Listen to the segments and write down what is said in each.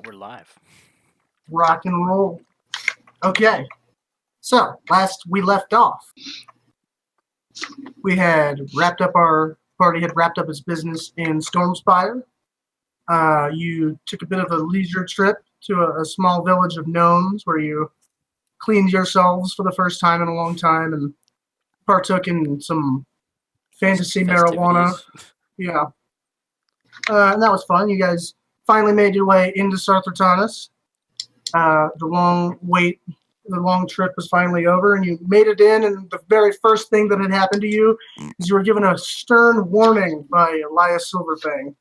We're live. Rock and roll. Okay. So, last we left off, we had wrapped up its business in Stormspire. You took a bit of a leisure trip to a small village of gnomes where you cleaned yourselves for the first time in a long time and partook in some fantasy marijuana. Yeah. And that was fun. You guys finally made your way into Sarthortanis. The long trip was finally over, and you made it in, and the very first thing that had happened to you is you were given a stern warning by Elias Silverfang,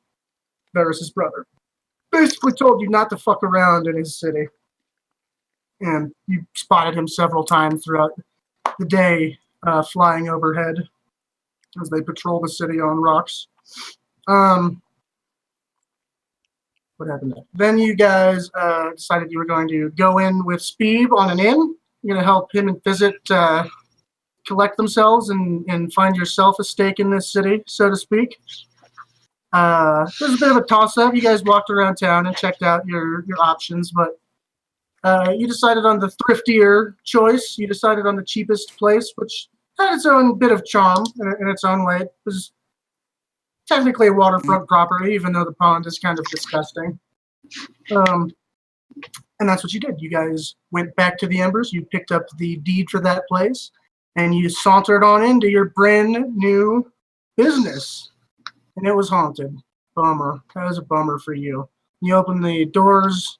Varys' brother. Basically told you not to fuck around in his city. And you spotted him several times throughout the day, flying overhead as they patrol the city on rocks. What happened next? Then you guys decided you were going to go in with Speeb on an inn. You're going to help him and Fizzit collect themselves and find yourself a stake in this city, so to speak. There's a bit of a toss-up. You guys walked around town and checked out your options, but you decided on the thriftier choice. You decided on the cheapest place, which had its own bit of charm in its own way. It was technically a waterfront property, even though the pond is kind of disgusting. And that's what you did. You guys went back to the Embers. You picked up the deed for that place, and you sauntered on into your brand new business. And it was haunted. Bummer. That was a bummer for you. You opened the doors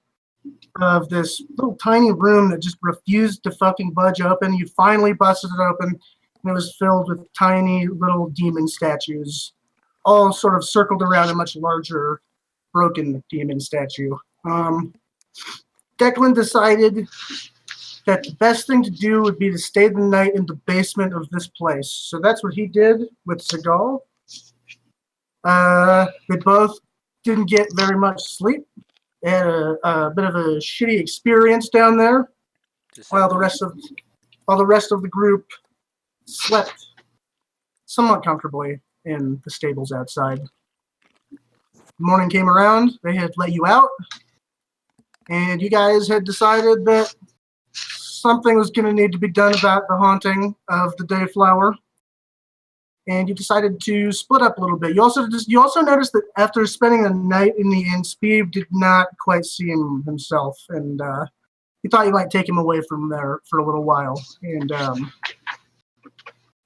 of this little tiny room that just refused to fucking budge open. You finally busted it open, and it was filled with tiny little demon statues, all sort of circled around a much larger broken demon statue. Declan decided that the best thing to do would be to stay the night in the basement of this place. So that's what he did with Seagal. They both didn't get very much sleep. They had a bit of a shitty experience down there, while the rest of the group slept somewhat comfortably in the stables outside. Morning came around. They had let you out, and you guys had decided that something was going to need to be done about the haunting of the Dayflower. And you decided to split up a little bit. You also noticed that after spending the night in the inn, Speeb did not quite see himself, and you thought you might take him away from there for a little while and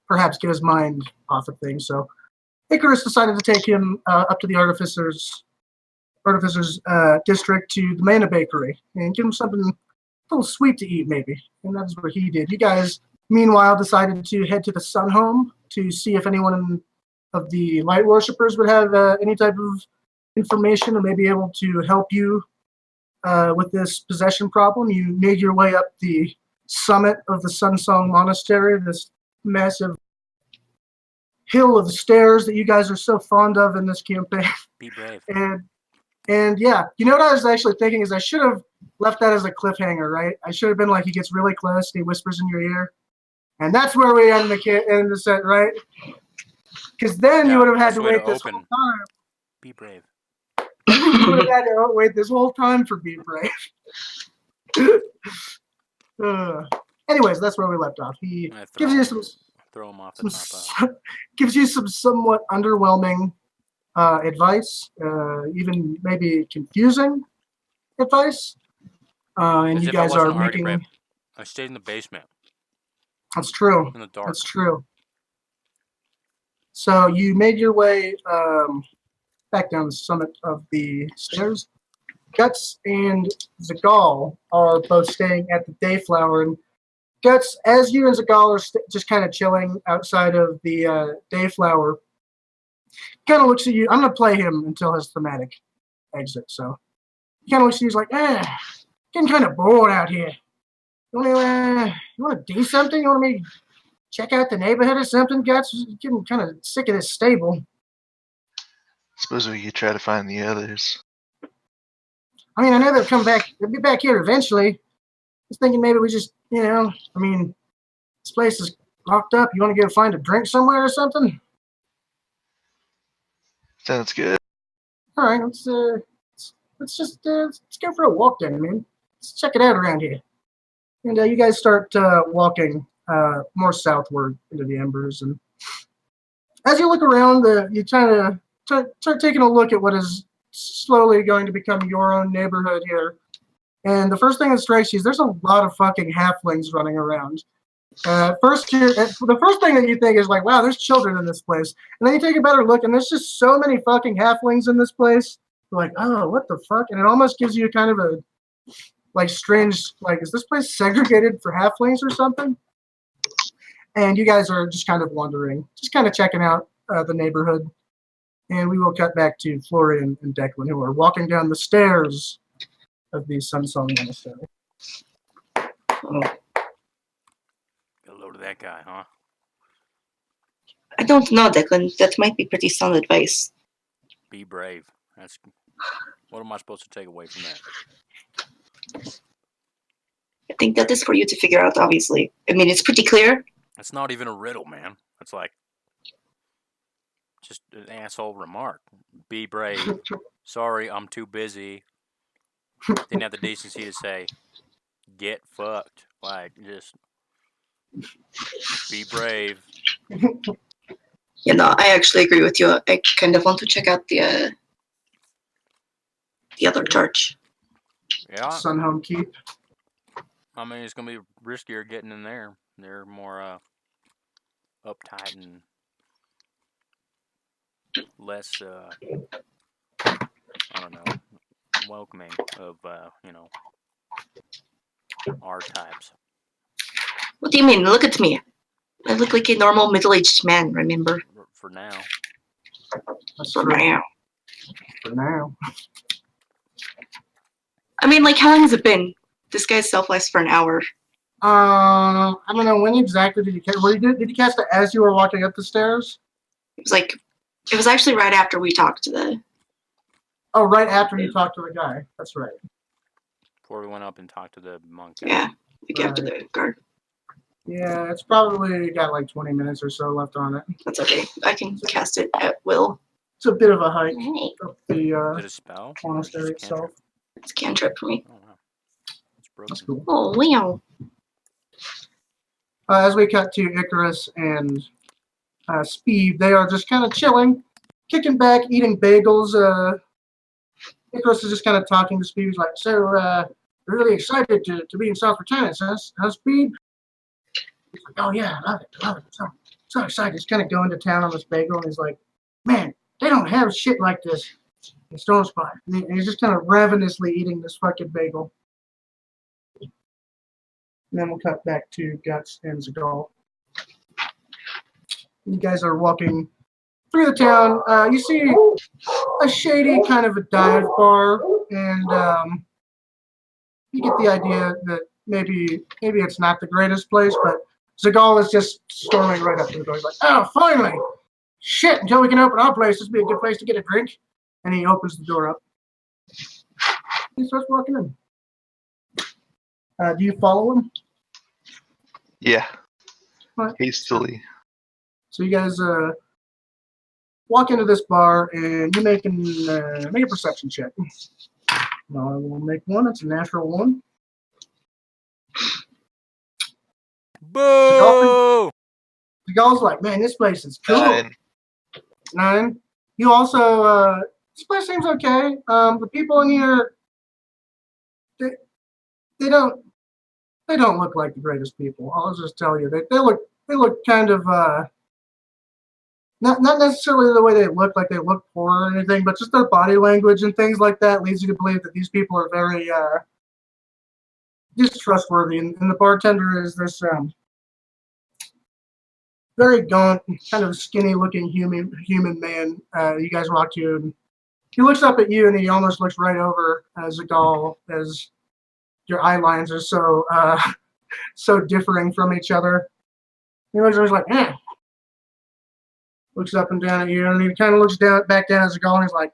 perhaps get his mind off of things. So Icarus decided to take him up to the Artificer's district to the Mana Bakery and give him something a little sweet to eat, maybe. And that's what he did. You guys, meanwhile, decided to head to the Sun Home to see if anyone of the Light Worshippers would have any type of information or may be able to help you with this possession problem. You made your way up the summit of the Sunsong Monastery, this massive hill of stairs that you guys are so fond of in this campaign. Be brave. And yeah, you know what I was actually thinking is I should have left that as a cliffhanger, right? I should have been like, he gets really close and he whispers in your ear. And that's where we end the set, right? Because then you would have had to wait this whole time. Be brave. You would have had to wait this whole time for Be Brave. Anyways, that's where we left off. He gives you gives you some somewhat underwhelming advice, even maybe confusing advice. And you guys are making. I stayed in the basement. That's true. In the dark. That's true. So you made your way back down the summit of the stairs. Guts and Zagal are both staying at the Dayflower. And Guts, as you and Zagal are just kind of chilling outside of the Dayflower, kind of looks at you. I'm going to play him until his thematic exit. So he kind of looks at you, he's like, getting kind of bored out here. You want to do something? You want to maybe check out the neighborhood or something, Guts? Getting kind of sick of this stable. Suppose we could try to find the others. I mean, I know they'll come back. They'll be back here eventually. Just thinking maybe we just, this place is locked up. You want to go find a drink somewhere or something? Sounds good. All right, let's let's go for a walk then, man. Let's check it out around here. And you guys start walking more southward into the embers. And as you look around, you try to start taking a look at what is slowly going to become your own neighborhood here. And the first thing that strikes you is there's a lot of fucking halflings running around. The first thing that you think is like, wow, there's children in this place. And then you take a better look, and there's just so many fucking halflings in this place. You're like, oh, what the fuck? And it almost gives you kind of a like strange, like, is this place segregated for halflings or something? And you guys are just kind of wandering, just kind of checking out the neighborhood. And we will cut back to Florian and Declan, who are walking down the stairs of the Sunsong Monastery. Hello to that guy, huh? I don't know, Declan. That might be pretty sound advice. Be brave. That's what am I supposed to take away from that? I think that is for you to figure out, obviously. I mean, it's pretty clear. That's not even a riddle, man. That's like just an asshole remark. Be brave. Sorry, I'm too busy. Didn't have the decency to say, get fucked. Like, just be brave. You know, I actually agree with you. I kind of want to check out the other church. Yeah. Sunhome Keep. I mean, it's going to be riskier getting in there. They're more uptight and less, I don't know, welcoming of, our types. What do you mean? Look at me. I look like a normal middle-aged man, remember? For now. That's For true. now. For now. I mean, like, how long has it been? This guy's self-less for an hour. I don't know, when exactly did you cast? Did you cast it as you were walking up the stairs? It was actually right after we talked to the... Oh, right after you talked to the guy. That's right. Before we went up and talked to the monk. Yeah, we got to the guard. Yeah, it's probably got like 20 minutes or so left on it. That's okay. I can cast it at will. It's a bit of a hike up Is it the a spell? Or is it monastery just a cantrip? itself. It's a cantrip for me. Oh, wow. It's broken. That's cool. Oh, wow. As we cut to Icarus and Speed, they are just kind of chilling, kicking back, eating bagels. Icarus is just kind of talking to Speed. He's like, so, we're really excited to be in South Lieutenant, huh, Speed? He's like, oh, yeah, I love it. So excited. He's kind of going to town on this bagel, and he's like, man, they don't have shit like this in Stone Spire. And he's just kind of ravenously eating this fucking bagel. And then we'll cut back to Guts and Zagal. You guys are walking through the town. You see a shady kind of a dive bar, and you get the idea that maybe it's not the greatest place, but Zagal is just storming right up to the door. He's like, oh, finally! Shit, until we can open our place, this would be a good place to get a drink. And he opens the door up. He starts walking in. Do you follow him? Yeah. What? Hastily. So you guys walk into this bar, and you make a perception check. No, I will make one. It's a natural one. Boo! The guy's like, man, this place is cool. 9. You also, this place seems okay. The people in here, they don't look like the greatest people. I'll just tell you, they look kind of not necessarily the way they look, like they look poor or anything, but just their body language and things like that leads you to believe that these people are very distrustworthy. And the bartender is this very gaunt, kind of skinny-looking human man. You guys walk to, and he looks up at you, and he almost looks right over Zagal, as your eye lines are so differing from each other. He looks and he's like, eh. Looks up and down at you, and he kind of looks back down at Zagal, and he's like,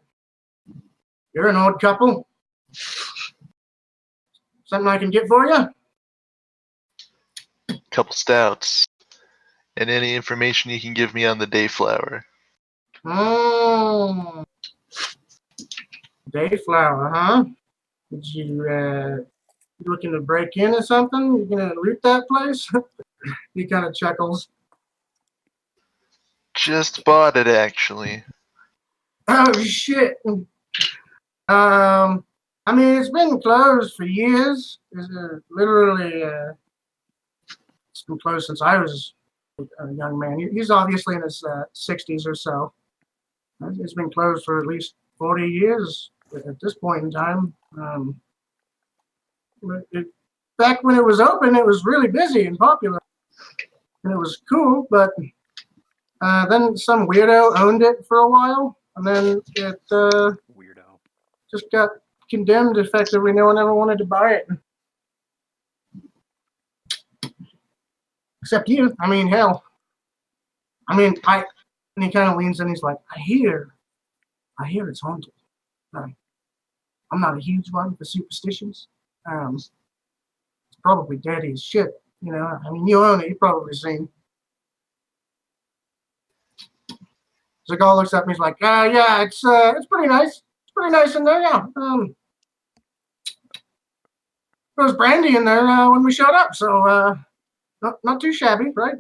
you're an old couple. Something I can get for you? Couple stouts. And any information you can give me on the Dayflower. Oh. Dayflower, huh? Did you looking to break in or something? You gonna loot that place? He kind of chuckles. Just bought it, actually. Oh shit. I mean, it's been closed for years. It's literally, it's been closed since I was a young man. He's obviously in his 60s or so. It's been closed for at least 40 years at this point in time. Back when it was open, it was really busy and popular, and it was cool. But then some weirdo owned it for a while, and then it Weirdo. just got condemned effectively. No one ever wanted to buy it. Except you. I mean, hell. I mean, and he kind of leans in. He's like, I hear it's haunted. I'm not a huge one for superstitions. It's probably dirty as shit. You know, I mean, you own it. You've probably seen. Zagal looks at me. He's like, yeah, it's pretty nice. It's pretty nice in there, yeah. There was brandy in there when we showed up, so not too shabby, right?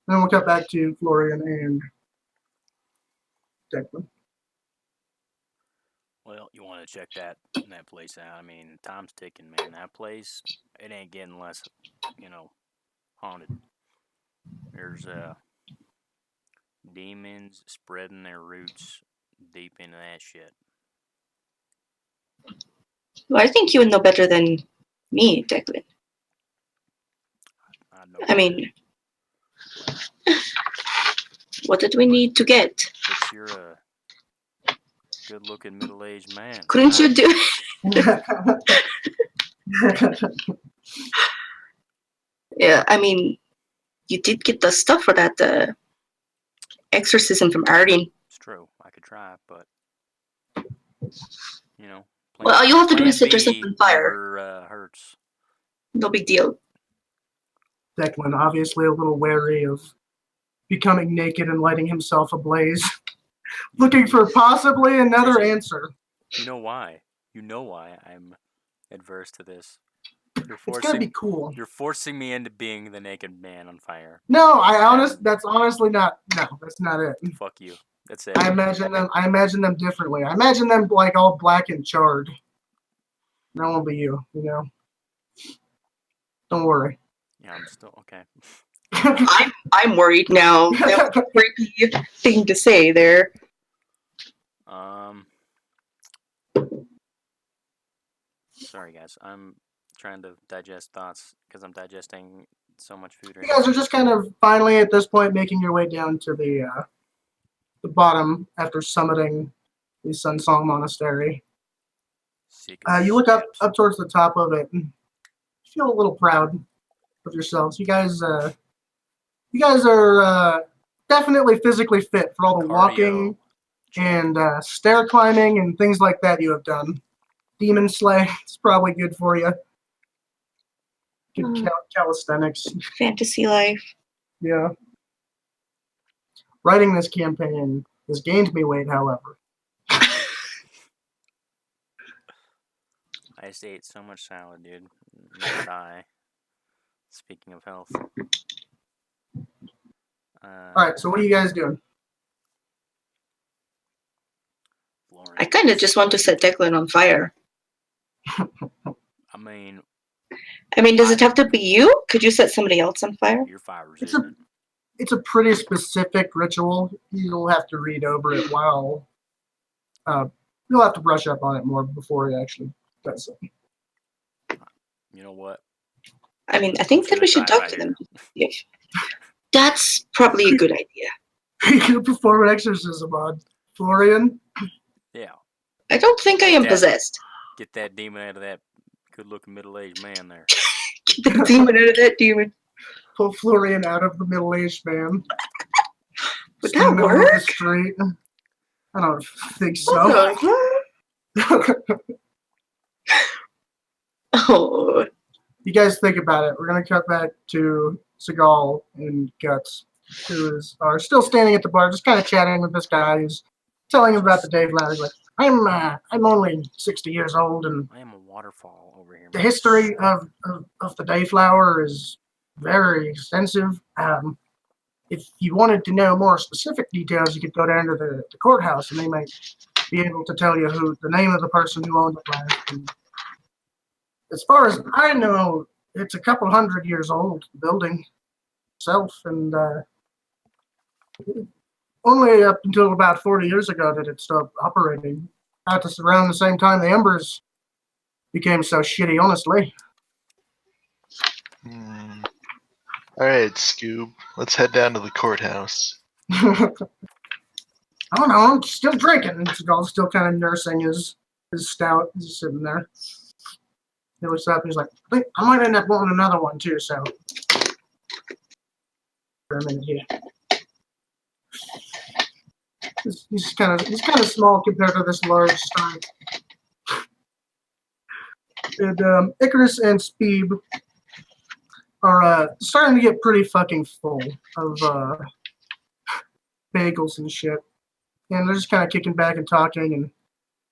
Then we'll cut back to Florian and Declan. Well, you want to check that place out. I mean, time's ticking, man. That place, it ain't getting less, haunted. There's demons spreading their roots deep into that shit. Well, I think you would know better than me, Declan. I mean, what did we need to get? But you're a good-looking middle-aged man. Couldn't you do Yeah, I mean, you did get the stuff for that exorcism from Arden. It's true. I could try, but Well, all you have to do is set B yourself on fire. Never hurts. No big deal. Declan, obviously a little wary of becoming naked and lighting himself ablaze, looking for possibly another answer. You know why? I'm adverse to this. It's gonna be cool. You're forcing me into being the naked man on fire. No, that's honestly not. No, that's not it. Fuck you. That's it. I imagine them differently. I imagine them like all black and charred. That won't be you. Don't worry. Yeah, I'm still okay. I'm worried now. That was a creepy thing to say there. Sorry guys, I'm trying to digest thoughts because I'm digesting so much food right You guys are just kind of finally at this point making your way down to the bottom after summiting the Sunsong Monastery. You look up towards the top of it and feel a little proud of yourselves. You guys are definitely physically fit for all the walking and stair climbing and things like that you have done. Demon slay, it's probably good for you. Good calisthenics. Fantasy life. Yeah. Writing this campaign has gained me weight, however. I just ate so much salad, dude. Never die. Speaking of health. Alright, so what are you guys doing? I kind of just want to set Declan on fire. I mean, does it have to be you? Could you set somebody else on fire? You're fire resistant. It's a pretty specific ritual. You'll have to read over it while you'll have to brush up on it more before it actually does it. You know what? I think that we should talk to them. That's probably a good idea. You can perform an exorcism on Florian. Yeah. I don't think I am possessed. Get that demon out of that good-looking middle-aged man there. Get the demon out of that demon. Pull Florian out of the middle-aged man. Would that work? The street. I don't think so. Oh. You guys think about it. We're going to cut back to Seagal and Guts, who are still standing at the bar, just kind of chatting with this guy who's telling him about the Dayflower. He's like, I'm only 60 years old, and I am a waterfall over here. the history of the Dayflower is very extensive. If you wanted to know more specific details, you could go down to the courthouse, and they might be able to tell you who the name of the person who owned it last. And as far as I know, it's a couple 100 years old, the building itself, and only up until about 40 years ago did it stop operating. About around the same time the Embers became so shitty, honestly. All right, Scoob. Let's head down to the courthouse. I don't know, I'm still drinking. Skull's still kind of nursing his stout. He's sitting there. He looks up and he's like, I might end up wanting another one too, so. For a minute here. He's kind of small compared to this large stein. And Icarus and Speeb are starting to get pretty fucking full of bagels and shit. And they're just kind of kicking back and talking, and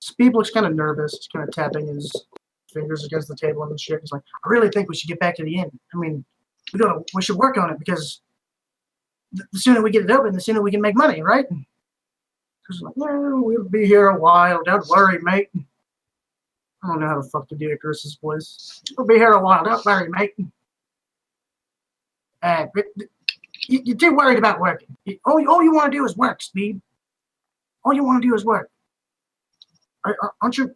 Speeb looks kind of nervous. He's kind of tapping his fingers against the table and shit. He's like, I really think we should get back to the inn. I mean, we should work on it, because the sooner we get it open, the sooner we can make money, right? And he's like, yeah, we'll be here a while. Don't worry, mate. I don't know how the fuck to do Icarus's voice. We'll be here a while. Don't worry, mate. You're too worried about working. All you want to do is work, Speed. All you want to do is work. Aren't you,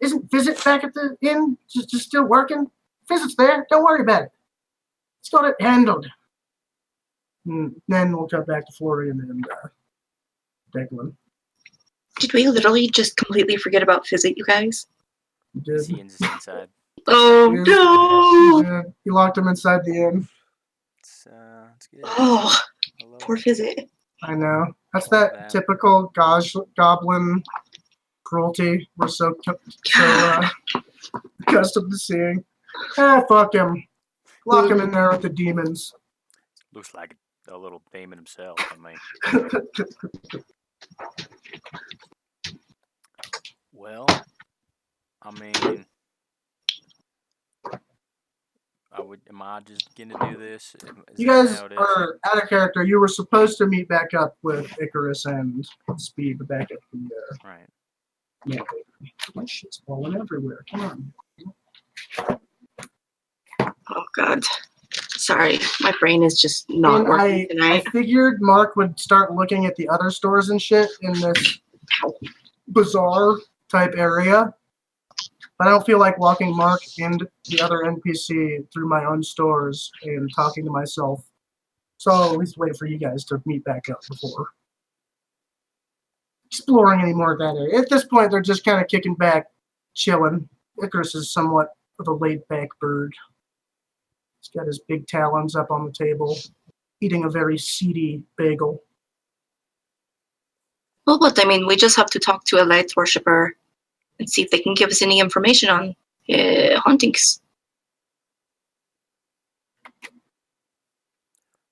isn't Visit back at the inn just still working? Visit's there. Don't worry about it. It's got it handled. And then we'll cut back to Florian and Declan. Did we literally just completely forget about Visit, you guys? You did. He is inside. Oh, no! You locked him inside the inn. It's good. Oh, poor Visit. I know. That's that typical goblin cruelty we're so accustomed to seeing. Fuck him. Lock him in there with the demons. Looks like a little demon himself. I mean. Well, I mean, am I just going to do this? You guys are out of character. You were supposed to meet back up with Icarus and Speed back at the. Right. Yeah. My shit's falling everywhere. Come on. Oh, God. Sorry, my brain is just not working tonight. I figured Mark would start looking at the other stores and shit in this bizarre type area. But I don't feel like walking Mark and the other NPC through my own stores and talking to myself. So I'll at least wait for you guys to meet back up before exploring any more of that area. At this point, they're just kind of kicking back, chilling. Icarus is somewhat of a laid-back bird. He's got his big talons up on the table, eating a very seedy bagel. Well, but I mean, we just have to talk to a light worshipper and see if they can give us any information on hauntings.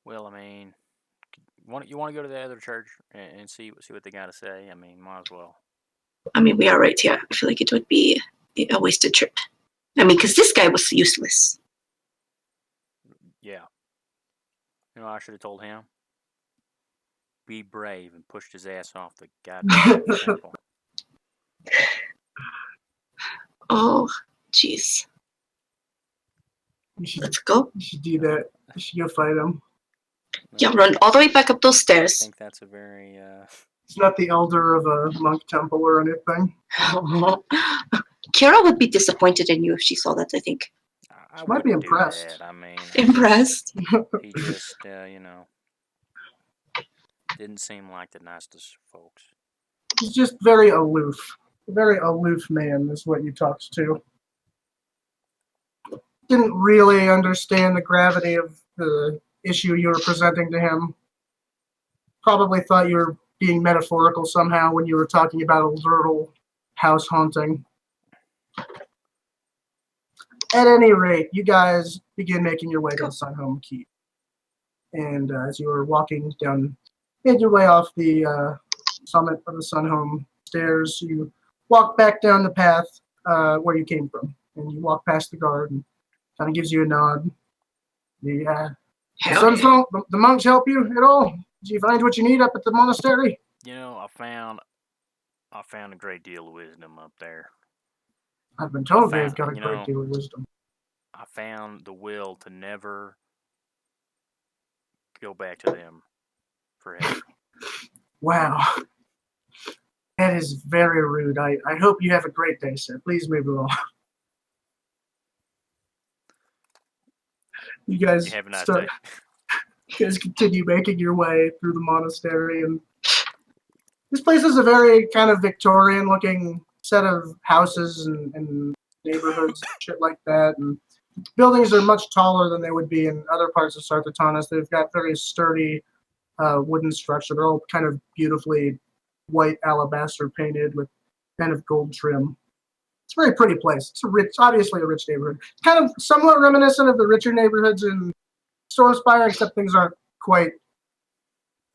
Well, I mean, you want to go to the other church and see what they got to say? I mean, might as well. I mean, we are right here. I feel like it would be a wasted trip. I mean, because this guy was useless. Yeah. I should have told him. Be brave and pushed his ass off the goddamn temple. Oh, jeez. Let's go. You should do that. You should go fight him. Yeah, run all the way back up those I stairs. think that's a very... It's not the elder of a monk temple or anything. Kara would be disappointed in you if she saw that, I think. She might be impressed. I mean... Impressed? He just, didn't seem like the nicest folks. He's just very aloof. A very aloof man is what you talked to. Didn't really understand the gravity of the issue you were presenting to him. Probably thought you were being metaphorical somehow when you were talking about a literal house haunting. At any rate, you guys begin making your way to the Sunhome Keep. And as you are walking down, made your way off the summit of the Sunhome stairs, you walk back down the path where you came from, and you walk past the guard and kind of gives you a nod. The monks help you at all? Did you find what you need up at the monastery? You know, I found a great deal of wisdom up there. I've been told they've got a great deal of wisdom. I found the will to never go back to them forever. Wow. That is very rude. I hope you have a great day, sir. Please move along. You guys have a nice day. You guys continue making your way through the monastery, and this place is a very kind of Victorian-looking set of houses and neighborhoods, and shit like that. And buildings are much taller than they would be in other parts of Sarthatanas. They've got very sturdy wooden structure. They're all kind of beautifully white alabaster painted with kind of gold trim. It's a very pretty place. It's obviously a rich neighborhood. It's kind of somewhat reminiscent of the richer neighborhoods in Stormspire, except things aren't quite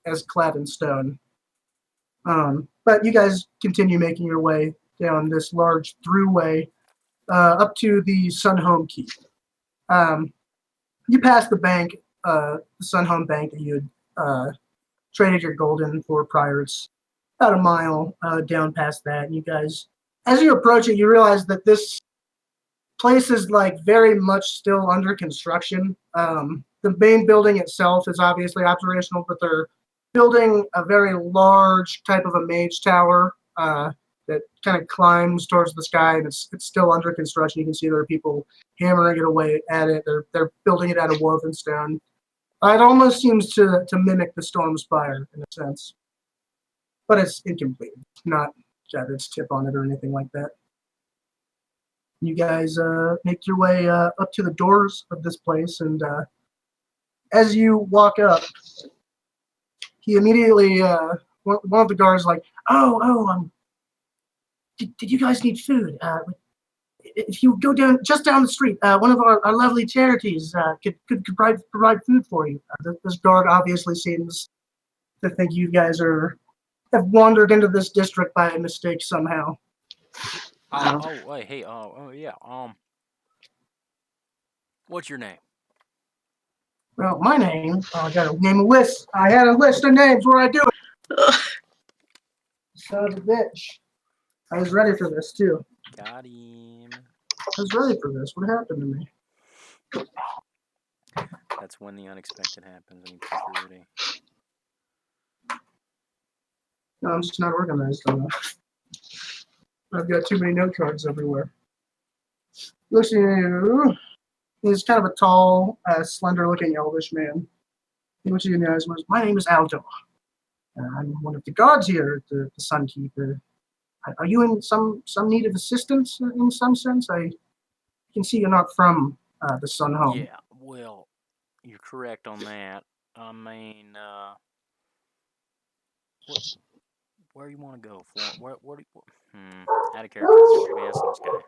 as clad in stone. But you guys continue making your way down this large throughway up to the Sunhome Keep. You pass the bank, the Sunhome Bank that you had traded your gold in for prior. It's about a mile down past that. And you guys, as you approach it, you realize that this place is like very much still under construction. The main building itself is obviously operational, but they're building a very large type of a mage tower that kind of climbs towards the sky, and it's still under construction. You can see there are people hammering it away at it. They're building it out of woven stone. It almost seems to mimic the Storm Spire in a sense, but it's incomplete. Not got its tip on it or anything like that. You guys make your way up to the doors of this place, and as you walk up, he immediately, one of the guards like, did you guys need food? If you go just down the street, one of our lovely charities could provide food for you. This guard obviously seems to think you guys have wandered into this district by mistake somehow. What's your name? Well, my name, I got a name list. I had a list of names. Where I do it? Son of a bitch. I was ready for this, too. Got him. I was ready for this. What happened to me? That's when the unexpected happens and you think you're ready. No, I'm just not organized enough. I've got too many note cards everywhere. Looks at you. He's kind of a tall, slender-looking elvish man. He looks at you in the eyes and goes, "My name is Aldo. I'm one of the guards here at the Sunkeeper. Are you in some need of assistance in some sense? I can see you're not from the Sunhome." Yeah, well, you're correct on that. I mean, where you want to go? Out of character. Maybe asking this guy.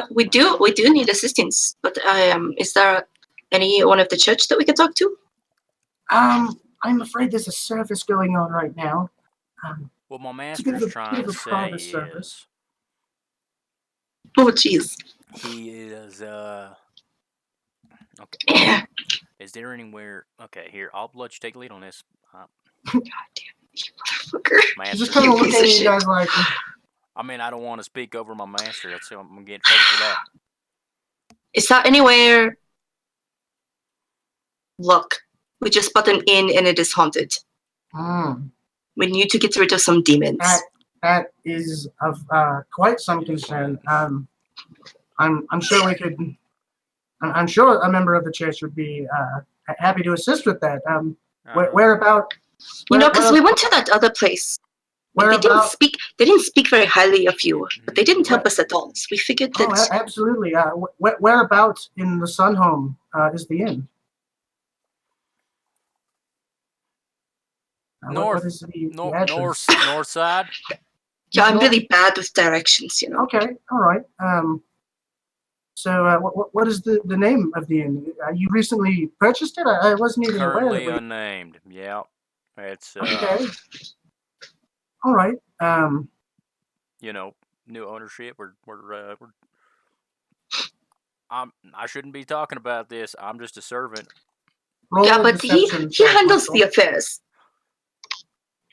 We do need assistance, but is there any one of the church that we could talk to? I'm afraid there's a service going on right now. What my master's trying to say is... Oh, jeez. He is, okay. Is there anywhere... Okay, here, I'll let you take the lead on this. God damn it, you motherfucker. He's just kind of looking at you guys like... I mean, I don't want to speak over my master. That's I'm going to get in trouble for that. Is that anywhere? Look, we just bought an inn and it is haunted. We need to get rid of some demons. That is of quite some concern. I'm sure we could. I'm sure a member of the church would be happy to assist with that. Where about? You know, because we went to that other place. They didn't speak very highly of you, but they didn't help us at all. So we figured that. Oh, absolutely. Whereabouts in the Sunhome is the inn? North side. Yeah, I'm really bad with directions, you know. Okay, all right. So what is the name of the inn? You recently purchased it? I wasn't even aware. Currently unnamed. Yeah, it's okay. All right. new ownership. I shouldn't be talking about this. I'm just a servant. Roll Yeah, a but he deception handles check, the affairs.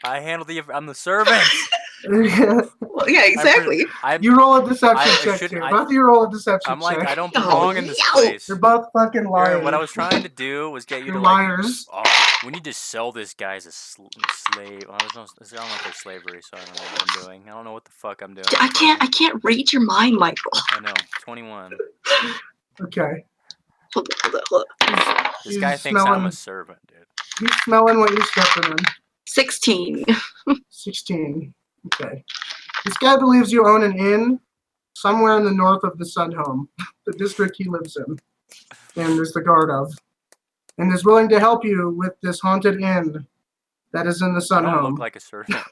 I'm the servant. Well, yeah, exactly. You roll a deception I check shouldn't- too. I- Both of you roll a deception I'm like, check. I don't Yo, belong in this yo. place. You're both fucking liars. Aaron, what I was trying to do was get you You're to like, liars. we need to sell this guy as a slave. I don't like their slavery, so I don't know what I'm doing. I don't know what the fuck I'm doing. I can't read your mind, Michael. I know. 21. Okay. Hold on. This guy thinks I'm a servant, dude. He's smelling what you're stepping in. 16. 16. Okay. This guy believes you own an inn somewhere in the north of the Sun Home, the district he lives in, and is the guard of, and is willing to help you with this haunted inn that is in the I Sun don't Home. look like a servant.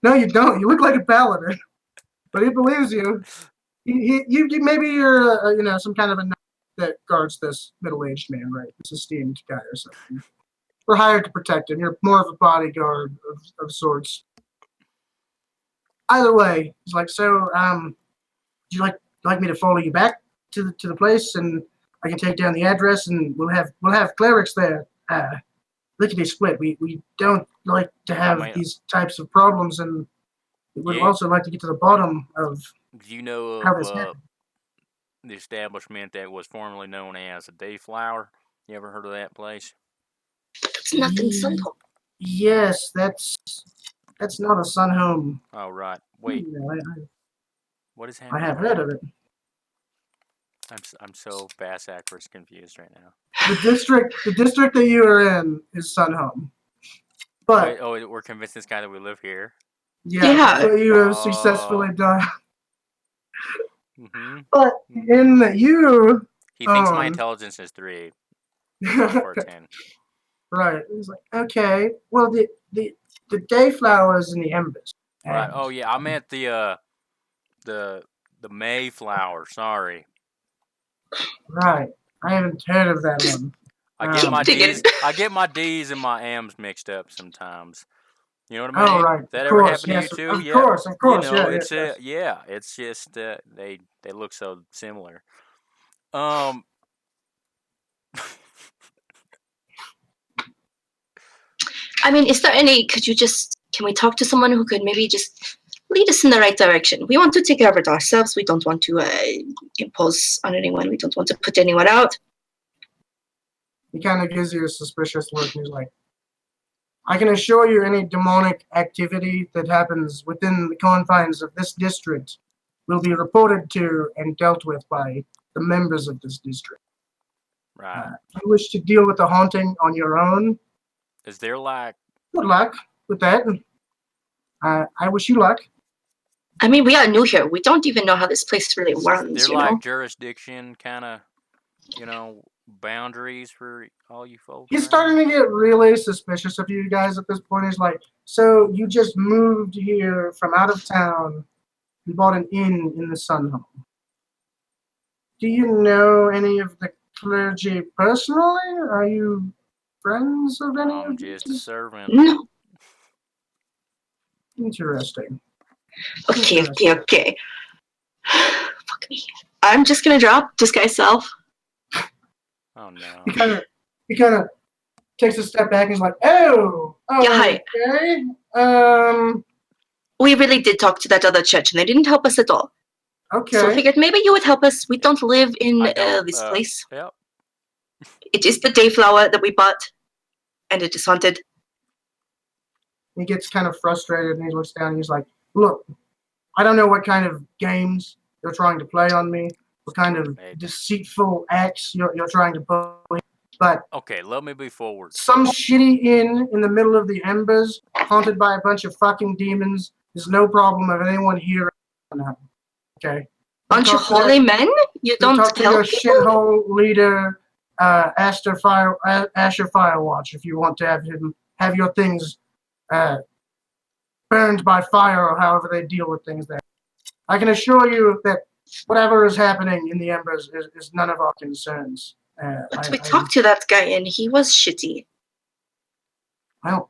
No, you don't. You look like a paladin, but he believes you. Maybe you're some kind of a knight that guards this middle-aged man, right? This esteemed guy or something. We're hired to protect him. You're more of a bodyguard of sorts. Either way, he's like, so, would you like me to follow you back to the place, and I can take down the address, and we'll have clerics there. Lickety split. We don't like to have these types of problems, and we would also like to get to the bottom of. Do you know how this of happened. the establishment that was formerly known as a Dayflower? You ever heard of that place? It's nothing simple. Yes, that's not a Sun Home. Oh right. Wait. What is happening? I have heard of it. I'm so bass backwards confused right now. The district that you are in is Sun Home. But we're convinced this guy that we live here. Yeah. That's what you have successfully done. Mm-hmm. But in that you he thinks my intelligence is 3. Or 10. Right. He's like, okay, well the Dayflower is in the embers. Right. Oh yeah, I meant the Mayflower. Sorry. Right. I haven't heard of that one. I get my D's and my M's mixed up sometimes. You know what I mean? Oh right. That ever happened to you too? Of course. You know, it's just they look so similar. I mean, is there any? Can we talk to someone who could maybe just lead us in the right direction? We want to take care of it ourselves. We don't want to impose on anyone. We don't want to put anyone out. He kind of gives you a suspicious look, and he's like, I can assure you any demonic activity that happens within the confines of this district will be reported to and dealt with by the members of this district. Right. If you wish to deal with the haunting on your own, is there like... Good luck with that. I wish you luck. I mean, we are new here. We don't even know how this place really runs. Is there like jurisdiction kind of, boundaries for all you folks? He's starting to get really suspicious of you guys at this point. He's like, so you just moved here from out of town and bought an inn in the Sun Home. Do you know any of the clergy personally? Are you friends of any I'm of just a servant. No. Interesting. Okay. Fuck me. I'm just gonna drop disguise self. Oh no. He kind of takes a step back and he's like, oh, yeah, hi. We really did talk to that other church and they didn't help us at all. Okay. So I figured maybe you would help us. We don't live in this place. Yep. It is the Dayflower that we bought, and it is haunted. He gets kind of frustrated and he looks down and he's like, look, I don't know what kind of games you're trying to play on me, what kind of deceitful acts you're trying to play, but... Okay, let me be forward. Some shitty inn in the middle of the embers, haunted by a bunch of fucking demons, is no problem of anyone here. Okay? Bunch of holy men? You don't talk to your shithole leader, Asher Firewatch, if you want to have your things burned by fire or however they deal with things there. I can assure you that whatever is happening in the embers is none of our concerns. But we talked to that guy and he was shitty. Well.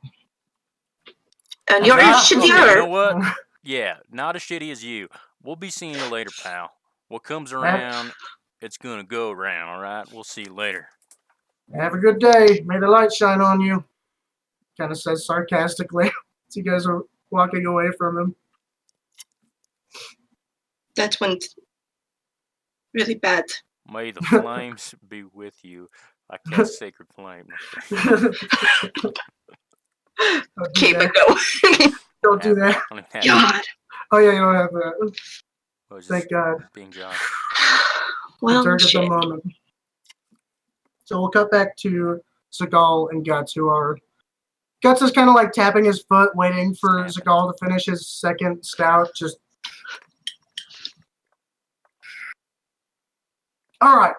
And you're shittier. You know what? Yeah, not as shitty as you. We'll be seeing you later, pal. What comes around, it's gonna go around, alright? We'll see you later. Have a good day. May the light shine on you. Kind of says sarcastically as you guys are walking away from him. That went really bad. May the flames be with you. I cast sacred flame. Okay, but no. Don't do that. God. Oh yeah, you don't have that. Thank God. Being Josh. Well, At the shit. moment. So we'll cut back to Seagal and Guts, who are... Guts is kind of like tapping his foot, waiting for Seagal to finish his second stout. Just... All right.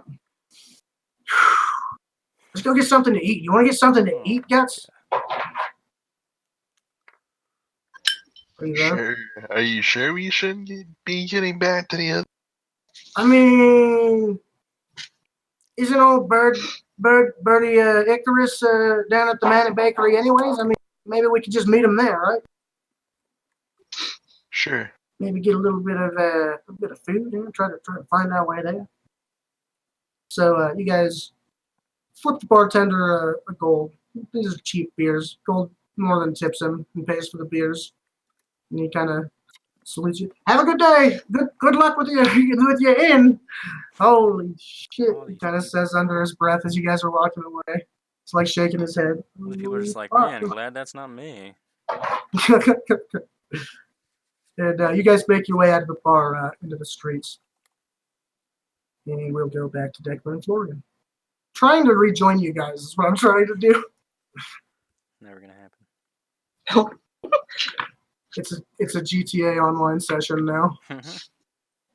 Let's go get something to eat. You want to get something to eat, Guts? Are you there? Sure. Are you sure we shouldn't be getting back to the other? I mean, isn't old Birdie Icarus down at the Manic Bakery anyways? I mean, maybe we could just meet him there, right? Sure. Maybe get a little bit of food and try to find our way there. So you guys flip the bartender a gold. These are cheap beers. Gold more than tips him and pays for the beers. And he kind of salutes you. Have a good day. Good luck with your inn. Holy shit! He kind of says under his breath as you guys are walking away. It's like shaking his head. These people are just like, man, glad that's not me. And you guys make your way out of the bar into the streets. And we'll go back to Declan and Florian. Trying to rejoin you guys is what I'm trying to do. Never gonna happen. It's a GTA online session now.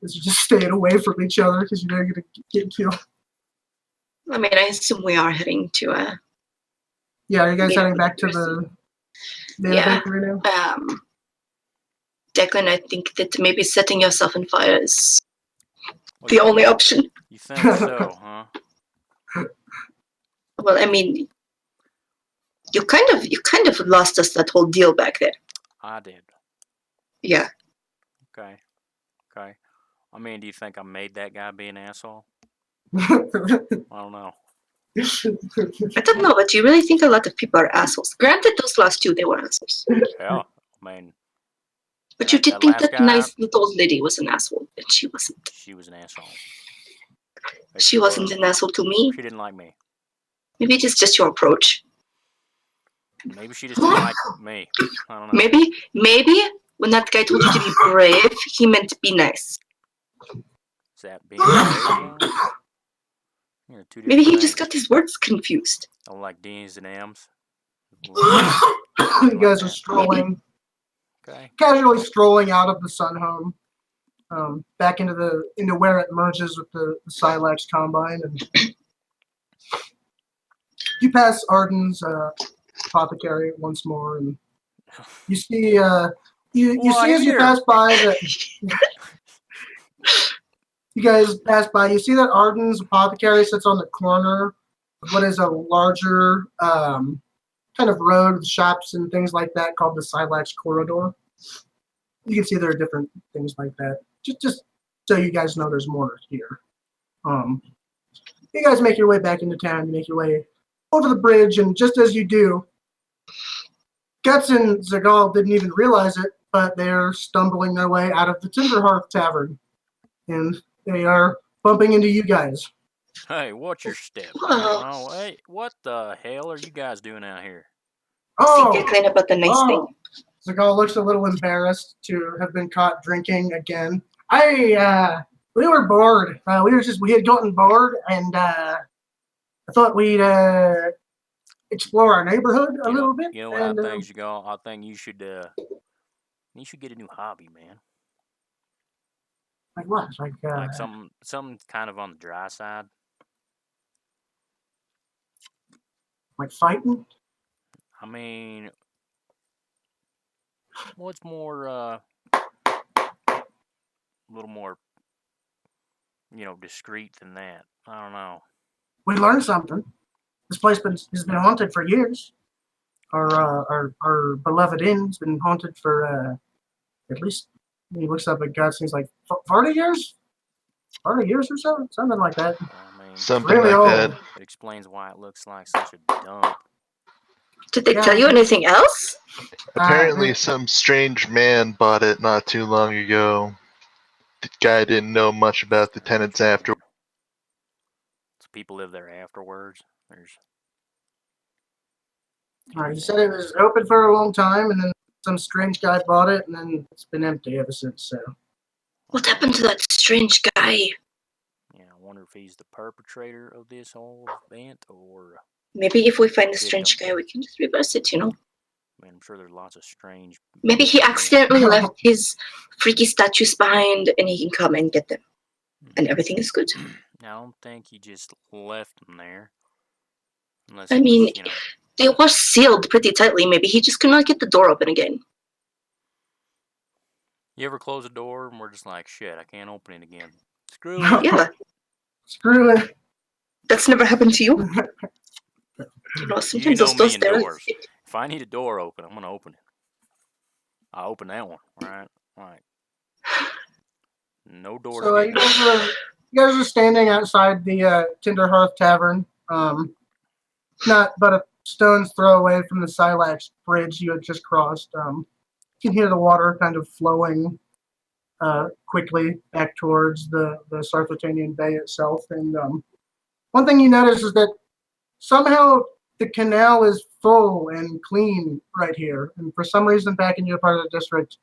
It's just staying away from each other because you know you're gonna get killed. I mean, I assume we are heading to Yeah, are you guys heading back to the bakery now? Declan, I think that maybe setting yourself on fire is the only option. You think so, huh? Well, I mean, you kind of lost us that whole deal back there. I did. Yeah. Okay. I mean, do you think I made that guy be an asshole? I don't know. I don't know, but you really think a lot of people are assholes. Granted, those last two, they were assholes. Yeah, I mean... But you did think that nice little old lady was an asshole, and she wasn't. She was an asshole. She wasn't an asshole to me. She didn't like me. Maybe it is just your approach. Maybe she just didn't like me. I don't know. Maybe when that guy told you to be brave, he meant to be nice. Is that being brave? Yeah, maybe he just got his words confused. I don't like D's and M's. You guys are strolling. Okay. Casually strolling out of the Sun Home, back into where it merges with the Silex Combine, and you pass Arden's apothecary once more, and you see you see as you pass by that you guys pass by. You see that Arden's apothecary sits on the corner of what is a larger kind of road with shops and things like that called the Silex Corridor. You can see there are different things like that. Just so you guys know there's more here. You guys make your way back into town. You make your way over the bridge, and just as you do, Guts and Zagal didn't even realize it, but they're stumbling their way out of the Timberhearth Tavern, and they are bumping into you guys. Hey, watch your step. Oh, hey, what the hell are you guys doing out here? Oh, see Declan about the nice thing. Zagal looks a little embarrassed to have been caught drinking again. We were bored. We had gotten bored, and I thought we'd explore our neighborhood a little bit. You know what I think, Zagal? I think you should get a new hobby, man. Like what? Like something kind of on the dry side. Like fighting? I mean, what's more, a little more, discreet than that? I don't know. We learned something. This place has been haunted for years. Our beloved inn's been haunted for At least he looks up at Guts and he's like, 40 years? 40 years or so? Something like that. I mean, Something Really like old. that. it explains why it looks like such a dump. Did they Yeah. tell you anything else? Apparently, they- some strange man bought it not too long ago. The guy didn't know much about the tenants after. So people live there afterwards. There's. He said it was open for a long time, and then some strange guy bought it, and then it's been empty ever since. So What happened to that strange guy? Yeah, I wonder if he's the perpetrator of this whole event, or Maybe if we find the Victim. strange guy, we can just reverse it, you know? I mean, I'm sure there's lots of strange. Maybe he people. accidentally left his freaky statues behind and he can come and get them. And everything is good. I don't think he just left them there. Unless I it mean, was, they were sealed pretty tightly. Maybe he just could not get the door open again. you ever close a door and we're just like, shit, I can't open it again. Screw it. Yeah, screw it. that's never happened to you. You know, sometimes know those me doors and there. doors. If I need a door open, I'm gonna open it. I open that one, right? Right. No doors. So you guys are standing outside the Tinder Hearth Tavern. Not but a stone's throw away from the Silax bridge you had just crossed. You can hear the water kind of flowing quickly back towards the Sarthotanian Bay itself. And one thing you notice is that somehow the canal is full and clean right here. And for some reason, back in your part of the district,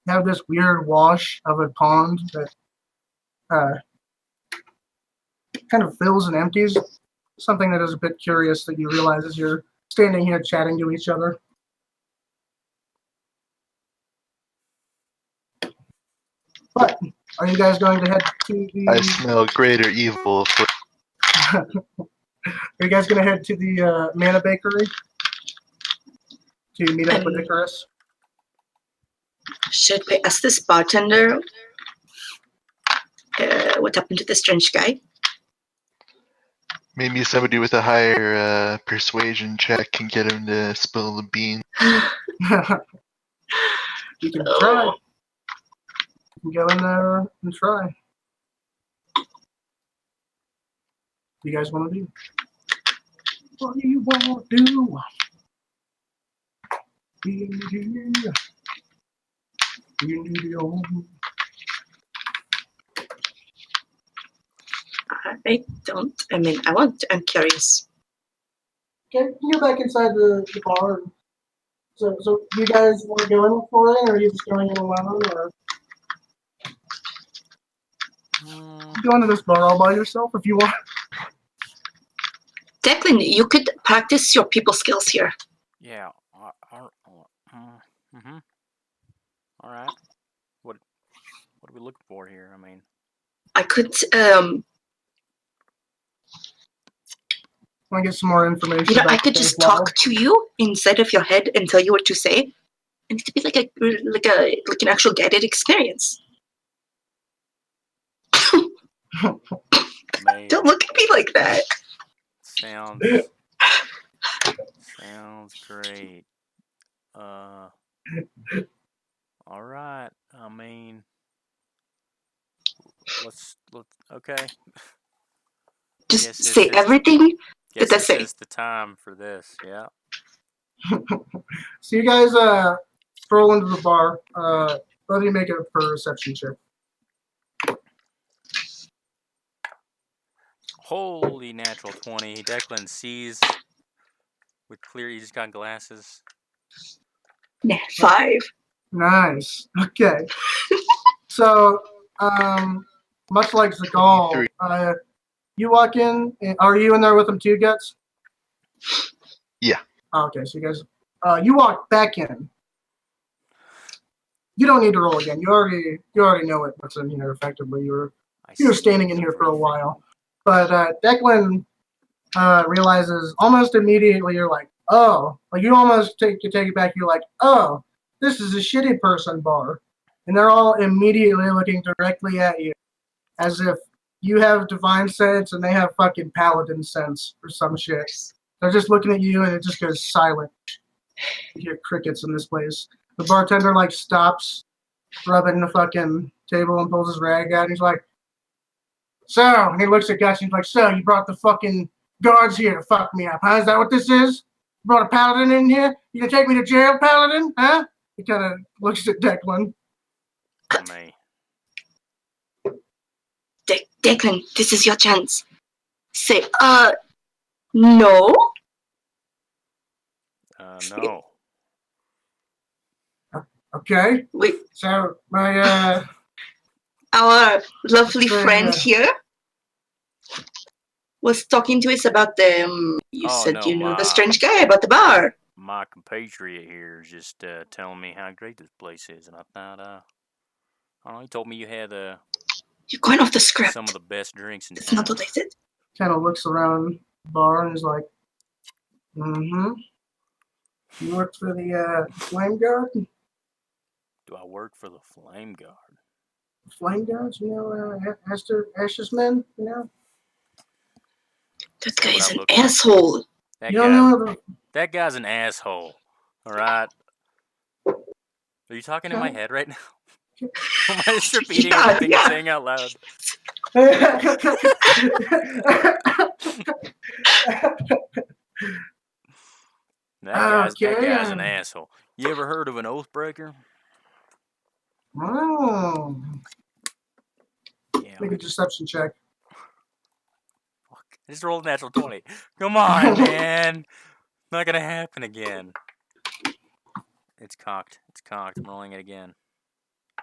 you have this weird wash of a pond that kind of fills and empties. Something that is a bit curious that you realize as you're standing here chatting to each other. But are you guys going to head to the? I smell greater evil. Are you guys going to head to the Mana Bakery to meet up with Icarus? Should we ask this bartender what happened to the strange guy? Maybe somebody with a higher persuasion check can get him to spill the beans. You can try. You can go in there and try. What do you guys want to do? What do you want to do? I'm curious. Okay, you go back inside the bar. So you guys want to go in for it, or are you just going in alone, or go into this bar all by yourself if you want? Declan, you could practice your people skills here. Yeah. All right. What are we looking for here? I mean, I could, Want to get some more information? you know, about I could just talk to you inside of your head and tell you what to say, and it could be like an actual guided experience. Don't look at me like that. Sounds great. All right. I mean, let's okay. Just say everything that I say. This is the time for this. Yeah. So you guys stroll into the bar. Both of you make a perception check. Holy natural 20. Declan sees with clear. He's got glasses. 5. Nice. Okay. So, much like Zagal, you walk in. Are you in there with them too, Guts? Yeah. Okay, so you guys, you walk back in. You don't need to roll again. You already know what's in here. Effectively, you were standing in here for a while. But Declan realizes almost immediately. You're like, oh, like you almost take it back. You're like, oh, this is a shitty person bar, and they're all immediately looking directly at you, as if you have divine sense and they have fucking paladin sense or some shit. They're just looking at you and it just goes silent. You hear crickets in this place. The bartender stops rubbing the fucking table and pulls his rag out. And he's like, so, and he looks at Guts and he's like, so, you brought the fucking guards here to fuck me up, huh? Is that what this is? You brought a paladin in here? You gonna take me to jail, paladin? Huh? He kind of looks at Declan. Me. Declan, this is your chance. Say, no? No. Okay. Wait, So, my, our lovely Let's say, friend here was talking to us about the, you Oh, said no, you know the Ma. strange guy about the bar. My compatriot here is just telling me how great this place is, and I thought, I don't know, he told me you had You're going off the script. some of the best drinks in That's town. not what I said. kind of looks around the bar and is like, mm-hmm. You work for the, Flame Guard? Do I work for the Flame Guard? Flame Guards, you know, Ash's men, you know? That that guy what is I an look like? asshole. That You don't know that guy's an asshole. All right. Are you talking in my head right now? Am I just repeating Yeah, everything yeah. you're saying out loud? That guy's an asshole. You ever heard of an oathbreaker? Oh. Yeah. Make a deception check. Fuck. I just rolled a natural 20. Come on, man. Not gonna happen again. It's cocked. It's cocked. I'm rolling it again.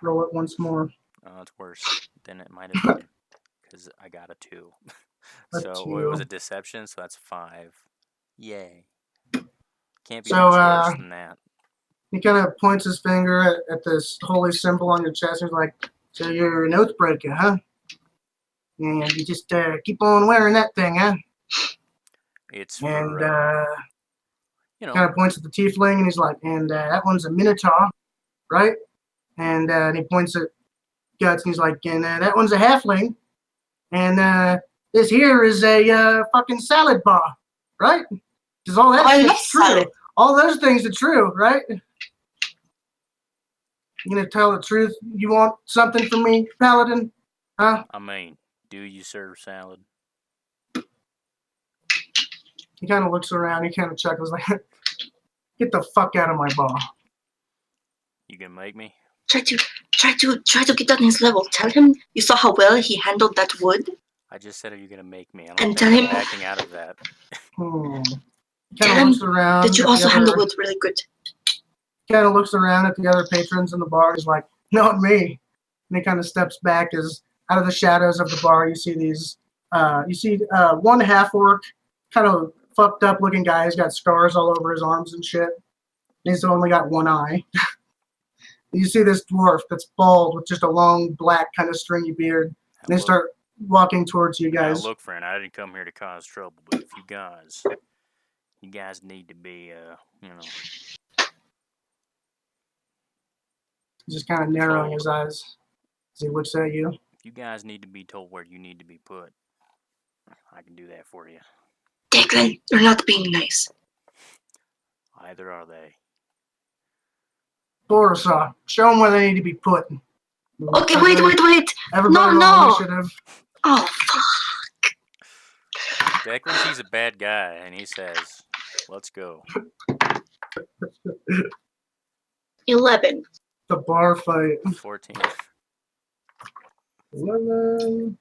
Roll it once more. Oh, it's worse than it might have been because I got a 2. A So it 2. was a deception, so that's 5. Yay. Can't be So, much worse than that. He kind of points his finger at this holy symbol on your chest. He's like, so you're an oathbreaker, huh? And you just keep on wearing that thing, huh? It's And for, you know, kind of points at the tiefling, and he's like, and that one's a minotaur, right? And he points at Guts, and he's like, and that one's a halfling. And this here is a fucking salad bar, right? Because all that I love shit's true. salad. All those things are true, right? You gonna tell the truth? You want something from me, Paladin? Huh? I mean, do you serve salad? He kind of looks around. He kind of chuckles like, "Get the fuck out of my bar." You gonna make me? Try to get on his level. Tell him you saw how well he handled that wood. I just said, are you gonna make me? I And don't tell think I'm him- backing out of that. He Tell kind him of looks around. That you at also the handle other, wood really good. kind of looks around at the other patrons in the bar. He's like, "Not me." And he kind of steps back as out of the shadows of the bar, you see these. You see one half orc, kind of fucked up looking guy. He's got scars all over his arms and shit. And he's only got one eye. You see this dwarf that's bald with just a long black kind of stringy beard. And they Look- start walking towards you Now, guys. look, friend, I didn't come here to cause trouble, but if you guys need to be, you know, He's just kind of narrowing his eyes as he looks at you. if you guys need to be told where you need to be put, I can do that for you. Declan, you're not being nice. Either are they. Borisov, show them where they need to be put. Okay, wait. Everybody No. roll initiative. Oh, fuck. Declan sees a bad guy and he says, "Let's go." 11. The bar fight. 14. 11.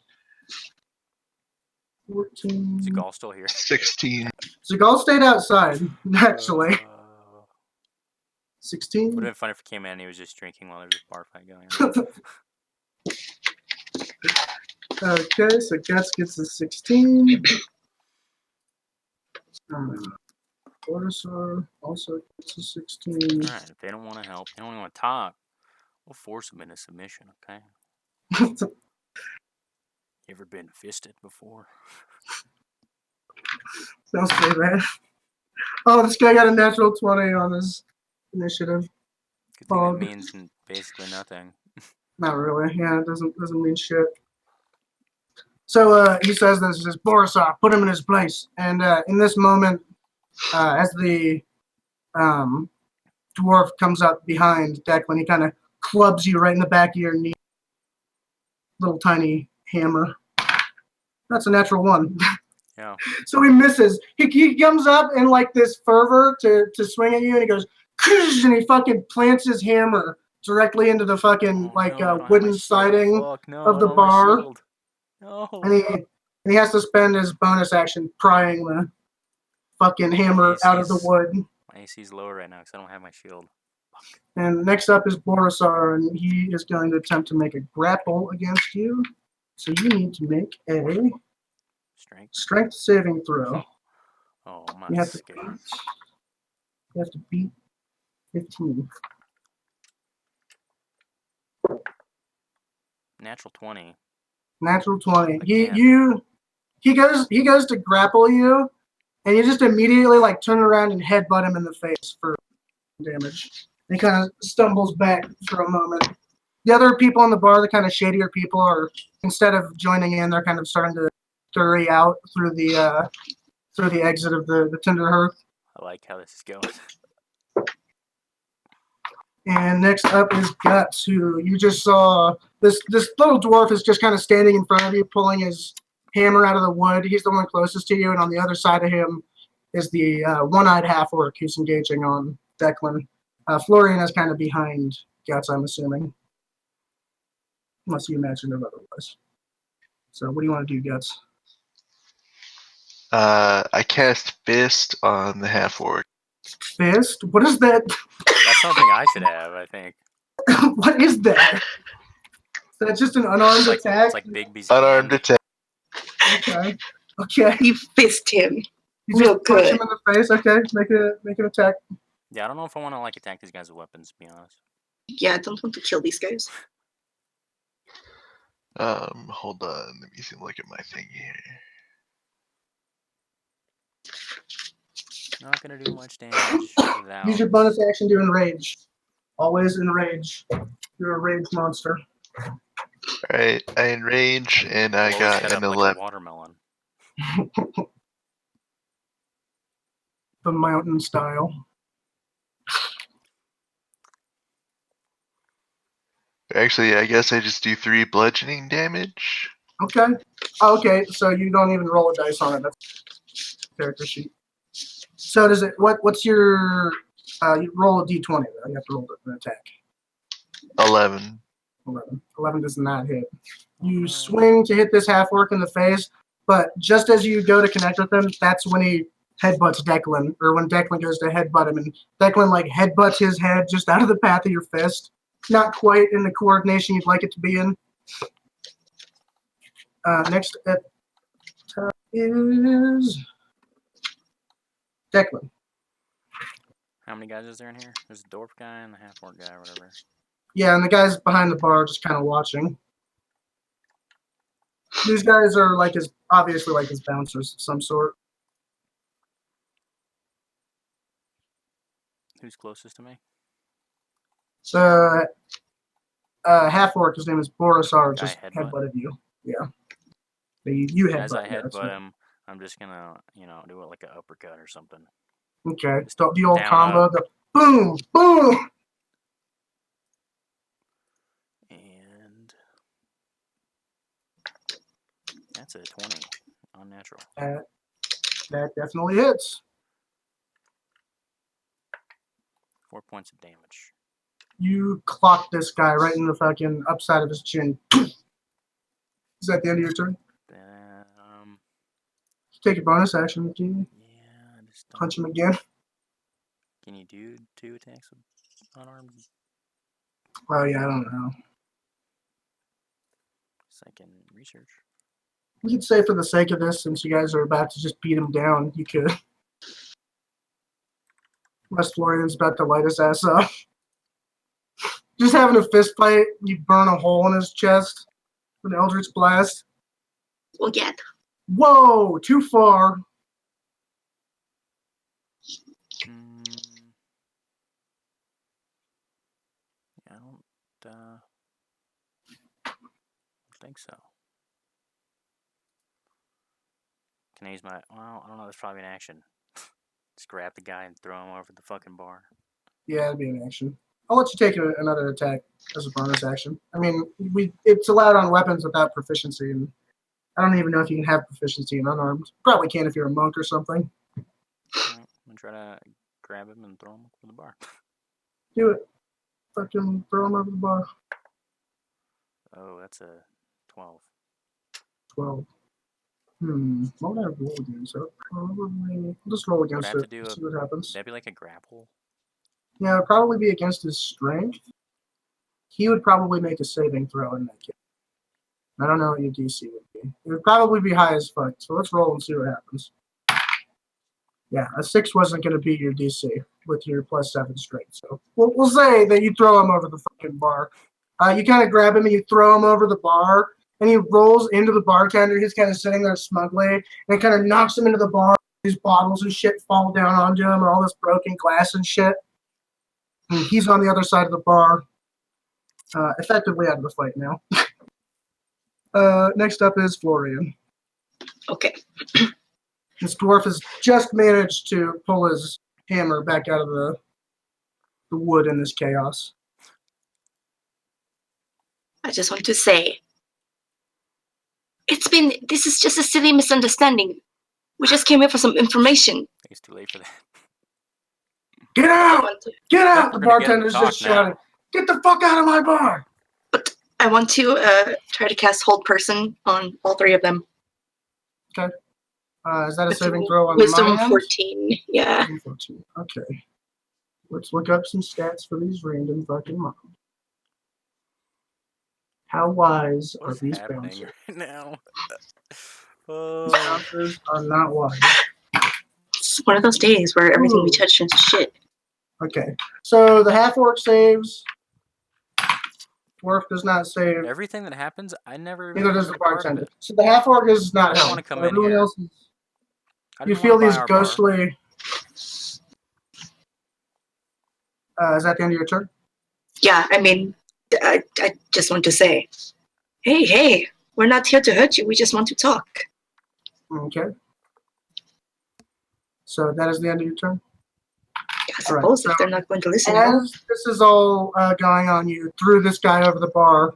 14. Is the gall still here? 16. Seagal stayed outside, actually. Would 16. have been funny if he came in and he was just drinking while there was a bar fight going on. Okay, so Guts gets a 16. Borisov also gets a 16. Alright, if they don't want to help, they don't want to talk, we'll force them into submission, okay? You ever been fisted before? Don't say that. Oh, this guy got a natural 20 on his initiative. Good thing Oh. that means basically nothing. Not really. Yeah, it doesn't mean shit. So he says this, he says, Borisov, put him in his place. And in this moment, as the dwarf comes up behind Declan, he kind of clubs you right in the back of your knee. Little tiny hammer. That's a natural one. Yeah. So he misses. He comes up in like this fervor to swing at you, and he goes, and he fucking plants his hammer directly into the fucking wooden siding of the bar, No. and he has to spend his bonus action prying the fucking hammer out of the wood. My AC's lower right now because I don't have my shield. Fuck. And next up is Borisar, and he is going to attempt to make a grapple against you. So you need to make a strength saving throw. Oh, I'm not scared. You have to beat 15. Natural 20. Natural 20. He goes to grapple you, and you just immediately like turn around and headbutt him in the face for damage. He kind of stumbles back for a moment. The other people in the bar, the kind of shadier people, are instead of joining in, they're kind of starting to scurry out through the exit of the Tinder Hearth. I like how this is going. And next up is Guts, who you just saw. This little dwarf is just kind of standing in front of you, pulling his hammer out of the wood. He's the one closest to you, and on the other side of him is the one-eyed half-orc who's engaging on Declan. Florian is kind of behind Guts, I'm assuming. Unless you imagine it otherwise. So what do you want to do, Guts? I cast Fist on the half-orc. Fist? What is that? That's something I should have, I think. What is that? Is that just an unarmed attack? It's like Bigby's Unarmed hand. attack. Okay. You fist him. You just punch him in the face. Okay, make an attack. Yeah, I don't know if I want to like attack these guys with weapons, to be honest. Yeah, I don't want to kill these guys. Hold on. Let me look at my thing here. Not gonna do much damage without. Use your bonus action to enrage. Always enrage. You're a rage monster. Alright, I enrage and I got an 11. Like a watermelon. The mountain style. Actually, I guess I just do 3 bludgeoning damage. Okay. Oh, okay, so you don't even roll a dice on it. That's character sheet. So does it? What's your? You roll a d20 though. You have to roll an attack. 11. 11 does not hit. You swing to hit this half-orc in the face, but just as you go to connect with him, that's when he headbutts Declan, or when Declan goes to headbutt him, and Declan like headbutts his head just out of the path of your fist. Not quite in the coordination you'd like it to be in. Next up is Declan. How many guys is there in here? There's a dwarf guy and the half-orc guy or whatever. Yeah, and the guys behind the bar just kind of watching. These guys are obviously like his bouncers of some sort. Who's closest to me? So, half-orc, his name is Borisar, just headbutt. headbutted you. Yeah. You headbutt. As I headbutt him, I'm just gonna, do it like an uppercut or something. Okay. The old down, combo, up. the boom, boom. And that's a 20. Unnatural. That definitely hits. 4 points of damage. You clock this guy right in the fucking upside of his chin. Is that the end of your turn? Take a bonus action, can you? Yeah, just punch him again. Can you do 2 attacks with unarmed? Oh yeah, I don't know. Second research. You could say for the sake of this, since you guys are about to just beat him down, you could. Unless Florian's about to light his ass up. Just having a fist fight, you burn a hole in his chest with an Eldritch Blast. We'll get. Whoa, too far. Yeah, I don't think so. Can I use my? Well, I don't know. That's probably an action. Just grab the guy and throw him over the fucking bar. Yeah, that'd be an action. I'll let you take another attack as a bonus action. I mean, it's allowed on weapons without proficiency, and I don't even know if you can have proficiency in unarmed. Probably can if you're a monk or something. I'm gonna try to grab him and throw him over the bar. Do it. Fucking throw him over the bar. Oh, that's a 12. 12. What would I roll against? So probably I'll just roll against have it. to do See what happens. That'd be like a grapple. Yeah, it'd probably be against his strength. He would probably make a saving throw in that case. I don't know what your DC would be. It would probably be high as fuck. So let's roll and see what happens. Yeah, a 6 wasn't going to beat your DC with your +7 strength. So we'll say that you throw him over the fucking bar. You kind of grab him and you throw him over the bar, and he rolls into the bartender. He's kind of sitting there smugly, and it kind of knocks him into the bar. These bottles and shit fall down onto him, and all this broken glass and shit. And he's on the other side of the bar, effectively out of the fight now. Next up is Florian. Okay. This dwarf has just managed to pull his hammer back out of the wood in this chaos. I just want to say, this is just a silly misunderstanding. We just came here for some information. It's too late for that. Get out! Get out! The We're gonna get bartender's him to just talk now. shouting. Get the fuck out of my bar! But I want to try to cast Hold Person on all three of them. Okay. Is that a With saving throw on Wisdom my end? 14, yeah. 14. Okay. Let's look up some stats for these random fucking mobs. How wise What are is these happening bouncers? right now? These bouncers are not wise. It's one of those days where everything we Ooh. touch turns to shit. Okay. So the half-orc saves. Dwarf does not save. Everything that happens, I never. Neither does been the a part of bartender. it. So the half-orc is not I don't helped. wanna come in Everyone here. else is. I You didn't feel wanna buy these our bar. ghostly. Is that the end of your turn? Yeah, I mean, I just want to say, hey, we're not here to hurt you. We just want to talk. Okay. So that is the end of your turn? I All right, suppose so if they're not going to listen at all. as this is all going on, you threw this guy over the bar.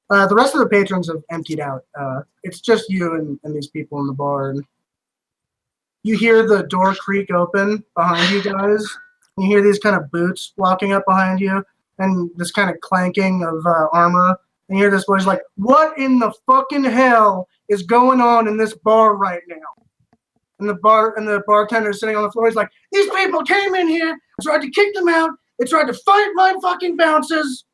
The rest of the patrons have emptied out. It's just you and these people in the bar. And you hear the door creak open behind you guys. You hear these kind of boots walking up behind you and this kind of clanking of armor. And you hear this voice like, what in the fucking hell is going on in this bar right now? And the bartender is sitting on the floor. He's like, these people came in here, tried to kick them out. They tried to fight my fucking bouncers.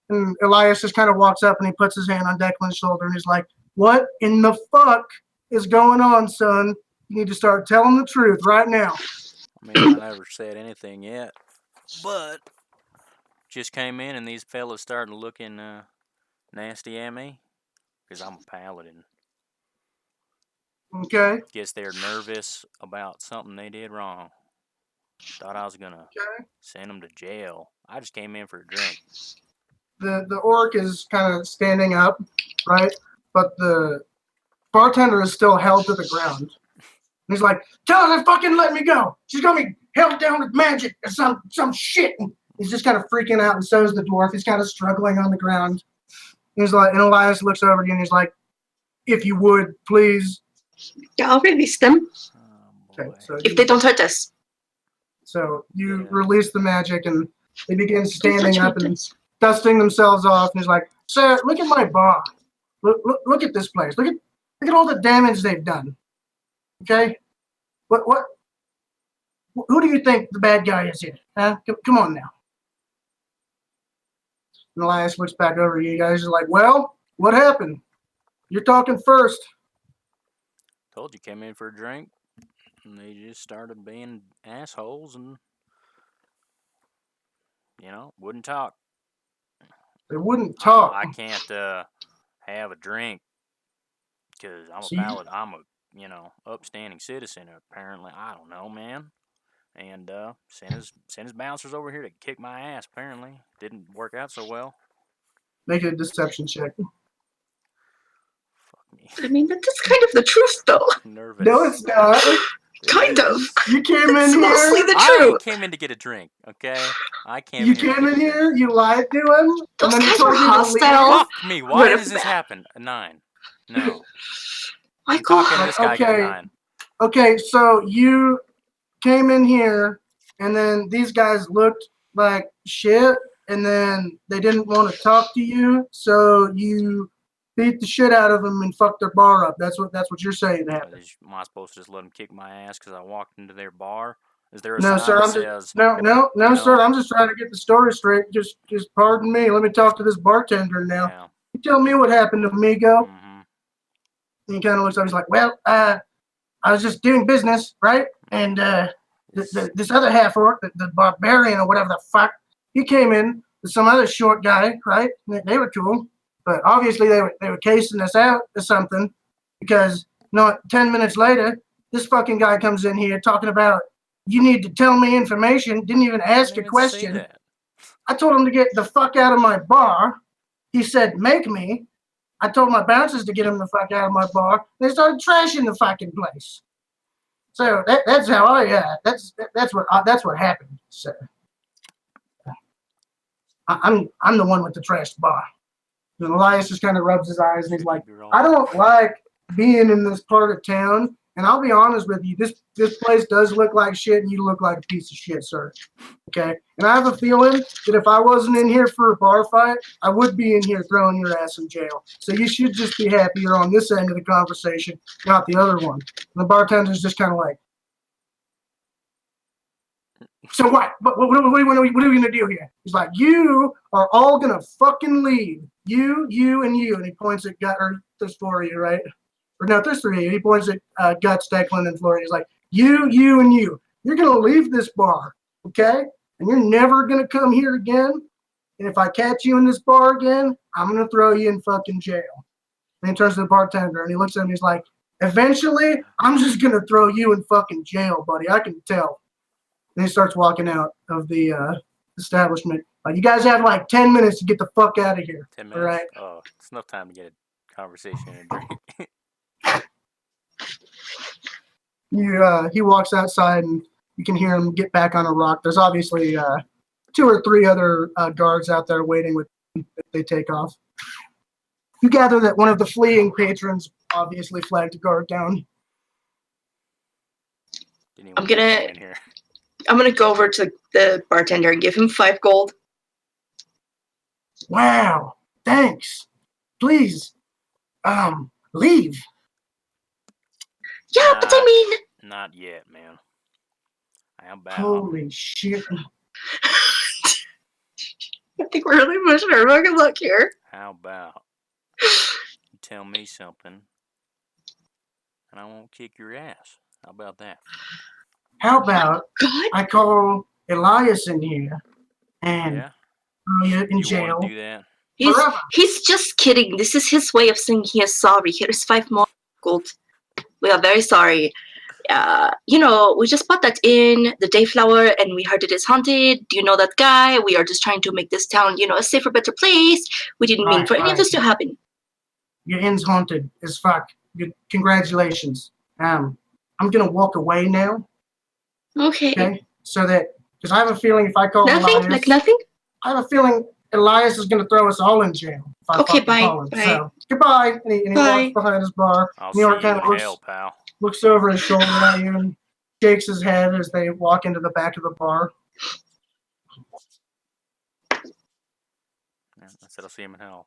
And Elias just kind of walks up and he puts his hand on Declan's shoulder and he's like, what in the fuck is going on, son? You need to start telling the truth right now. I mean, I never said anything yet, but just came in and these fellas started looking nasty at me because I'm a paladin. Okay. Guess they're nervous about something they did wrong. Thought I was gonna send them to jail. I just came in for a drink. The orc is kind of standing up, right? But the bartender is still held to the ground. And he's like, tell her to fucking let me go. She's gonna be held down with magic or some shit. And he's just kind of freaking out, and so is the dwarf. He's kind of struggling on the ground. And he's like, and Elias looks over to you and he's like, if you would, please. Yeah, I'll release them Okay, so if they don't hurt us. So you Yeah. release the magic and they begin Don't standing touch me, up and please. dusting themselves off. And he's like, sir, look at my bar. Look at this place. Look at all the damage they've done. Okay? What? Who do you think the bad guy is here? Huh? Come on now. And Elias looks back over at you guys. He's like, well, what happened? You're talking first. Told you came in for a drink, and they just started being assholes and, wouldn't talk. They wouldn't talk. I can't have a drink because I'm See? a paladin. I'm a, upstanding citizen, apparently. I don't know, man. And sent his bouncers over here to kick my ass, apparently. Didn't work out so well. Make a deception check. Fuck me. I mean, that's kind of the truth, though. Nervous. No, it's not. Kind of. You came in It's mostly here. the I truth. came in to get a drink, okay? I came You here to came get in a drink. here. You lied to him. Those and then he guys told were you to leave. hostile. Fuck me. Why Right off does the this bat. happen? A 9. No. I'm Michael, talking to this guy. I got a Okay. 9. Okay, so you came in here, and then these guys looked like shit, and then they didn't want to talk to you, so you beat the shit out of them and fucked their bar up. That's what you're saying happened. Am I supposed to just let him kick my ass because I walked into their bar? Is there a No, sign sir. that I'm says, just no, you sir. know- I'm just trying to get the story straight. Just pardon me. Let me talk to this bartender now. yeah. You tell me what happened, amigo. Mm-hmm. And he kind of looks up. He's like, well, I was just doing business, right? And this other half orc, the barbarian or whatever the fuck, he came in with some other short guy, right? And they were cool, but obviously they were casing us out or something, because 10 minutes later, this fucking guy comes in here talking about, you need to tell me information. Didn't even ask a question. That. I told him to get the fuck out of my bar. He said, make me. I told my bouncers to get him the fuck out of my bar. They started trashing the fucking place. So that's how that's what happened. So I'm the one with the trashed bar. And Elias just kind of rubs his eyes and he's like, I don't like being in this part of town. And I'll be honest with you, this place does look like shit, and you look like a piece of shit, sir. Okay? And I have a feeling that if I wasn't in here for a bar fight, I would be in here throwing your ass in jail. So you should just be happy you're on this end of the conversation, not the other one. And the bartender's just kind of like, so what? What are we going to do here? He's like, you are all going to fucking leave. You, and you. And he points at there's 4 of you, right? Or no, there's 3 of you. He points at Guts, Declan, and Florida. He's like, you, and you. You're going to leave this bar, okay? And you're never going to come here again. And if I catch you in this bar again, I'm going to throw you in fucking jail. And he turns to the bartender, and he looks at him. He's like, eventually, I'm just going to throw you in fucking jail, buddy. I can tell. And he starts walking out of the establishment. You guys have like 10 minutes to get the fuck out of here. 10 minutes? All right? Oh, it's enough time to get a conversation and a drink. He walks outside, and you can hear him get back on a rock. There's obviously 2 or 3 other guards out there waiting with him if they take off. You gather that one of the fleeing patrons obviously flagged a guard down. I'm gonna go over to the bartender and give him 5 gold. Wow, thanks. Please, leave. Yeah, but I mean, not yet, man. How about? Holy shit. I think we're really pushing our fucking luck here. How about you tell me something, and I won't kick your ass? How about that? How about God? I call Elias in here and throw you in jail? You want to do that? He's just kidding. This is his way of saying he is sorry. Here's 5 more gold. We are very sorry. We just bought that in the Dayflower, and we heard it is haunted. Do you know that guy? We are just trying to make this town, a safer, better place. We didn't mean for any of this to happen. Your inn's haunted as fuck. Congratulations. I'm gonna walk away now. Okay. So that, because I have a feeling if I call nothing, Elias, nothing. I have a feeling Elias is gonna throw us all in jail. Okay, bye. So goodbye. And he walks behind his bar. I'll see you in hell, pal. Looks over his shoulder at you and shakes his head as they walk into the back of the bar. Yeah, I said I'll see him in hell.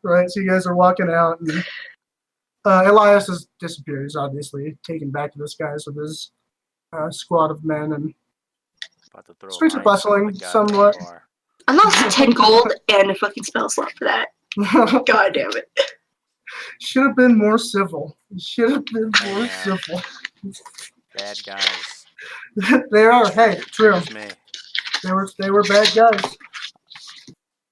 Right, so you guys are walking out, and Elias has disappeared. He's obviously taken back to the skies with his squad of men, and streets are bustling somewhat. I lost 10 gold and a fucking spell slot for that. God damn it. Should have been more civil. Civil. Bad guys. They are. Hey, true. Me. They were bad guys.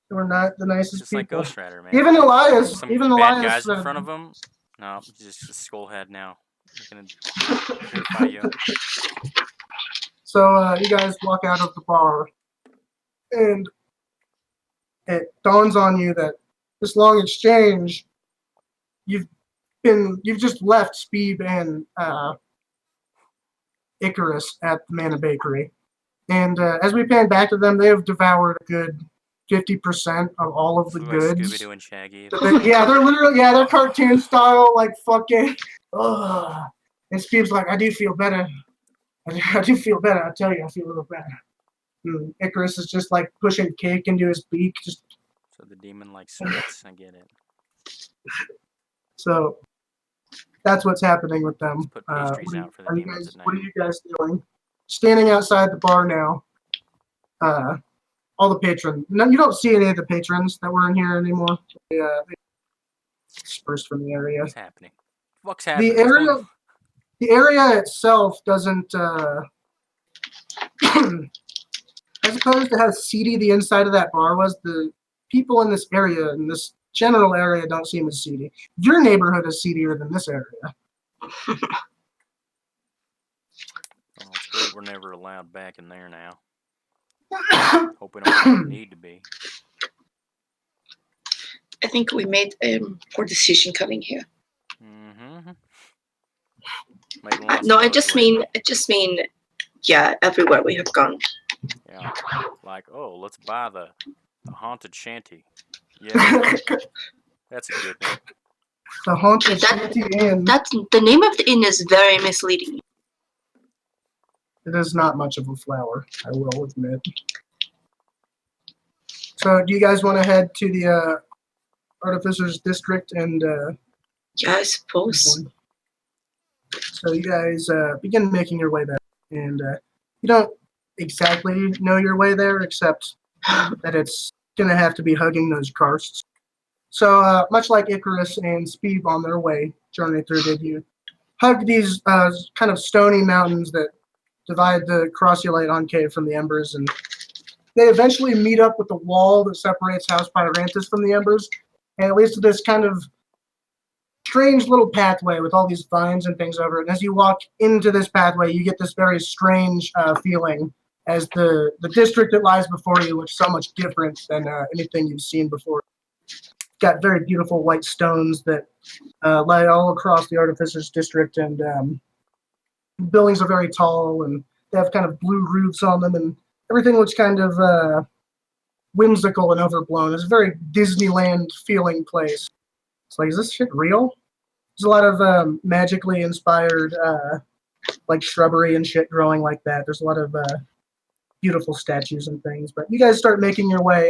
They were not the nicest just people. Like Ghost Rider, man. Even Elias. Some even bad Elias guys in front of him. No, just a skullhead now. Gonna purify you. So you guys walk out of the bar, and it dawns on you that this long exchange, you've just left Speed and Icarus at the Mana Bakery, and as we pan back to them, they have devoured a good 50% of all of the Like goods. Scooby-Doo and Shaggy. Yeah, they're literally they're cartoon style, like fucking. Ugh. And Speed's like, I do feel better. I do feel better. I tell you, I feel a little better. Icarus is just like pushing cake into his beak. Just So the demon like sweets. I get it. so that's what's happening with them. Let's put pastries out for the demons at night. What are you guys doing? Standing outside the bar now. All the patrons. No, you don't see any of the patrons that were in here anymore. They dispersed from the area. What's happening? What's happening? The area itself doesn't. As opposed to how seedy the inside of that bar was, the people in this area, in this general area, don't seem as seedy. Your neighborhood is seedier than this area. Oh, it's great we're never allowed back in there now. Hope we don't need to be. I think we made a poor decision coming here. Mm-hmm. No, I just mean, yeah, everywhere we have gone. Yeah, like, oh, let's buy the haunted shanty. Yeah, that's a good name. The Haunted Shanty Inn. That's the name of the inn is very misleading. It is not much of a flower, I will admit. So, do you guys want to head to the Artificer's District and? Yeah, I suppose. So you guys begin making your way back, and you don't exactly know your way there, except that it's gonna have to be hugging those karsts. So much like Icarus and Speed on their way journey through, did you hug these kind of stony mountains that divide the Crossulate Enclave from the Embers, and they eventually meet up with the wall that separates House Pyrantis from the Embers, and it leads to this kind of strange little pathway with all these vines and things over it. And as you walk into this pathway, you get this very strange feeling as the district that lies before you looks so much different than anything you've seen before. Got very beautiful white stones that lie all across the Artificer's District, and buildings are very tall, and they have kind of blue roofs on them, and everything looks kind of whimsical and overblown. It's a very Disneyland feeling place. It's like, is this shit real? There's a lot of magically inspired like shrubbery and shit growing like that. There's a lot of beautiful statues and things. But you guys start making your way.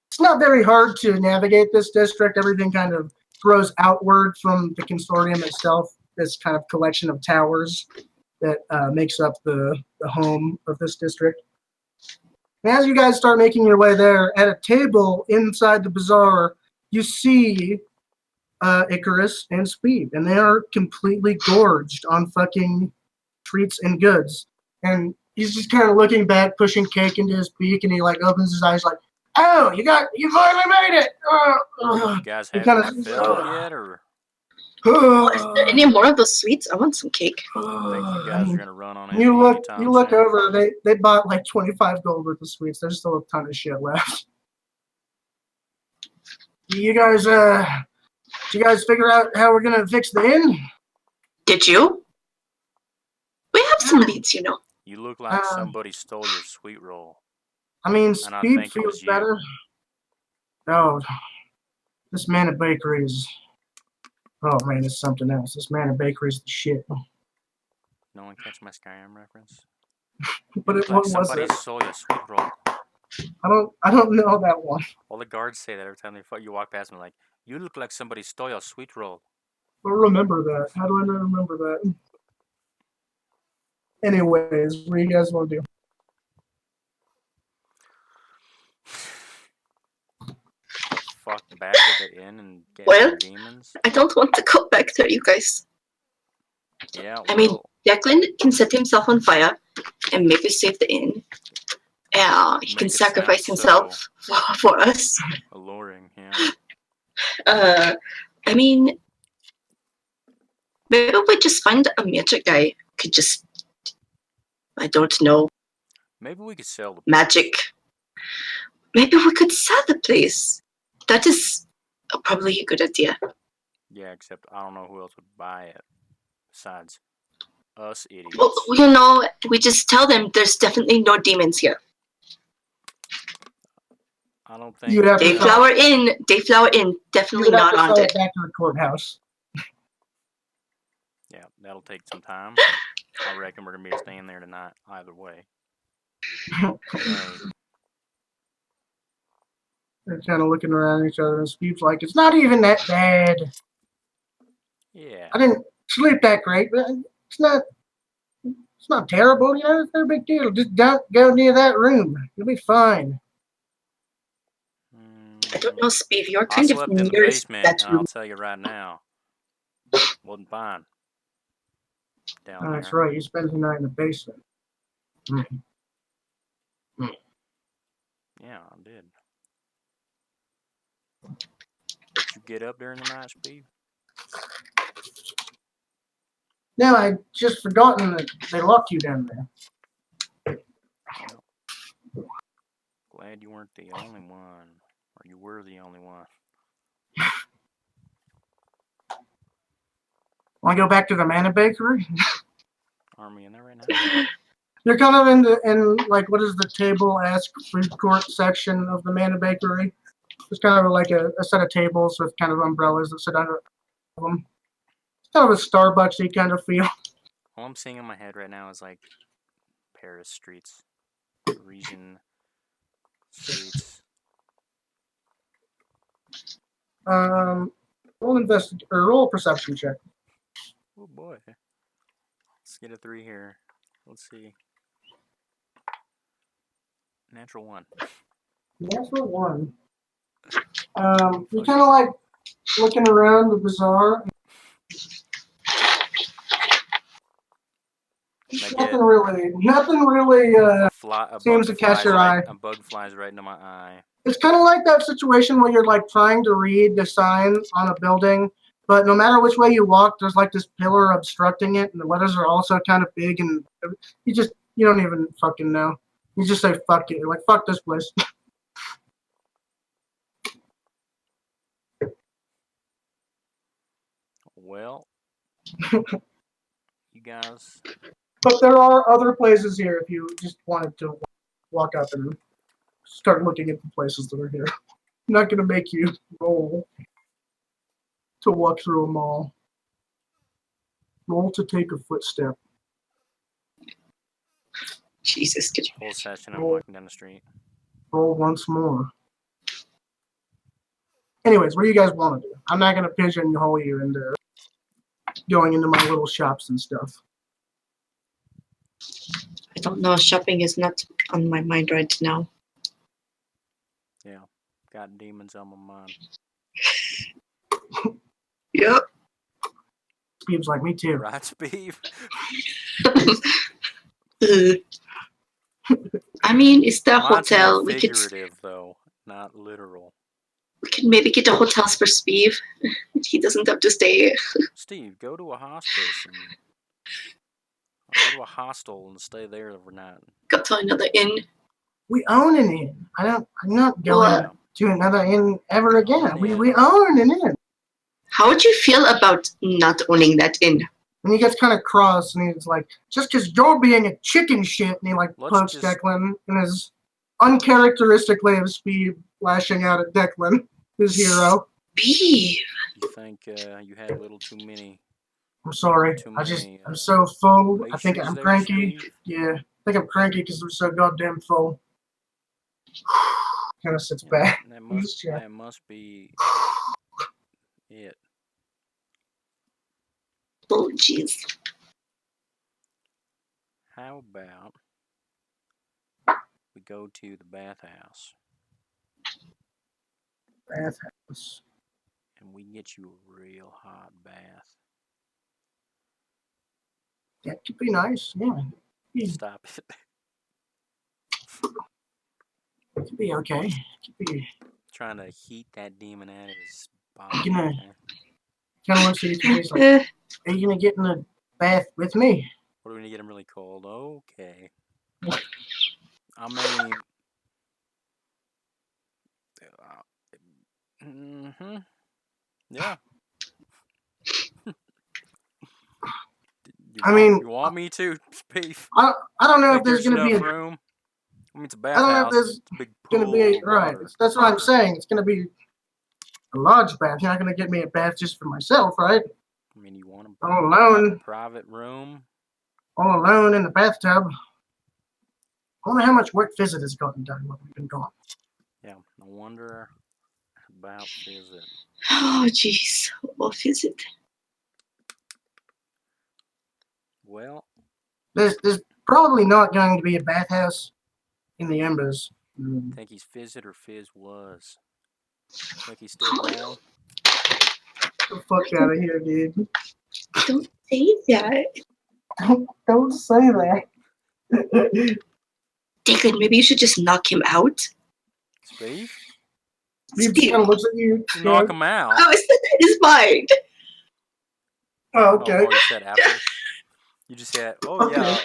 It's not very hard to navigate this district. Everything kind of grows outward from the consortium itself. This kind of collection of towers that makes up the home of this district. And as you guys start making your way there, at a table inside the bazaar, you see Icarus and Speed, and they are completely gorged on fucking treats and goods. And he's just kind of looking back, pushing cake into his beak, and he like opens his eyes like, "Oh, you finally made it!" You guys haven't filled yet, or? Is there any more of those sweets? I want some cake. I think you guys are gonna run on it. You look over. They bought like 25 gold worth of sweets. There's still a ton of shit left. You guys, did you guys figure out how we're gonna fix the inn? Did you? We have some leads, you know. You look like somebody stole your sweet roll. I mean, Speed feels better. Oh, this Mana Bakery is. Oh man, it's something else. This Mana Bakery is the shit. No one catch my Skyrim reference. But it what like was somebody it? stole your sweet roll. I don't know that one. All the guards say that every time you walk past me, like, you look like somebody stole your sweet roll. I remember that. How do I not remember that? Anyways, what do you guys want to do? Fuck back to the inn and get more demons. I don't want to go back there, you guys. Yeah. I mean, Declan can set himself on fire and maybe save the inn. Yeah, he can sacrifice himself for us. Alluring, yeah. I mean, maybe we just find a magic guy who could just, I don't know. Maybe we could sell the magic. Maybe we could sell the place. That is probably a good idea. Yeah, except I don't know who else would buy it besides us idiots. Well, you know, we just tell them there's definitely no demons here. I don't think You'd have to sell Dayflower Inn, Dayflower Inn, You definitely would have not to sell haunted. it back to the courthouse. Yeah, that'll take some time. I reckon we're gonna be staying there tonight either way. Yay. They're kind of looking around at each other, and Steve's like, "It's not even that bad. Yeah. I didn't sleep that great, but it's not terrible. You know, it's no big deal. Just don't go near that room. You'll be fine." I don't know, Spiv, you're I kind of slept in the near basement, that and I'll room. tell you right now, wasn't fine down Oh, there. that's right. You spent the night in the basement. Yeah, I did. Did you get up during the night, Speed? No, I just forgotten that they locked you down there. Well, glad you weren't the only one, or you were the only one. Want to go back to the Mana Bakery? Aren't we in there right now? You're kind of in like, what is the table-esque food court section of the Mana Bakery? It's kind of like a set of tables with kind of umbrellas that sit under them. It's kind of a Starbucks-y kind of feel. All I'm seeing in my head right now is like Paris streets, Parisian streets. Roll a perception check. Oh boy. Let's get a 3 here. Let's see. Natural 1. Natural 1. You're kind of like looking around the bazaar. Nothing really seems to catch your eye. A bug flies right into my eye. It's kind of like that situation where you're like trying to read the sign on a building, but no matter which way you walk, there's like this pillar obstructing it, and the letters are also kind of big, and you don't even fucking know. You just say fuck it, you're like fuck this place. Well, you guys. But there are other places here if you just wanted to walk up and start looking at the places that are here. I'm not gonna make you roll to walk through a mall. Roll to take a footstep. Jesus, could you? Whole session, I'm walking down the street. Roll once more. Anyways, what do you guys want to do? I'm not gonna pigeonhole you into going into my little shops and stuff. I don't know. Shopping is not on my mind right now. Yeah, got demons on my mind. Yep. Steve's like, me too. Right, Steve? I mean, it's the Mine's hotel. more We could figurative, though, not literal. we could maybe get the hotels for Spiv. He doesn't have to stay. Steve, go to a hospice and or go to a hostel and stay there overnight. Go to another inn. We own an inn. I'm not going Well, to another inn ever again. Own an inn. We own an inn. How would you feel about not owning that inn? And he gets kind of cross, and he's like, just because you're being a chicken shit, and he like Let's pokes just- Declan in his uncharacteristic way of Speed, lashing out at Declan, his hero. Spiv. You think you had a little too many? I'm sorry. Too I'm many, so full. I think pastries I'm there, cranky. Steve? Yeah, I think I'm cranky because I'm so goddamn full. Kind of sits Yeah, back. that must be it. Oh, jeez. How about we go to the bathhouse Bathhouse. and we get you a real hot bath? That could be nice. Yeah, Stop it. it could be okay. It could be. Trying to heat that demon out of his body. You know, Okay? Kind of looks at each other. He's like, "Are you gonna get in the bath with me?" What are we gonna get him really cold? Okay. I mean, yeah. I mean, you want me to, Beef? I don't know if Like there's there's gonna be enough a. room. I mean, it's a I don't know if bathhouse. there's It's a big gonna pool be a of right. water. That's what I'm saying. It's gonna be a large bath. You're not gonna get me a bath just for myself, right? I mean, you want All alone. a private room? All alone in the bathtub. I wonder how much work Fizzit has gotten done while we've been gone. Yeah, no wonder about Fizzit. Oh, jeez. What is it? Well, There's probably not going to be a bathhouse in the Embers. think he's Fizzit or Fizz was. Think he's still around? Get the fuck out of here, dude. Don't say that. Don't say that. Declan, maybe you should just knock him out. Steve? He just kind of looks at you. You knock him out. Oh, I said that in his mind. Oh, okay. Oh, you said after? You just said, oh, Okay. yeah.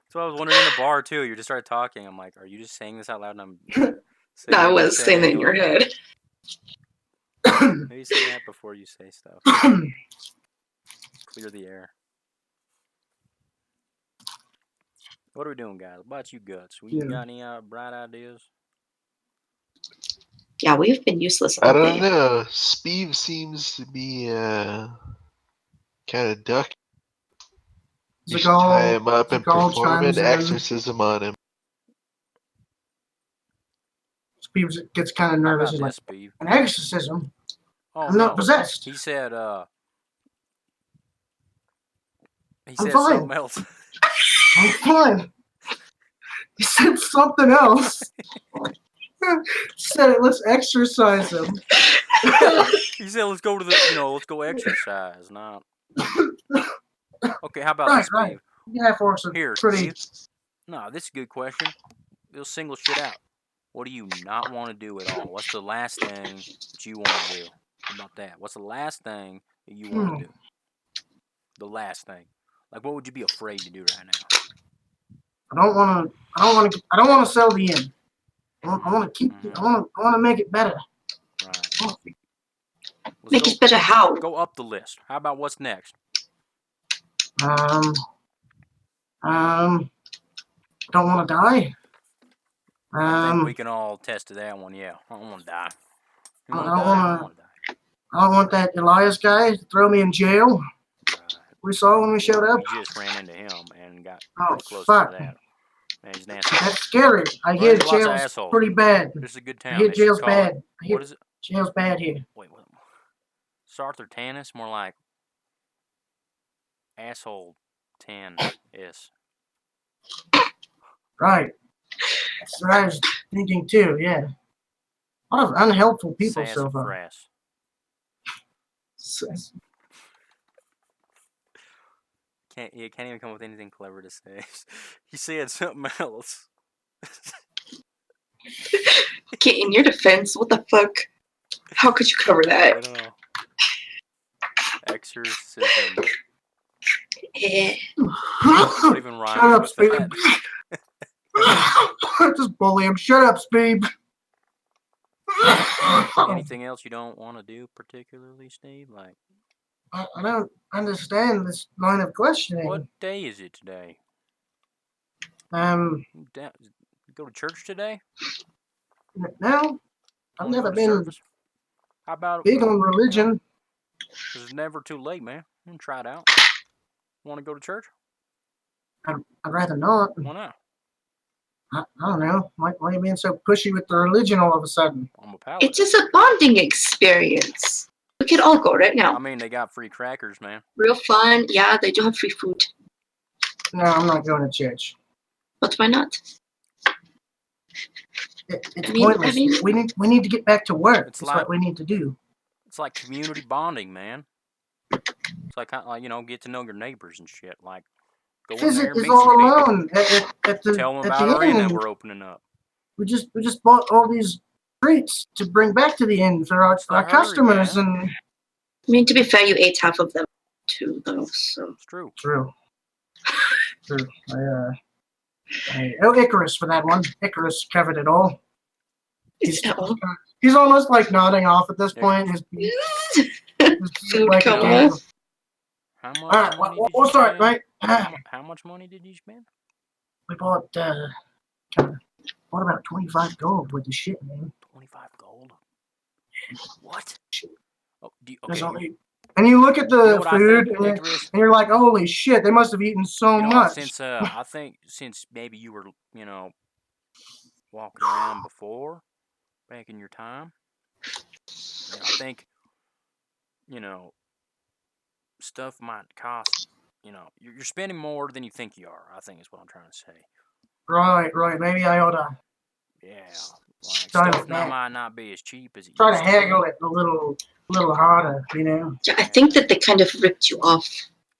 So I was wondering in the bar, too. You just started talking. I'm like, are you just saying this out loud? And I'm saying No, I what you was said saying it in your anyway. head. Maybe say that before you say stuff. Clear the air. What are we doing, guys? What about you, Guts? We got any bright ideas? Yeah, we've been useless I all don't day. know. Speed seems to be kind of duck. You should tie him up and perform an exorcism on him. Steve gets kind of How nervous. about He's this, like, Steve? an exorcism? Oh, I'm not possessed. He said, he I'm said fine. something else. I'm fine. He said something else. Said, let's exercise him. He said, let's go to the, let's go exercise, not. Okay, how about this, Steve? Right. Yeah, for some Here, pretty. Steve. No, this is a good question. We'll single shit out. What do you not want to do at all? What's the last thing that you want to do? How about that? What's the last thing that you want to do? The last thing. Like, what would you be afraid to do right now? I don't want to sell the inn. I want to keep. I want to make it better. Right. Make it better how? Go up the list. How about what's next? Don't want to die. I think we can all attest to that one. Yeah, I don't want to die. I don't want that Elias guy to throw me in jail. Right. We saw when we showed up. We just ran into him and got pretty close fuck. to that. Man, he's nasty. That's scary. I hear jail's pretty bad. This is a good town. I hear jail's bad. What is it? Jail's bad here. Wait, what? Sarthur Tannis? More like asshole 10 is. Right. That's what I was thinking too, yeah. A lot of unhelpful people so far. Can't even come up with anything clever to say. He said something else. Okay, in your defense, what the fuck? How could you cover that? I don't know. Exorcism. Not even rhyme. Shut up, Speed. Just bully him. Shut up, Speed. Anything else you don't want to do particularly, Steve? Like, I don't understand this line of questioning. What day is it today? Go to church today? No, I've never been service? How about big on religion. It's never too late, man. You can try it out. Want to go to church? I'd rather not. Why not? I don't know. Why are you being so pushy with the religion all of a sudden? I'm a paladin. It's just a bonding experience. We could all go right now. I mean, they got free crackers, man. Real fun. Yeah, they do have free food. No, I'm not going to church. But why not? It's pointless. We need to get back to work. That's what we need to do. It's like community bonding, man. It's like, get to know your neighbors and shit. Like, go in there and meet all some alone people. Tell them about our inn that we're opening up. We just bought all these treats to bring back to the inn for our customers, and. I mean, to be fair, you ate half of them too, though. So it's true. True. Icarus for that one. Icarus covered it all. He's almost like nodding off at this point. His food like coma. How much Alright, money did you what's that, spend? mate? How much money did you spend? We bought, what about 25 gold with the shit, man? 25 gold? What? Oh, There's okay. only... And you look at the know what I food, think, and Icarus? you're like, holy shit, they must have eaten so much. I think since maybe you were, walking around before, back in your time, I think, stuff might cost, you're spending more than you think you are, I think is what I'm trying to say. Right. Maybe I ought to... Yeah, like stuff might not be as cheap as it try used to to haggle be. it a little harder, Yeah, I think that they kind of ripped you off.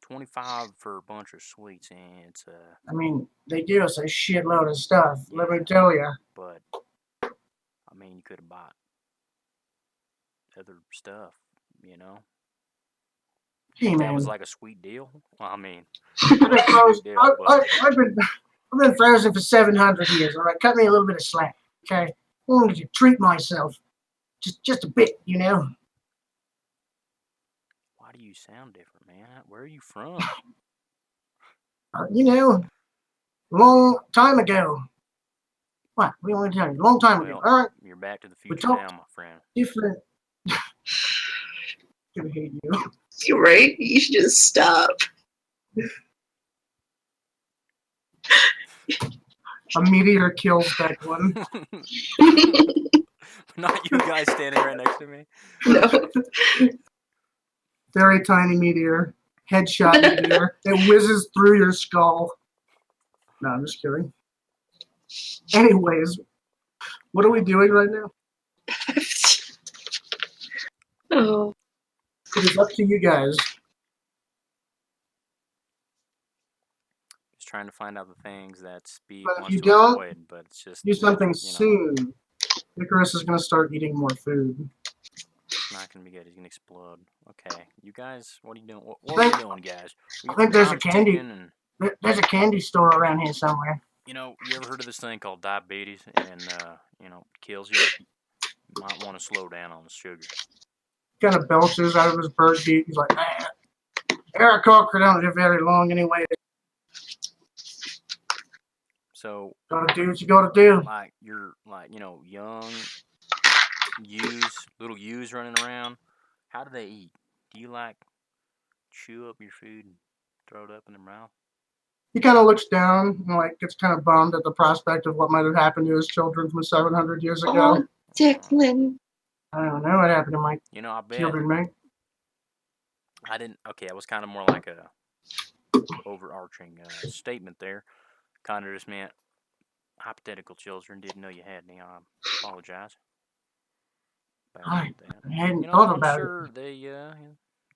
25 for a bunch of sweets, and it's I mean, they give us a shitload of stuff. Yeah, let me tell you. But I mean, you could have bought other stuff, Hey, that was like a sweet deal. Well, I mean, I've been frozen for 700 years. All right, cut me a little bit of slack, okay? I wanted to treat myself, just a bit, Why do you sound different, man? Where are you from? Long time ago. What? We want to tell you, long time ago. All right. You're back to the future now, my friend. Different. I hate you. You're right. You should just stop. A meteor kills Declan. Not you guys standing right next to me. No. Very tiny meteor. Headshot meteor. It whizzes through your skull. No, I'm just kidding. Anyways, what are we doing right now? Oh. It is up to you guys. Just trying to find out the things that Speed But if wants you to don't, avoid, but it's just do something soon. Icarus is going to start eating more food. It's not going to be good. He's going to explode. Okay, you guys, what are you doing? What are you doing, guys? I think there's a candy. There's a candy store around here somewhere. You ever heard of this thing called diabetes and, kills you? You might want to slow down on the sugar. Kind of belches out of his bird beak. He's like, Eric Cocker don't live very long anyway. So, gotta do what you gotta do. Like, you're, young little ewes running around. How do they eat? Do you, chew up your food and throw it up in their mouth? He kind of looks down and, gets kind of bummed at the prospect of what might have happened to his children from 700 years ago. Oh, Declan. I don't know what happened to my I bet. children, mate. I didn't. Okay, it was kind of more like a overarching statement there. Kind of just meant hypothetical children. Didn't know you had any. I apologize. I hadn't thought about it. I'm sure they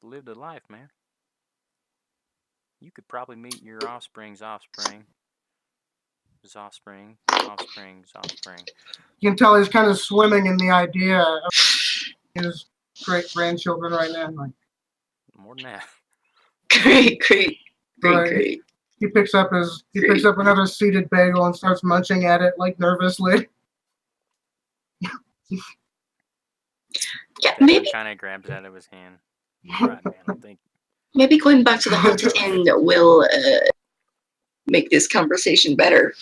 lived a life, man. You could probably meet your offspring's offspring. His offspring. You can tell he's kind of swimming in the idea of his great-grandchildren right now. More than that. Great. He picks up another seeded bagel and starts munching at it nervously. Yeah, maybe. Kind of grabs it out of his hand. Right, man. I think. Maybe going back to the haunted inn will make this conversation better.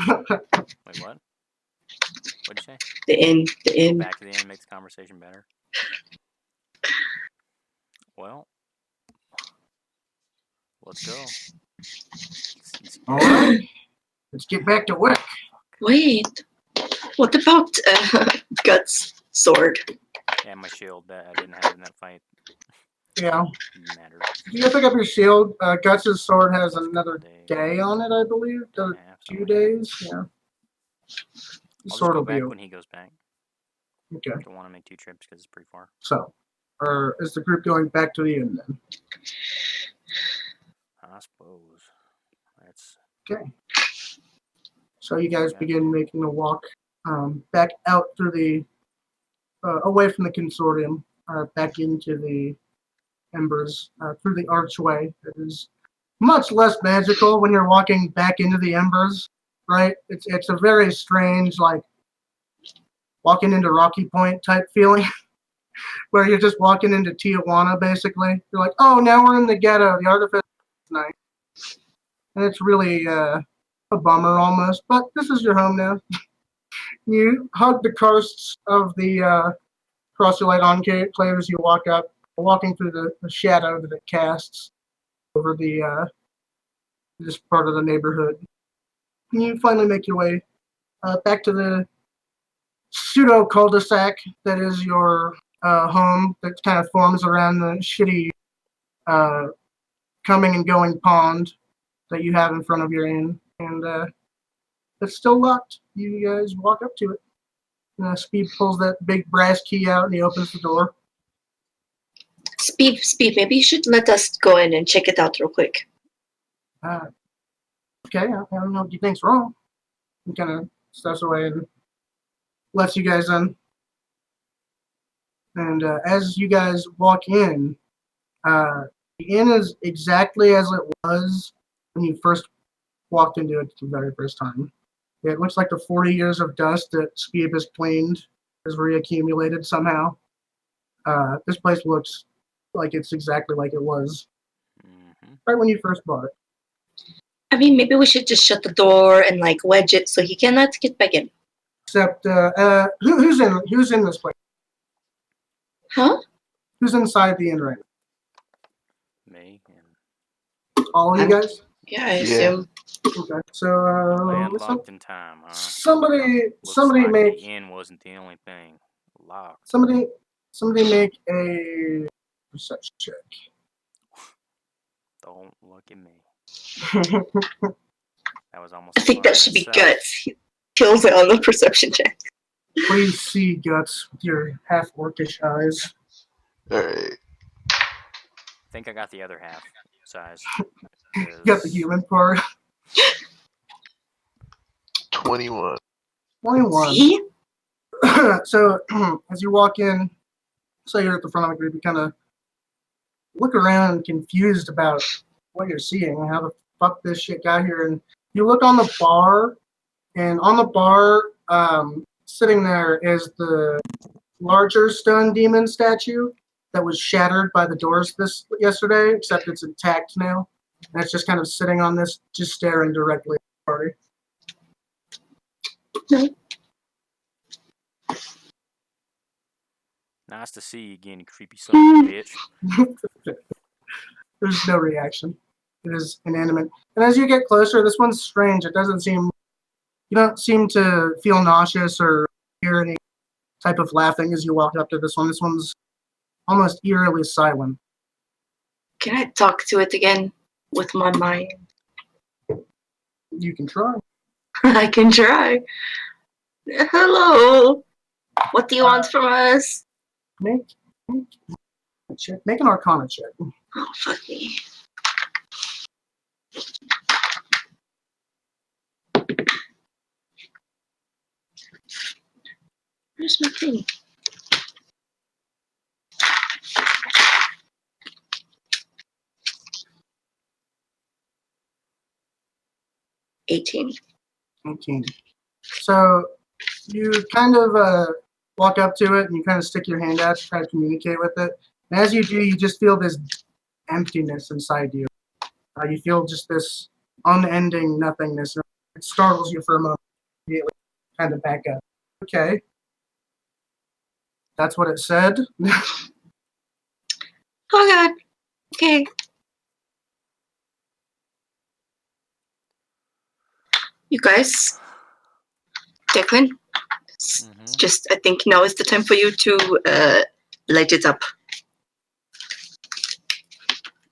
Wait, what? What'd you say? The inn. Back to the inn makes the conversation better. Well, let's go. All right. Let's get back to work. Wait. What about Guts' sword? Yeah, my shield. I didn't have it in that fight. Yeah. Matter. You gotta pick up your shield. Guts' sword has another day on it, I believe. 2 days. Yeah. I'll just go back when he goes back. Okay. Don't want to make 2 trips because it's pretty far. So, is the group going back to the inn then? I suppose. That's okay. So you guys begin making a walk back out through the away from the consortium, back into the embers, through the archway. It is much less magical when you're walking back into the embers, right? It's a very strange, walking into Rocky Point type feeling. where you're just walking into Tijuana, basically. You're like, oh, now we're in the ghetto. The artificial is nice. And it's really a bummer almost, but this is your home now. You hug the coasts of the Cross-Light Enclave as you walk up, walking through the shadow that it casts over this part of the neighborhood. And you finally make your way back to the pseudo cul-de-sac that is your home that kind of forms around the shitty coming and going pond that you have in front of your inn. And it's still locked. You guys walk up to it. Speed pulls that big brass key out and he opens the door. Speed, maybe you should let us go in and check it out real quick. Okay, I don't know what you think's wrong. He kind of steps away and lets you guys in. And as you guys walk in, the inn is exactly as it was when you first walked into it the very first time. It looks like the 40 years of dust that Speed has cleaned has reaccumulated somehow. This place looks like it's exactly like it was right when you first bought it. I mean, maybe we should just shut the door and like wedge it so he cannot get back in. Except, who's in this place? Huh? Who's inside the inn right now? Me. All of you guys? Yeah, I assume. Okay, so Landlocked in time, huh? somebody like make the inn wasn't the only thing locked. Somebody make a perception check. Don't look at me. That was almost. I think that should be Guts. He kills it on the perception check. What do you see, Guts, with your half orcish eyes? Alright. I think I got the other half size. You got the human part. 21. 21. See? So, as you walk in, say you're at the front of the group, you kind of look around confused about what you're seeing and how the fuck this shit got here. And you look on the bar, and on the bar, sitting there is the larger stone demon statue that was shattered by the doors yesterday, except it's intact now. And it's just kind of sitting on this, just staring directly at the party. Nice to see you again, you creepy son of a bitch. There's no reaction. It is inanimate. And as you get closer, this one's strange. It doesn't seem... You don't seem to feel nauseous or hear any type of laughing as you walk up to this one. This one's almost eerily silent. Can I talk to it again with my mind? You can try. I can try. Hello. What do you want from us? Make an Arcana check. Oh, fuck me. Where's my thing? $18. So you kind of walk up to it and you kind of stick your hand out to try to communicate with it. And as you do, you just feel this emptiness inside you. You feel just this unending nothingness. It startles you for a moment. Immediately kind of back up. Okay. That's what it said. Oh god. Okay. You guys, Declan, just I think now is the time for you to light it up.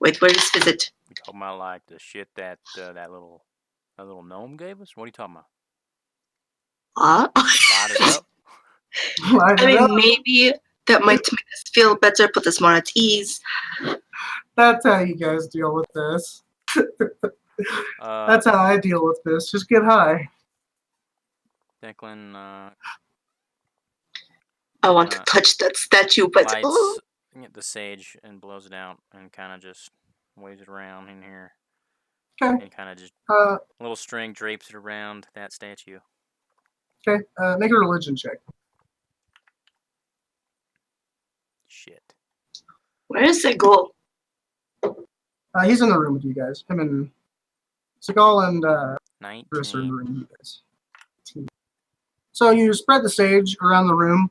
Wait, where is Visit? You talking about like the shit that that little gnome gave us? What are you talking about? Light it up. I mean, maybe that might make us feel better, put us more at ease. That's how you guys deal with this. That's how I deal with this. Just get high. Declan, I want to touch that statue, but lights the sage and blows it out and kind of just waves it around in here. Okay. And kind of just little string drapes it around that statue. Okay. Make a religion check. Shit. Where is Segal? He's in the room with you guys. Him and Seagal and Chris are in the 19. room with you guys. So you spread the sage around the room.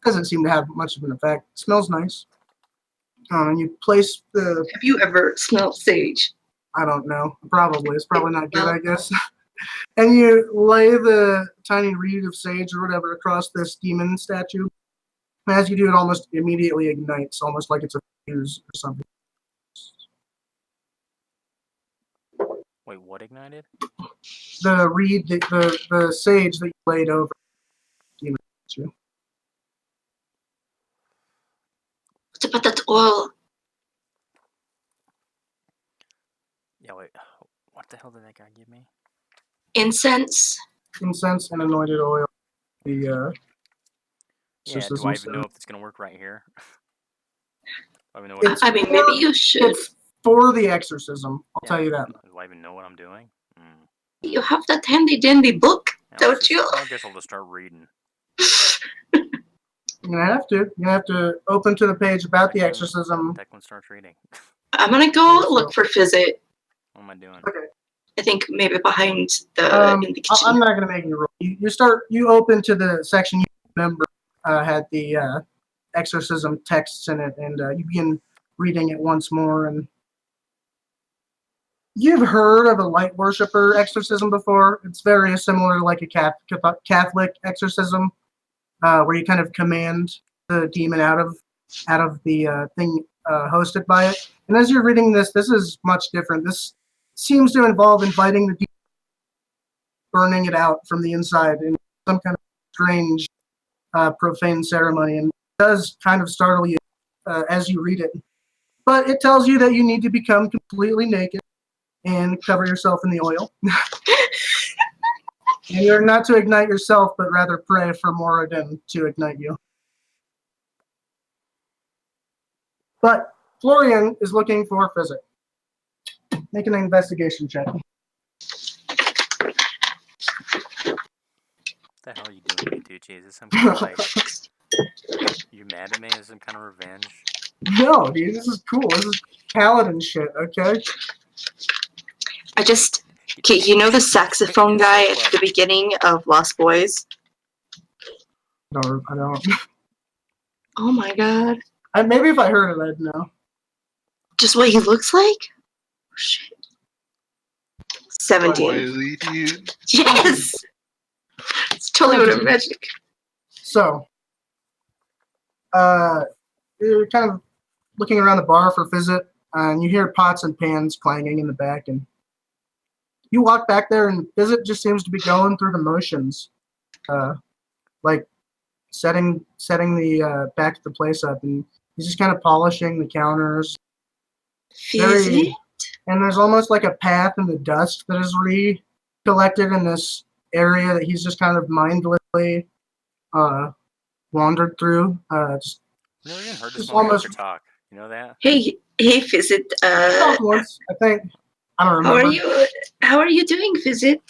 Doesn't seem to have much of an effect. Smells nice. And you place the... Have you ever smelled sage? I don't know. Probably. It's probably not good, I guess. And you lay the tiny reed of sage or whatever across this demon statue. And as you do, it almost immediately ignites, almost like it's a fuse or something. Wait, what ignited? The reed, the sage that you laid over the demon statue. What about that oil? Yeah, wait. What the hell did that guy give me? Incense? Incense and anointed oil. The Yeah, do I even know if it's going to work right here? I mean, maybe you should. It's for the exorcism. I'll tell you that. Do I even know what I'm doing? You have that handy dandy book, don't you? I guess I'll just start reading. You're gonna have to. You have to open to the page about the exorcism. Declan starts reading. I'm gonna go look for Fizzit. What am I doing? Okay. I think maybe behind the in the kitchen. I'm not gonna make you roll. You open to the section you remember had the exorcism texts in it, and you begin reading it once more. And you've heard of a light worshiper exorcism before. It's very similar to like a Catholic exorcism, where you kind of command the demon out of the thing hosted by it. And as you're reading this is much different. This seems to involve inviting the demon, burning it out from the inside in some kind of strange, profane ceremony, and it does kind of startle you as you read it. But it tells you that you need to become completely naked and cover yourself in the oil. And you're not to ignite yourself, but rather pray for Moradin to ignite you. But Florian is looking for Fizzit. Make an investigation check. What the hell are you doing, Tucci? Is this some kind of like... You mad at me? Is this some kind of revenge? No, dude, this is cool. This is paladin shit, okay? Okay, you know the saxophone guy at the beginning of Lost Boys? No, I don't. Oh my god. Maybe if I heard it, I'd know. Just what he looks like? Oh shit. 17. Oily dude. Yes! It's totally what I'm imagining. So, you're kind of looking around the bar for Fizzit, and you hear pots and pans clanging in the back, and you walk back there, and Fizzit just seems to be going through the motions, like setting the back of the place up, and he's just kind of polishing the counters. Fizzit? And there's almost like a path in the dust that is recollected in this area that he's just kind of mindlessly wandered through. I've never even heard this motherfucker talk. You know that? Hey, Fizzit. Talked once, I think. I don't remember. How are you doing, Fizzit?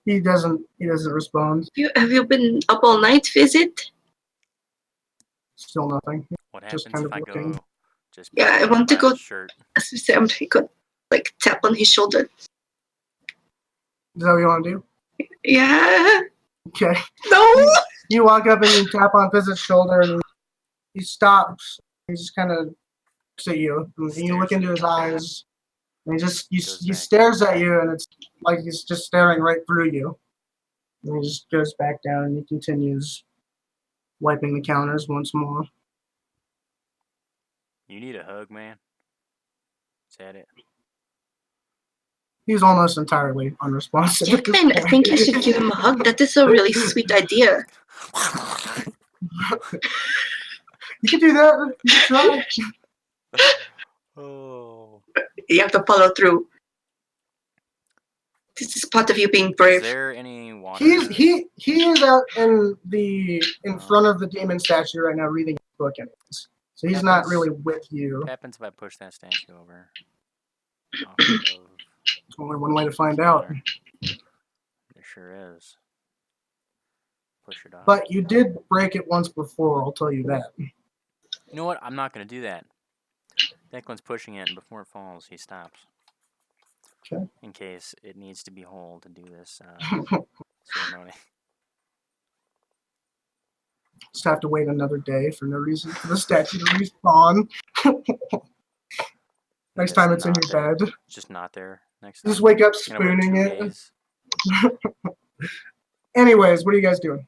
He doesn't respond. Have you been up all night, Fizzit? Still nothing. What happens kind if of I looking. go just Yeah, I want to go. shirt? As we say, I'm going to like tap on his shoulder. Is that what you want to do? Yeah. Okay. No. You walk up and you tap on Fizzit's shoulder, and he stops. He just kind of looks at you, and you look into his eyes, and he stares at you, and it's like he's just staring right through you. And he just goes back down, and he continues wiping the counters once more. You need a hug, man. Is that it? He's almost entirely unresponsive. Declan, I think you should give him a hug. That is a really sweet idea. You can do that. You can try. Oh. You have to follow through. This is part of you being brave. Is there any water? He is out in front of the demon statue right now reading a book anyways. So he's not really with you. What happens if I push that statue over? There's only one way to find out. There sure is. Push it off. But you did break it once before, I'll tell you that. You know what? I'm not going to do that. Declan's pushing it, and before it falls, he stops. Okay. In case it needs to be whole to do this ceremony. Just have to wait another day for no reason for the statue to respawn. Next time it's in your there. bed. It's just not there next time. Just wake up You're gonna wait spooning 2 it. days. Anyways, what are you guys doing?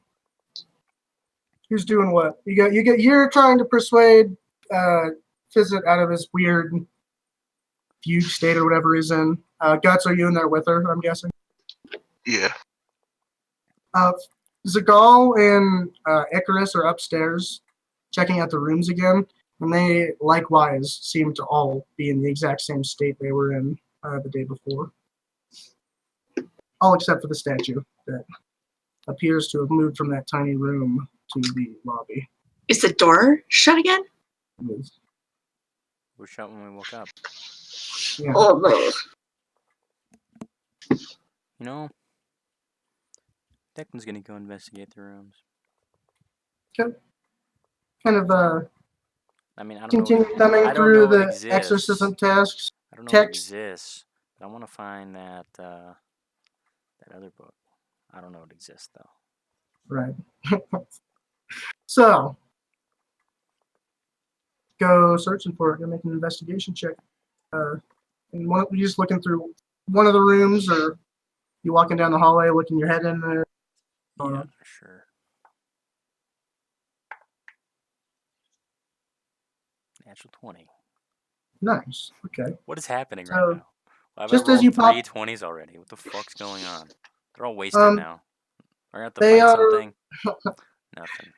Who's doing what? You're trying to persuade Fizzit out of his weird fugue state or whatever he's in. Guts, are you in there with her, I'm guessing? Yeah. Zagal and Icarus are upstairs checking out the rooms again, and they likewise seem to all be in the exact same state they were in the day before. All except for the statue that appears to have moved from that tiny room to the lobby. Is the door shut again? We were shut when we woke up. Yeah. Oh no. You know, Declan's gonna go investigate the rooms. Okay. Kind of I mean, I don't continue know. thumbing I don't through know the it exists. exorcism tasks. I don't know text. if it exists, but I want to find that that other book. I don't know it exists though. Right. So, go searching for it. Go make an investigation check. And you just looking through one of the rooms, or you walking down the hallway, looking your head in there. Yeah, sure. Natural 20. Nice. Okay. What is happening So, right now? I've just rolled as you 3 pop- 20s already. What the fuck's going on? They're all wasted now. We're gonna have to they fight are- something. Nothing.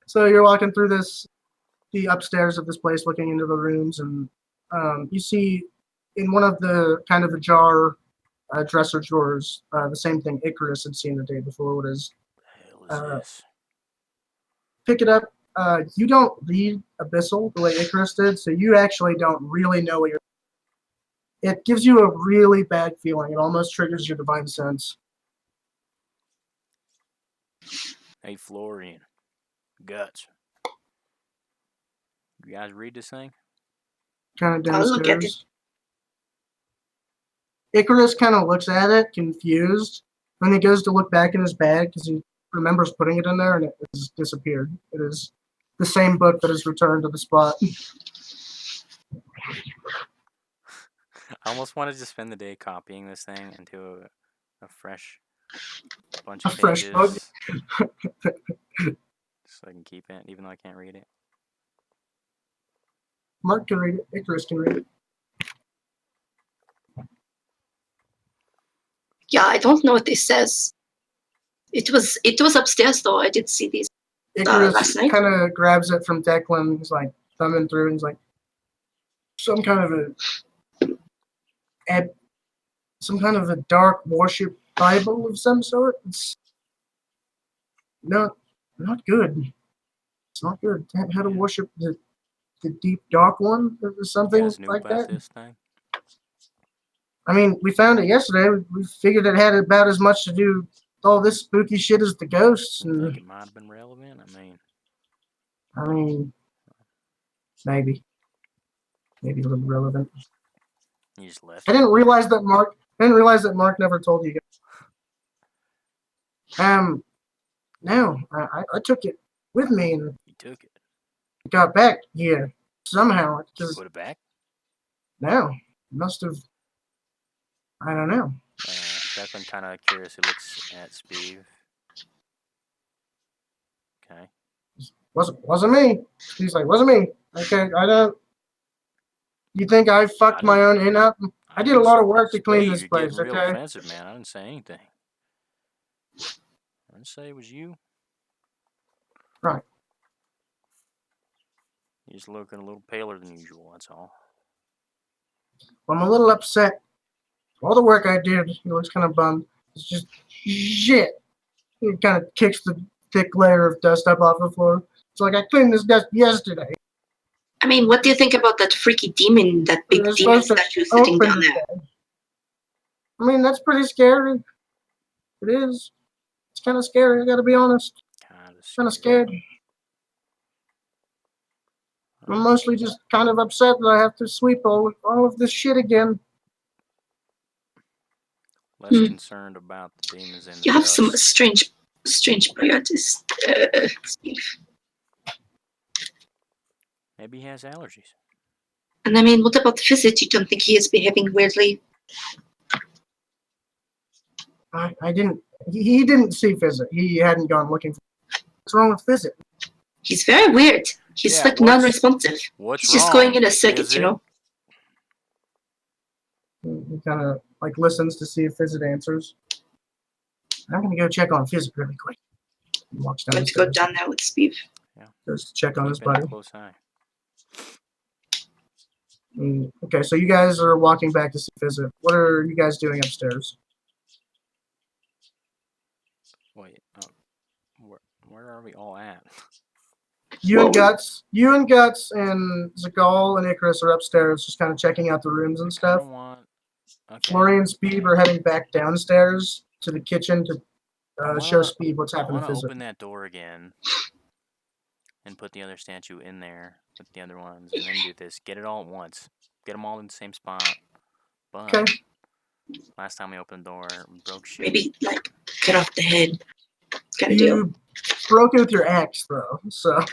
So you're walking through the upstairs of this place, looking into the rooms, and you see in one of the kind of ajar dresser drawers the same thing Icarus had seen the day before. What is? The hell is this? Pick it up. You don't read Abyssal the way Icarus did, so you actually don't really know what you're. It gives you a really bad feeling. It almost triggers your divine sense. Hey, Florian. Guts. You guys read this thing? Kind of I'll look at downstairs. Icarus kind of looks at it, confused. When he goes to look back in his bag, because he remembers putting it in there, and it has disappeared. It is the same book that is returned to the spot. I almost wanted to spend the day copying this thing into a fresh bunch A of fresh pages. book. So I can keep it, even though I can't read it. Mark can read it. Icarus can read it. Yeah, I don't know what this says. It was upstairs though. I did see these. Icarus last night? kind of grabs it from Declan. He's like thumbing through, and he's like, some kind of a dark worship Bible of some sort. It's not good. It's not good. How to worship the deep dark one or something You guys knew like about that. this thing? I mean, we found it yesterday. We figured it had about as much to do with all this spooky shit as the ghosts. I And think it might have been relevant. I mean, maybe a little relevant. You just left. I didn't realize that Mark never told you guys. No, I took it with me and You took it. got back here somehow. Did you put it back? No, must have. I don't know. Declan kind of curiously looks at Speeve. Okay. Wasn't me. He's like, wasn't me. Okay, I don't. You think I fucked my own in up? I did a lot of work to clean this place. You're getting real Okay. offensive, man. I didn't say anything. I didn't say it was you. Right. You're just looking a little paler than usual. That's all. I'm a little upset. All the work I did, he looks kind of bummed. It's just shit. He kind of kicks the thick layer of dust up off the floor. It's like I cleaned this desk yesterday. I mean, what do you think about that freaky demon, that big You're demon supposed to statue sitting open down the there? bag. I mean, that's pretty scary. It is. It's kind of scary, I gotta be honest. Kind of scared. I'm mostly just kind of upset that I have to sweep all of this shit again. Less concerned about the demons in the You have dust. some strange priorities. Maybe he has allergies. And I mean, what about the visit? You don't think he is behaving weirdly? I didn't. He didn't see Fizzit. He hadn't gone looking for. What's wrong with Fizzit? He's very weird. He's like non-responsive. He's just going in a circuit, you know. He kind of like listens to see if Fizzit answers. I'm gonna go check on Fizzit really quick. He walks down. Let's go down there with Steve. Yeah. Goes to check on his buddy. Close eye. Okay, so you guys are walking back to see Fizzit. What are you guys doing upstairs? Wait, where are we all at? You and Guts and Zagal and Icarus are upstairs, just kind of checking out the rooms and stuff. Okay. Florian and Speed are heading back downstairs to the kitchen to show Speed what's happening to Fizzit. I want to Fizzit. open that door again and put the other statue in there with the other ones, and then do this. Get it all at once. Get them all in the same spot. But okay. Last time we opened the door, we broke shit. Maybe like cut off the head. You broke it with your axe, though. So.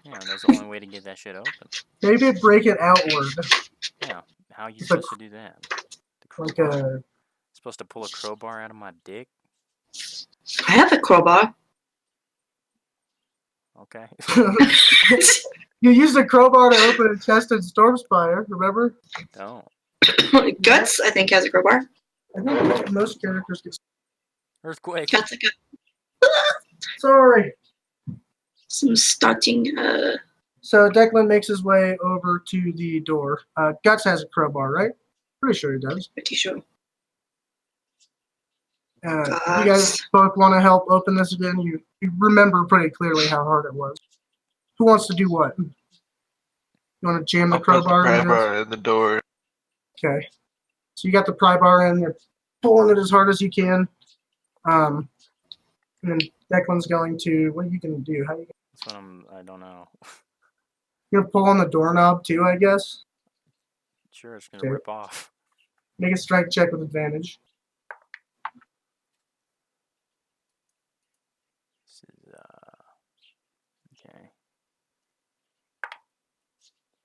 Yeah, that's the only way to get that shit open. Maybe break it outward. Yeah, how are you supposed to do that? Like supposed to pull a crowbar out of my dick? I have a crowbar. Okay. You used a crowbar to open a chest in Stormspire, remember? Don't. Guts, I think, has a crowbar. I think most characters get. Earthquake. Guts, Sorry. Some starting. So Declan makes his way over to the door. Guts has a crowbar, right? Pretty sure he does. Pretty sure. You guys both want to help open this again? You remember pretty clearly how hard it was. Who wants to do what? You want to jam the crowbar in the door. Okay. So you got the pry bar in. You're pulling it as hard as you can. And then Declan's going to. What are you going to do? How are you? That's what I don't know. You're gonna pull on the doorknob too, I guess. Sure, it's gonna rip off. Make a strike check with advantage. This is okay.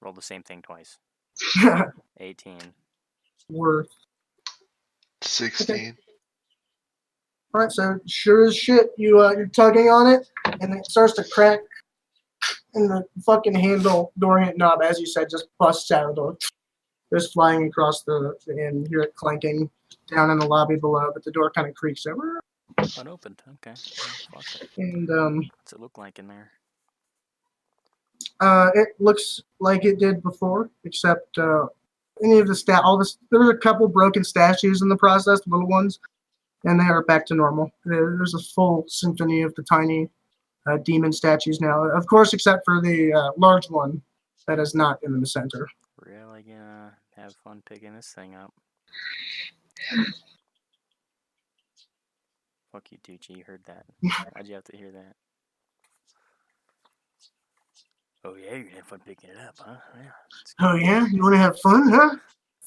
Roll the same thing twice. 18. Worth 16. Okay. All right, so sure as shit, you're tugging on it, and it starts to crack, and the fucking door knob, as you said, just busts out of the door. Just flying across the end. You hear it clanking down in the lobby below, but the door kind of creaks over. Unopened. Okay. Oh, fuck it. And what's it look like in there? It looks like it did before, except any of the there's a couple broken statues in the process, little ones, and they are back to normal. There's a full symphony of the tiny demon statues now, of course, except for the large one that is not in the center. Really gonna have fun picking this thing up. Fuck you, Tucci. You heard that. Why'd you have to hear that? Oh yeah, you're gonna have fun picking it up, huh? Yeah. Oh yeah? You wanna have fun, huh?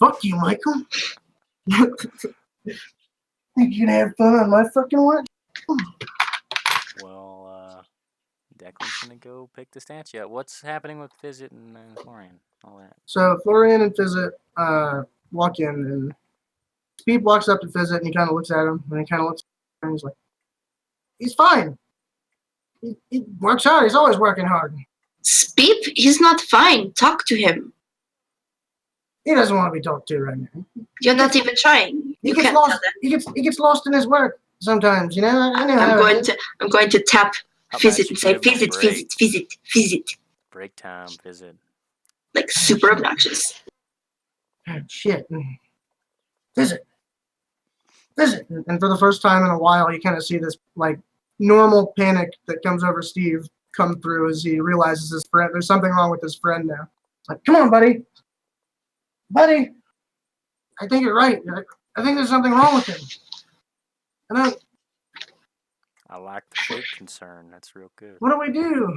Fuck you, Michael. Think you're gonna have fun on my fucking watch? Well, Declan's gonna go pick the statue up. What's happening with Fizzit and Florian? All that. So Florian and Fizzit walk in, and Speed walks up to Fizzit, and he kind of looks at him, and he kind of looks at him, and he's like, he's fine. He works hard. He's always working hard. Speed? He's not fine. Talk to him. He doesn't want to be talked to right now. You're not even trying. He gets lost. He gets lost in his work sometimes. You know. I know. I'm going to tap Fizzit and say Fizzit. Break time, Fizzit. Like super obnoxious. Shit. Fizzit. And for the first time in a while, you kind of see this like normal panic that comes over Steve come through as he realizes there's something wrong with his friend now. It's like, come on, buddy. I think you're right. I think there's something wrong with him. I like the fake concern. That's real good. What do we do?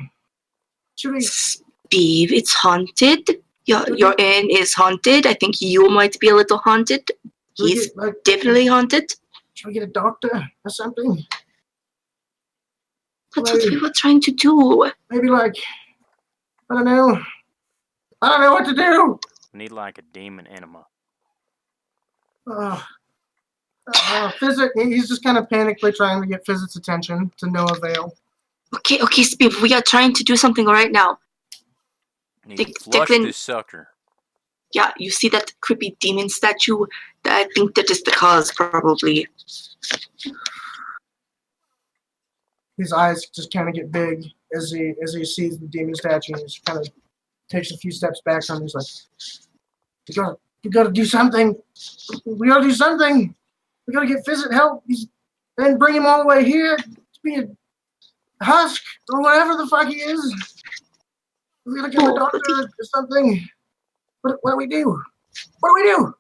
Should we? Steve, it's haunted. Your inn is haunted. I think you might be a little haunted. He's definitely haunted. Should we get a doctor or something? That's what we were trying to do. Maybe like, I don't know. I don't know what to do. We need like a demon enema. Physic, he's just kind of panically trying to get Physic's attention to no avail. Okay, Steve, we are trying to do something right now. Need to flush Declan, this sucker. Yeah, you see that creepy demon statue? I think that is the cause, probably. His eyes just kind of get big as he sees the demon statue. And he kind of takes a few steps back from him. He's like, "We gotta do something. We gotta do something. We gotta get Physic help. Then bring him all the way here to be a husk or whatever the fuck he is. We gotta get a doctor or something. What do we do? What do we do?"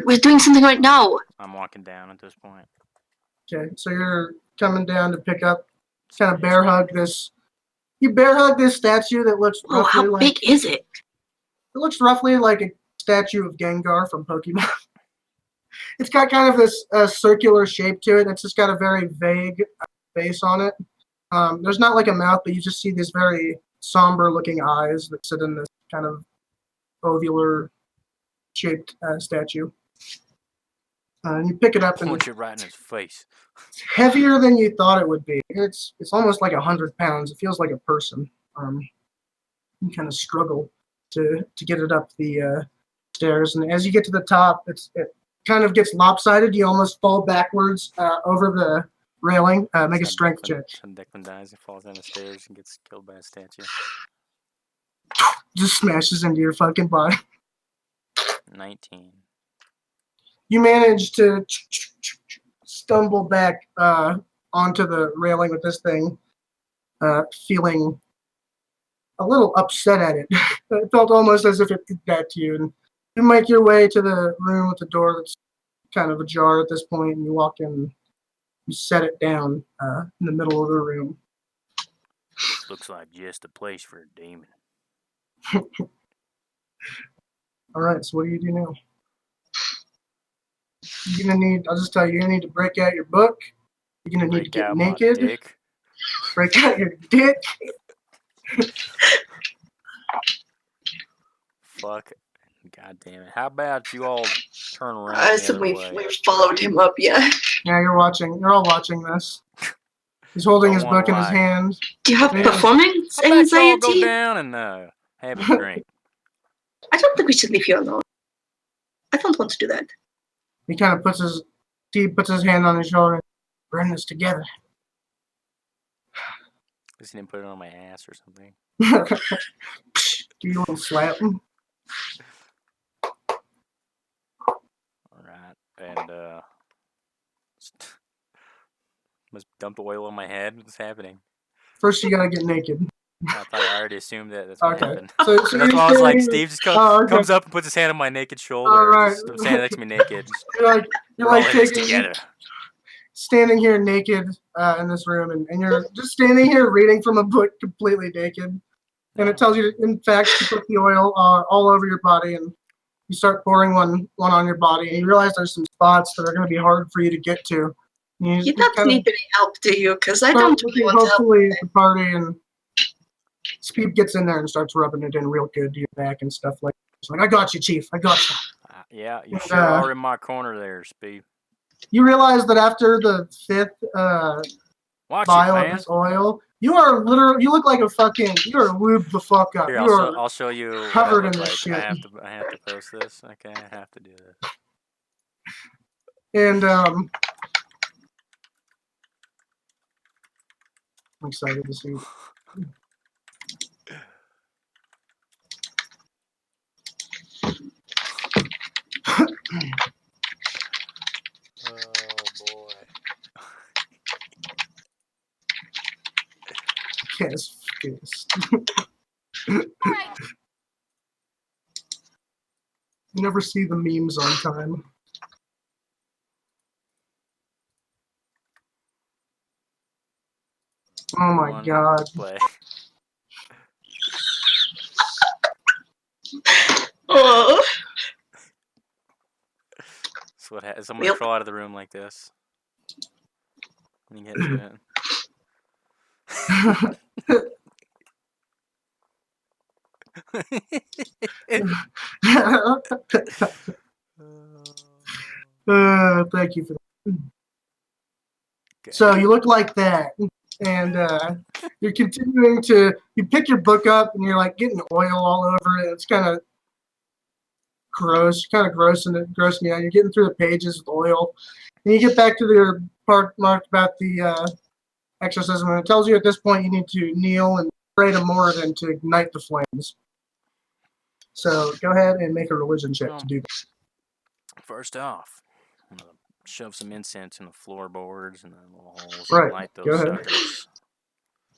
We're doing something right now. I'm walking down at this point. Okay, so you're coming down to pick up, kind of bear hug this. You bear hug this statue that looks roughly how big is it? It looks roughly like a statue of Gengar from Pokemon. It's got kind of this circular shape to it. It's just got a very vague face on it. There's not like a mouth, but you just see these very somber-looking eyes that sit in this kind of ovular-shaped statue. And you pick it up and punch it right in his face. It's heavier than you thought it would be. It's almost like 100 pounds. It feels like a person. You kind of struggle to get it up the stairs, and as you get to the top, it kind of gets lopsided. You almost fall backwards over the railing. Make a strength check. Declan dies and falls down the stairs and gets killed by a statue. Just smashes into your fucking body. 19. You manage to stumble back onto the railing with this thing, feeling a little upset at it. It felt almost as if it did that to you. And you make your way to the room with the door that's kind of ajar at this point, and you walk in. You set it down in the middle of the room. Looks like just a place for a demon. All right, so what do you do now? You're gonna need. I'll just tell you. You're gonna need to break out your book. You're gonna need to get naked. Break out your dick. Fuck. God damn it. How about you all turn around? I said we've followed him up, yeah. Yeah, you're watching. You're all watching this. He's holding his book in his hand. Do you have performance anxiety? Go down and have a drink. I don't think we should leave you alone. I don't want to do that. He kind of puts his hand on his shoulder. We're in this together. He didn't put it on my ass or something. Do you want to slap him? Alright, and must dump oil on my head. What's happening? First, you gotta get naked. I thought I already assumed that's what happened. So that's why I was like, Steve just comes up and puts his hand on my naked shoulder. All right. I'm standing next to me naked. You're like taking, standing here naked in this room, and you're just standing here reading from a book completely naked. And it tells you, in fact, to put the oil all over your body, and you start pouring one on your body, and you realize there's some spots that are going to be hard for you to get to. You don't need any help, do you? Because I don't really want to help. Hopefully, the party and Speed gets in there and starts rubbing it in real good to your back and stuff like that. It's like, I got you, Chief. I got you. Yeah, you sure are in my corner there, Speed. You realize that after the 5th vial of this oil, you are literally, you look like a fucking, you are lubed the fuck up. Here, I'll show you. Covered in this shit. I have to post this. Okay, I have to do this. And I'm excited to see. Oh boy. Yes. You never see the memes on time. on God. display. Oh. So what happens? Someone crawl out of the room like this. When you get to it. Thank you for that. Okay. So you look like that, and you're continuing to. You pick your book up, and you're like getting oil all over it. It's kind of gross, grossing you out. You're getting through the pages with oil, and you get back to your part marked about the exorcism, and it tells you at this point you need to kneel and pray to Moradin to ignite the flames. So go ahead and make a religion check to do that. First off, I'm gonna shove some incense in the floorboards and the little holes Right. and light those suckers.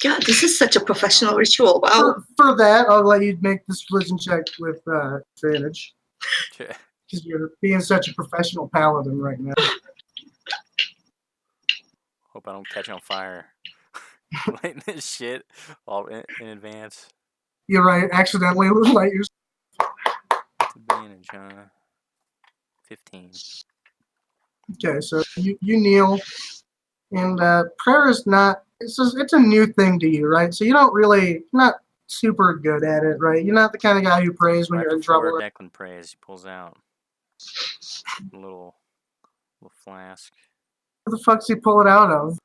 God, this is such a professional ritual. Wow. For that, I'll let you make this religion check with advantage. Because you're being such a professional paladin right now. Hope I don't catch on fire. Lighting this shit all in advance. You're right. Accidentally light yourself. Advantage, huh? 15. Okay, so you kneel, and prayer is not. It's a new thing to you, right? So you don't really not super good at it, right? You're not the kind of guy who prays when you're in trouble. Declan prays, he pulls out a little flask. What the fuck's he pull it out of?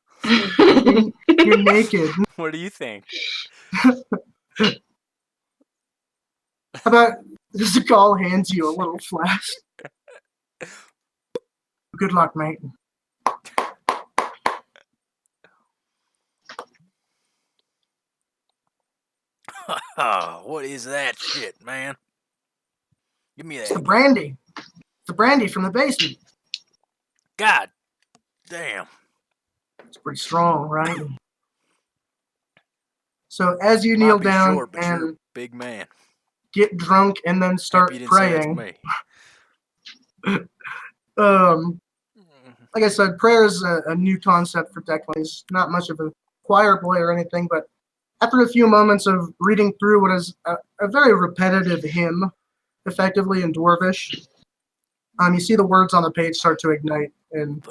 You're naked. What do you think? How about Zakal hands you a little flask? Good luck, mate. What is that shit, man? Give me that. It's the brandy. The brandy from the basement. God damn. It's pretty strong, right? So as you kneel down short, but and you're a big man, get drunk and then start praying. Like I said, prayer is a new concept for Declan. He's not much of a choir boy or anything, but after a few moments of reading through what is a very repetitive hymn, effectively in Dwarvish, you see the words on the page start to ignite. And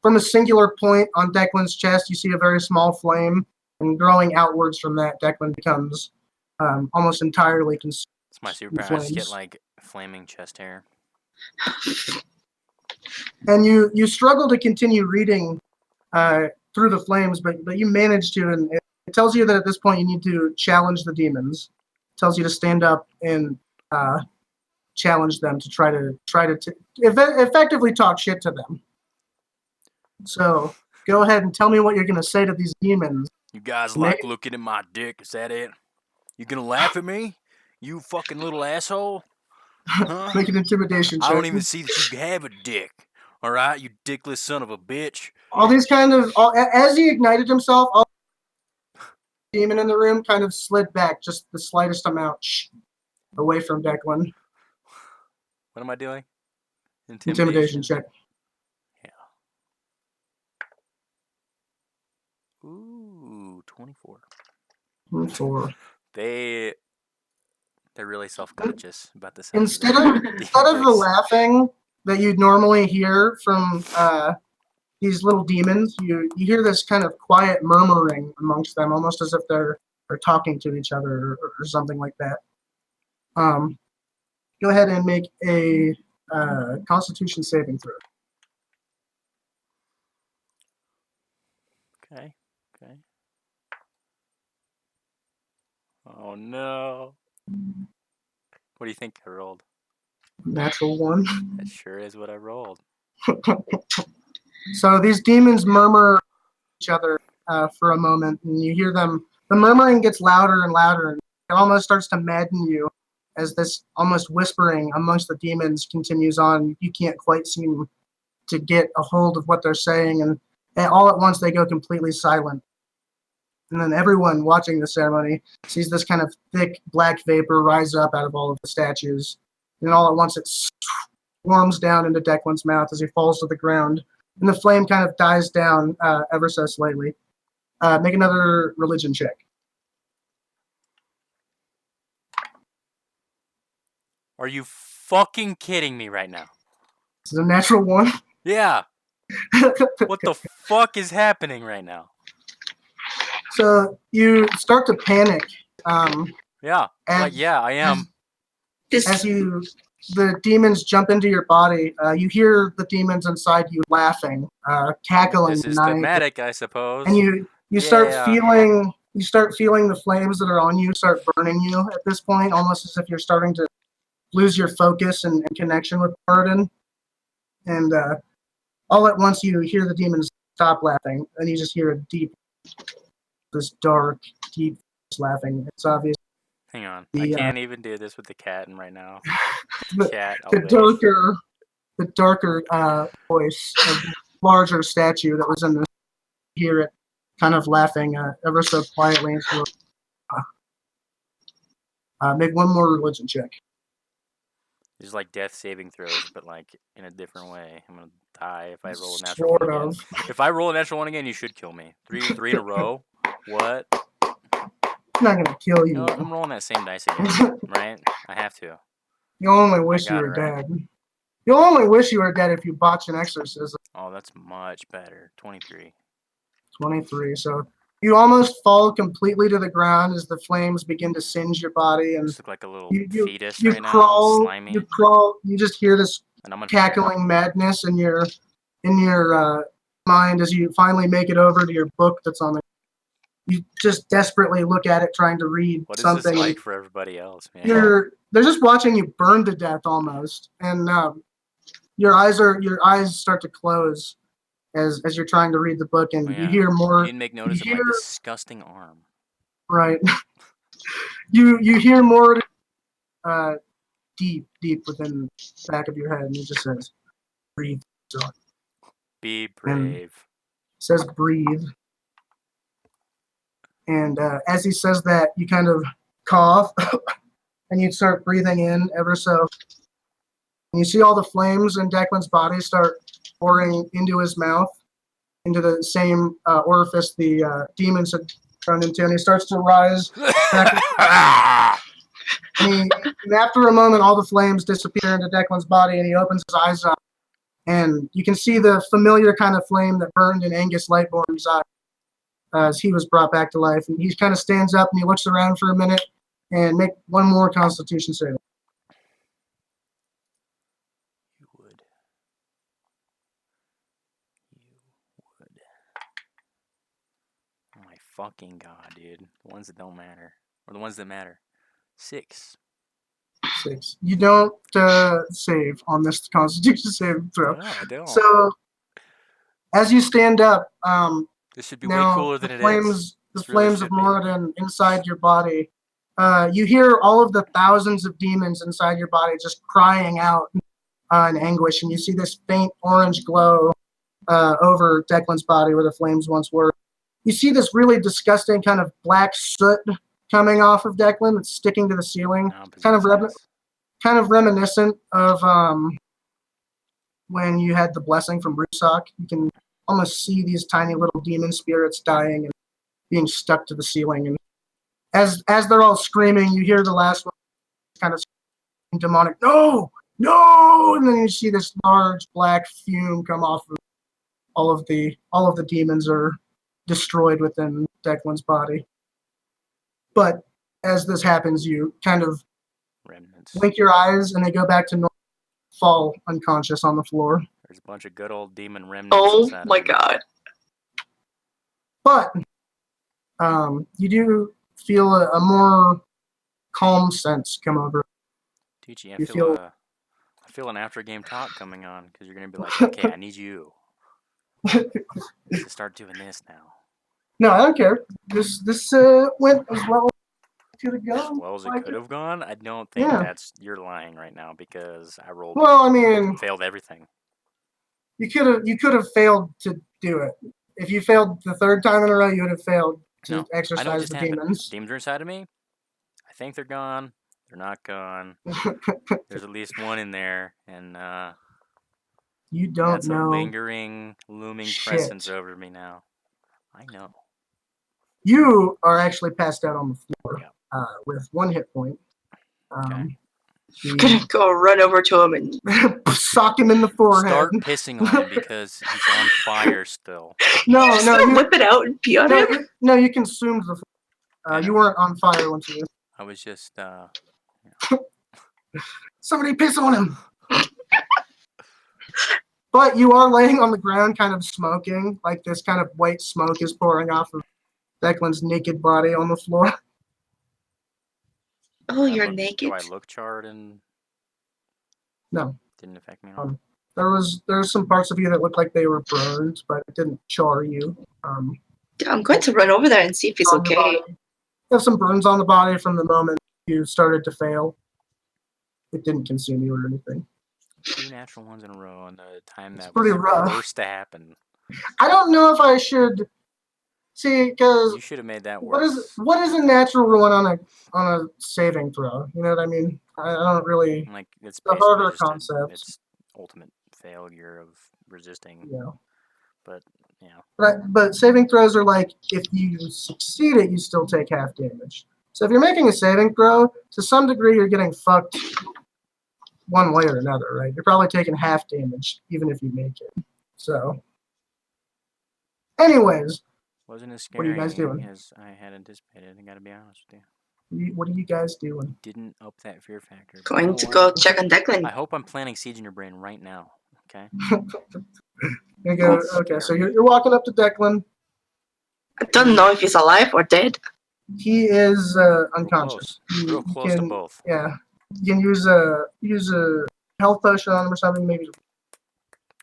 from a singular point on Declan's chest, you see a very small flame, and growing outwards from that, Declan becomes almost entirely consumed. It's my superpower. I just get like flaming chest hair. And you struggle to continue reading through the flames, but you manage to, and it tells you that at this point you need to challenge the demons. It tells you to stand up and challenge them to try to effectively talk shit to them. So go ahead and tell me what you're going to say to these demons. You guys like looking at my dick? Is that it? You gonna laugh at me? You fucking little asshole? Huh? Make an intimidation check. I don't even see that you have a dick. All right, you dickless son of a bitch. All these as he ignited himself, all the demon in the room kind of slid back just the slightest amount away from Declan. What am I doing? Intimidation check. Yeah. Ooh, 24. 24. They're really self-conscious about this. Instead of the laughing that you'd normally hear from these little demons, you hear this kind of quiet murmuring amongst them, almost as if they're talking to each other or something like that. Go ahead and make a Constitution saving throw. Okay. Oh no. What do you think I rolled? Natural 1. That sure is what I rolled. So these demons murmur each other for a moment, and you hear them. The murmuring gets louder and louder, and it almost starts to madden you as this almost whispering amongst the demons continues on. You can't quite seem to get a hold of what they're saying, and all at once they go completely silent. And then everyone watching the ceremony sees this kind of thick black vapor rise up out of all of the statues. And all at once it swarms down into Declan's mouth as he falls to the ground. And the flame kind of dies down ever so slightly. Make another religion check. Are you fucking kidding me right now? This is a natural 1. Yeah. What the fuck is happening right now? So you start to panic. Yeah. I am. As the demons jump into your body, you hear the demons inside you laughing, cackling. This is thematic, I suppose. And you start feeling the flames that are on you start burning you at this point, almost as if you're starting to lose your focus and connection with the burden. And all at once you hear the demons stop laughing, and you just hear this dark, deep laughing. It's obvious. Hang on, I can't even do this with the cat right now. The darker voice of the larger statue that was in this. You hear it kind of laughing ever so quietly. Make one more religion check. It's like death saving throws, but like in a different way. I'm gonna die if I roll a natural 1 again. If I roll a natural 1 again, you should kill me. Three in a row. What? I'm not gonna kill you. No, I'm rolling that same dice again, right? I have to. You only wish you were dead. You only wish you were dead if you botch an exorcism. Oh, that's much better. 23. 23. So you almost fall completely to the ground as the flames begin to singe your body, and just look like a little fetus you right crawl, now, slimy. You crawl. You just hear this cackling madness in your mind as you finally make it over to your book that's on the. You just desperately look at it, trying to read something. What is this like for everybody else, man? They're just watching you burn to death almost, and your eyes start to close as you're trying to read the book, and you hear more. You didn't make notice of my disgusting arm. Right. you hear more deep within the back of your head, and it just says, "Breathe, son. Be brave." It says, "Breathe." And as he says that, you kind of cough, and you start breathing in ever so. And you see all the flames in Declan's body start pouring into his mouth, into the same orifice the demons had thrown into, and he starts to rise back. And after a moment, all the flames disappear into Declan's body, and he opens his eyes up. And you can see the familiar kind of flame that burned in Angus Lightborn's eye as he was brought back to life. And he kind of stands up, and he looks around for a minute, and make one more Constitution save. You would. Oh my fucking god, dude. The ones that don't matter. Or the ones that matter. 6. You don't save on this Constitution saving throw. No, I don't. So, as you stand up, this should be way cooler than it is. The flames of Moradin inside your body. You hear all of the thousands of demons inside your body just crying out in anguish, and you see this faint orange glow over Declan's body where the flames once were. You see this really disgusting kind of black soot coming off of Declan that's sticking to the ceiling, kind of reminiscent of when you had the blessing from Rusak. You can almost see these tiny little demon spirits dying and being stuck to the ceiling. And as they're all screaming, you hear the last one kind of demonic, no, and then you see this large black fume come off of all of the demons are destroyed within Declan's body. But as this happens, you kind of blink your eyes and they go back to normal, fall unconscious on the floor. There's a bunch of good old demon remnants. Oh my god. But you do feel a more calm sense come over. Tucci, I feel an after game talk coming on because you're going to be like, okay, I need you to start doing this now. No, I don't care. This went as well as it could have gone. As well as it could have gone? I don't think you're lying right now because I rolled. Well, I mean, failed everything. You could have failed to do it. If you failed the third time in a row, you would have failed to exercise the demons. Demons are inside of me. I think they're gone. They're not gone. There's at least one in there, and you don't know. That's a lingering, looming presence over me now. I know. You are actually passed out on the floor Yeah. with 1 hit point. Okay. I'm gonna go run over to him and sock him in the forehead. Start pissing on him because he's on fire still. No, just no, gonna whip it out and pee on him. No, you consumed the. You weren't on fire once you. I was just. Somebody piss on him. But you are laying on the ground, kind of smoking. Like this kind of white smoke is pouring off of Declan's naked body on the floor. Oh, you're naked. Do I look charred and? No. Didn't affect me at all. There's some parts of you that look like they were burned, but it didn't char you. I'm going to run over there and see if he's okay. You have some burns on the body from the moment you started to fail. It didn't consume you or anything. 2 natural ones in a row on the time that pretty was rough. Worst to happen. I don't know if I should see because you should have made that worse. What is a natural one on a saving throw? You know what I mean? I don't really. Like it's the harder concept. It's ultimate failure of resisting. Yeah. But yeah. But saving throws are like if you succeed it, you still take half damage. So if you're making a saving throw, to some degree, you're getting fucked one way or another, right? You're probably taking half damage even if you make it. So, anyways, wasn't as scary what are you guys doing? As I had anticipated. I gotta be honest with you. What are you guys doing? Didn't up that fear factor. Going to go check on Declan. I hope I'm planting seeds in your brain right now. Okay. Okay, so you're walking up to Declan. I don't know if he's alive or dead. He is unconscious. Real close to both. Yeah, you can use a health potion on him or something. Maybe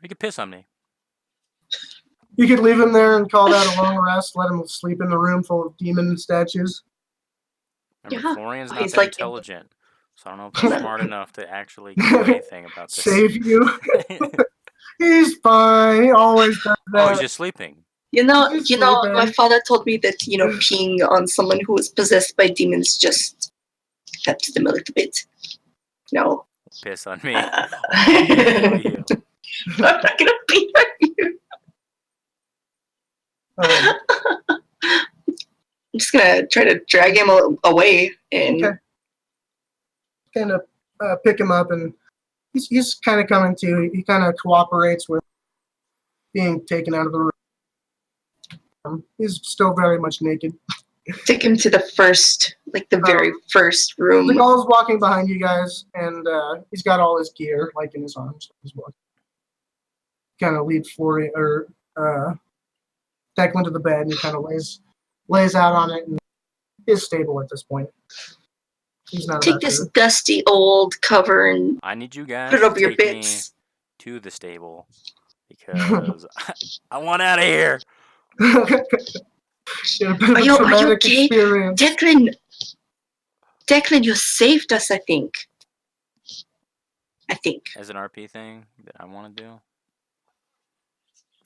he could piss on me. You could leave him there and call that a long rest. Let him sleep in the room full of demon statues. Remember, Florian's not that intelligent, so I don't know if he's smart enough to actually do anything about this. Save you. He's fine. He always does that. Oh, he's just sleeping. You know, my father told me that, peeing on someone who is possessed by demons just helps them a little bit. No. Piss on me. I'm not gonna pee on you. I'm just gonna try to drag him away and kind of pick him up, and he's kind of coming to. He kind of cooperates with being taken out of the room. He's still very much naked. Take him to the very first room. The guy's walking behind you guys, and he's got all his gear in his arms. He's walking. Kind of leads Florian or Declan to the bed, and he kind of lays out on it, and is stable at this point. He's not. Take this dusty old cover and I need you guys put it over your take bits. Me to the stable because I want out of here. Are you okay? Experience. Declan, you saved us, I think. As an RP thing that I want to do.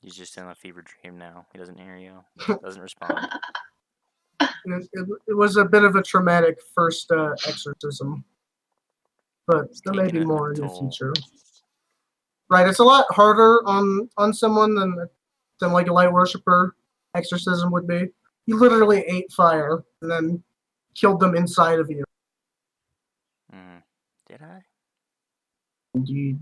He's just in a fever dream now. He doesn't hear you. Doesn't respond. It was a bit of a traumatic first exorcism. But there may be more in the future. Right, it's a lot harder on someone than like a light worshiper exorcism would be. You literally ate fire and then killed them inside of you. Did I? Indeed.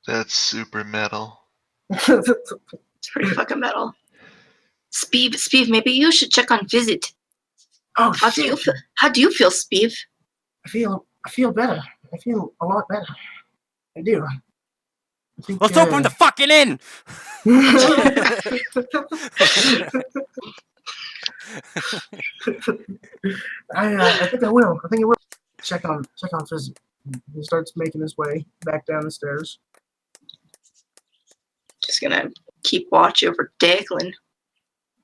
That's super metal. It's pretty fucking metal. Spiv, maybe you should check on Visit. Oh, how do you feel, Spiv? I feel better. I feel a lot better. I do. Let's open the fucking inn. I think I will. I think I will check on Visit. He starts making his way back down the stairs. Just gonna keep watch over Declan.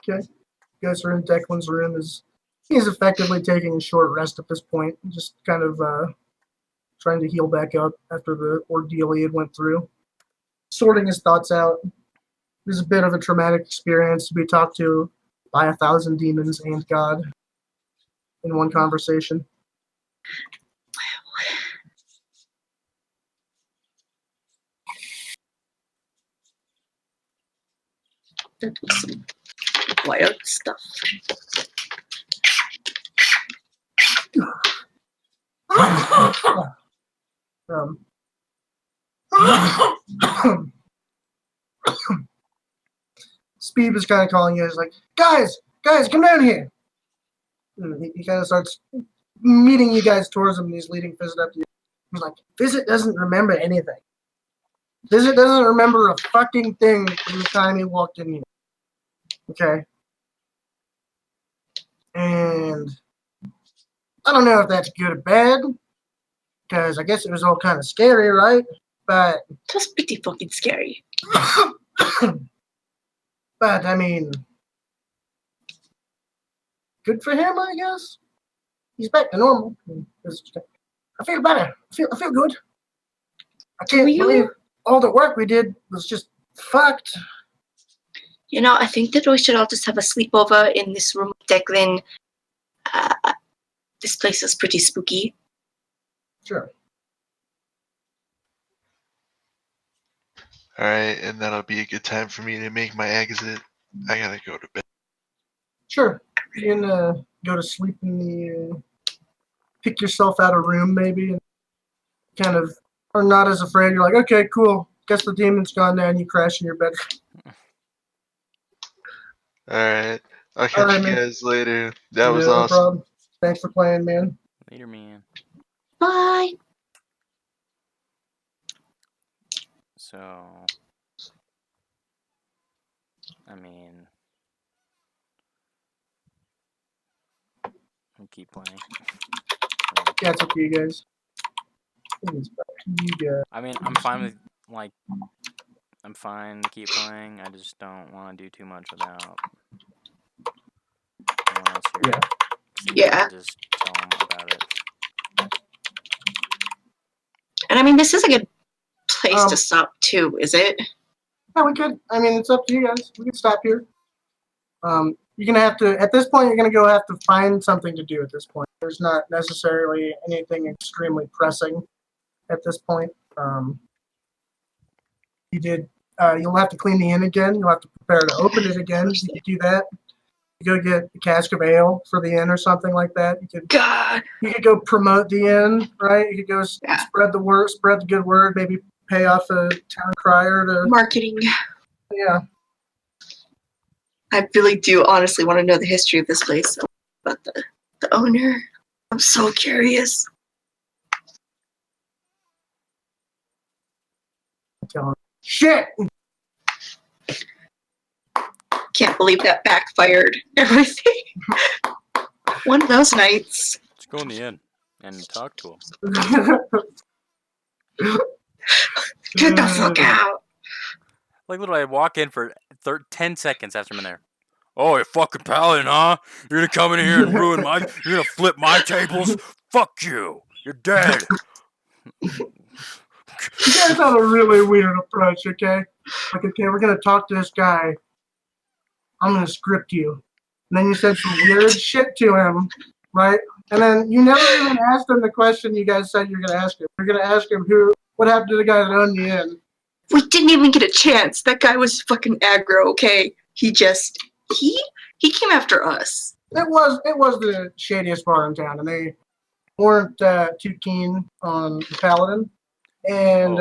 Okay. You guys are in Declan's room. He's effectively taking a short rest at this point, just kind of trying to heal back up after the ordeal he had went through. Sorting his thoughts out. It was a bit of a traumatic experience to be talked to by 1,000 demons and God in one conversation. wild stuff. Speed was kind of calling you. He's like, guys, come down here. And he kind of starts meeting you guys towards him, and he's leading Visit up to you. He's like, Visit doesn't remember anything. Visit doesn't remember a fucking thing from the time he walked in here. Okay? And I don't know if that's good or bad, because I guess it was all kind of scary, right? But It was pretty fucking scary. but I mean, good for him, I guess. He's back to normal. I feel better. I feel good. I can't believe all the work we did was just fucked. You know, I think that we should all just have a sleepover in this room with Declan. This place is pretty spooky. Sure. Alright, and that'll be a good time for me to make my exit. I gotta go to bed. Sure. You can go to sleep in the... pick yourself out a room, maybe, and kind of are not as afraid. You're like, okay, cool. Guess the demon's gone now, and you crash in your bed. Alright, I'll catch you guys later. That was no awesome. Problem. Thanks for playing, man. Later, man. Bye. So, I mean, I'll keep playing. Yeah, it's up to you guys. It's up to you guys. I mean, I'm fine with, like, I'm fine to keep playing. I just don't want to do too much without anyone else here. Yeah. Just tell them about it. And I mean, this is a good place to stop too, is it? Yeah, we could. I mean, it's up to you guys. We can stop here. You're gonna have to. At this point, you're gonna have to find something to do. At this point, there's not necessarily anything extremely pressing. At this point, you'll have to clean the inn again. You'll have to prepare to open it again. You could do that. You go get a cask of ale for the inn or something like that. You could go promote the inn, right? You could go spread the word, spread the good word. Maybe pay off a town crier to marketing. Yeah. I really do honestly want to know the history of this place, about the owner. I'm so curious. Shit! Can't believe that backfired everything. One of those nights. Let's go in the inn and talk to him. Get the fuck out. Like, literally, I walk in for 10 seconds after I'm in there. Oh, you fucking paladin, huh? You're gonna come in here and ruin my... You're gonna flip my tables? Fuck you. You're dead. You guys had a really weird approach, okay? Like, okay, we're gonna talk to this guy. I'm gonna script you. And then you said some weird shit to him, right? And then you never even asked him the question you guys said you were gonna ask him. You're gonna ask him what happened to the guy that owned the inn. We didn't even get a chance. That guy was fucking aggro, okay? He came after us. It was the shadiest bar in town, and they weren't too keen on the paladin. And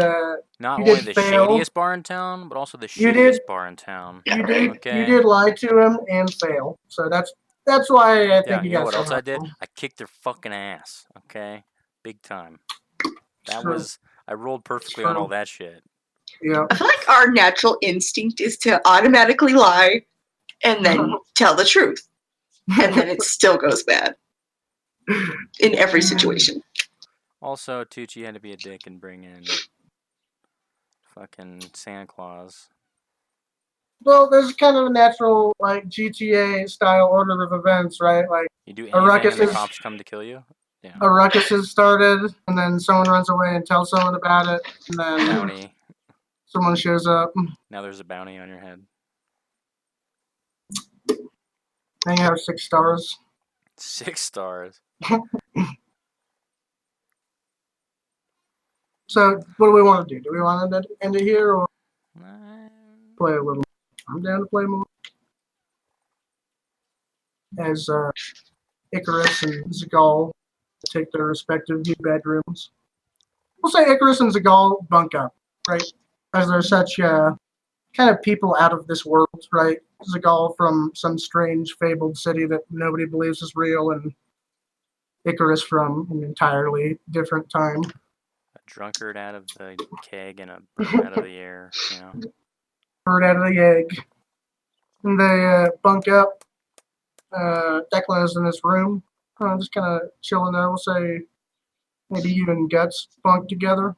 not only the shadiest bar in town, but also the shittiest bar in town. You did lie to him and fail. So that's why I think you know what else I did? I kicked their fucking ass. Okay, big time. I rolled perfectly on all that shit. Yeah. I feel like our natural instinct is to automatically lie and then tell the truth. And then it still goes bad. In every situation. Also, Tucci had to be a dick and bring in fucking Santa Claus. Well, there's kind of a natural, like, GTA style order of events, right? Like, you do anything and the cops come to kill you? Yeah. A ruckus has started, and then someone runs away and tells someone about it, and then bounty. Someone shows up. Now there's a bounty on your head. I have 6 stars. 6 stars. So, what do we want to do? Do we want to end it here or play a little? I'm down to play more. as Icarus and Zagal take their respective new bedrooms. We'll say Icarus and Zagal bunk up, right? As they're such kind of people out of this world, right? Zagal from some strange fabled city that nobody believes is real, and Icarus from an entirely different time. A drunkard out of the keg and a bird out of the air. Yeah. Bird out of the egg. And they bunk up. Declan is in his room. Just kind of chilling there. We'll say maybe you and Guts bunk together.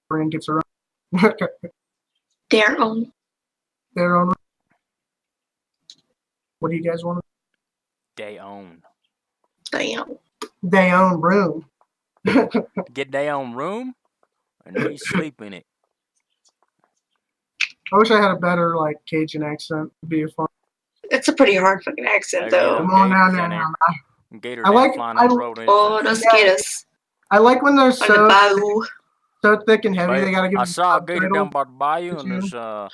Brain gets her own. Their own. Their own. What do you guys want? They own. They own. They own room. Get their own room and they sleep in it. I wish I had a better like Cajun accent. It'd be fun. It's a pretty hard fucking accent, though. Come on now. Gators I like- flying I- on the road. Oh, those gators I like when they're on the bayou. so thick and heavy. They gotta give. I them saw a gator subtitle. down by the bayou, and Cajun. there's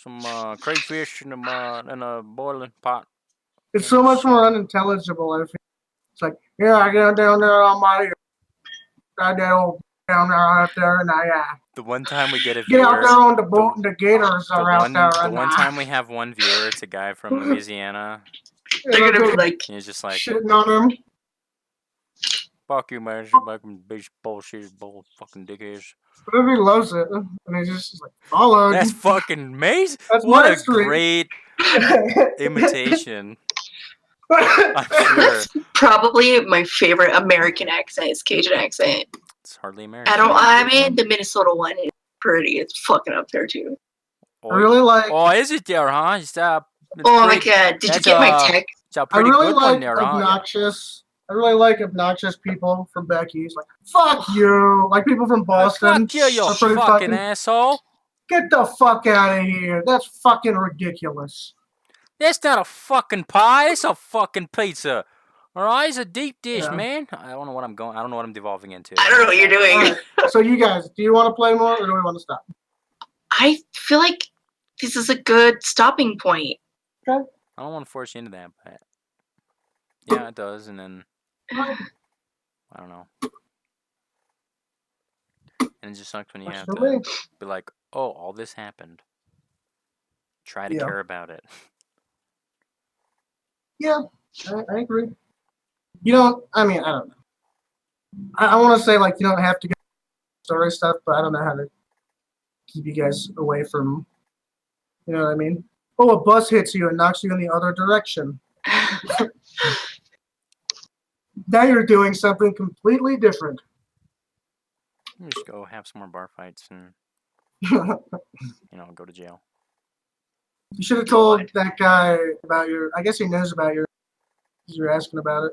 some crayfish in a boiling pot. It's so much more unintelligible. I feel. It's like, yeah, I go down there on my down there out there, and The one time we get a get out viewer, there on the boat, and the gators are out there. the And one time we have one viewer, it's a guy from Louisiana. They're gonna be like, And he's just like, shitting on him. fuck you, man. You're fucking bitch bullshit, bull fucking dickheads. But he loves it, and he's just like, followed. That's fucking amazing. That's What my a street. great imitation. I'm sure. that's probably my favorite American accent is Cajun accent. It's hardly American. I mean, the Minnesota one is pretty. It's fucking up there, too. I really like. Oh, is it there, huh? It's Oh my god, did you that's, get my text? It's a I pretty really good like one there, huh? obnoxious. I really like obnoxious people from Becky's. Like, fuck you. Like people from Boston. Fuck you, you are pretty fucking asshole. Get the fuck out of here. That's fucking ridiculous. That's not a fucking pie. It's a fucking pizza. All right, it's a deep dish, Yeah. man. I don't know what I'm going. I don't know what I'm devolving into. I don't know what you're doing. Alright, so you guys, do you want to play more or do we want to stop? I feel like this is a good stopping point. I don't want to force you into that, but yeah, it does. And then I don't know. And it just sucks when you have to be like, "Oh, all this happened." Try to Yeah. care about it. Yeah, I agree. You don't, I mean, I don't know. I want to say, like, you don't have to go story stuff, but I don't know how to keep you guys away from, you know what I mean? Oh, a bus hits you and knocks you in the other direction. Now you're doing something completely different. You just go have some more bar fights and go to jail. You should have told that guy about your. I guess he knows about your. Because you're asking about it.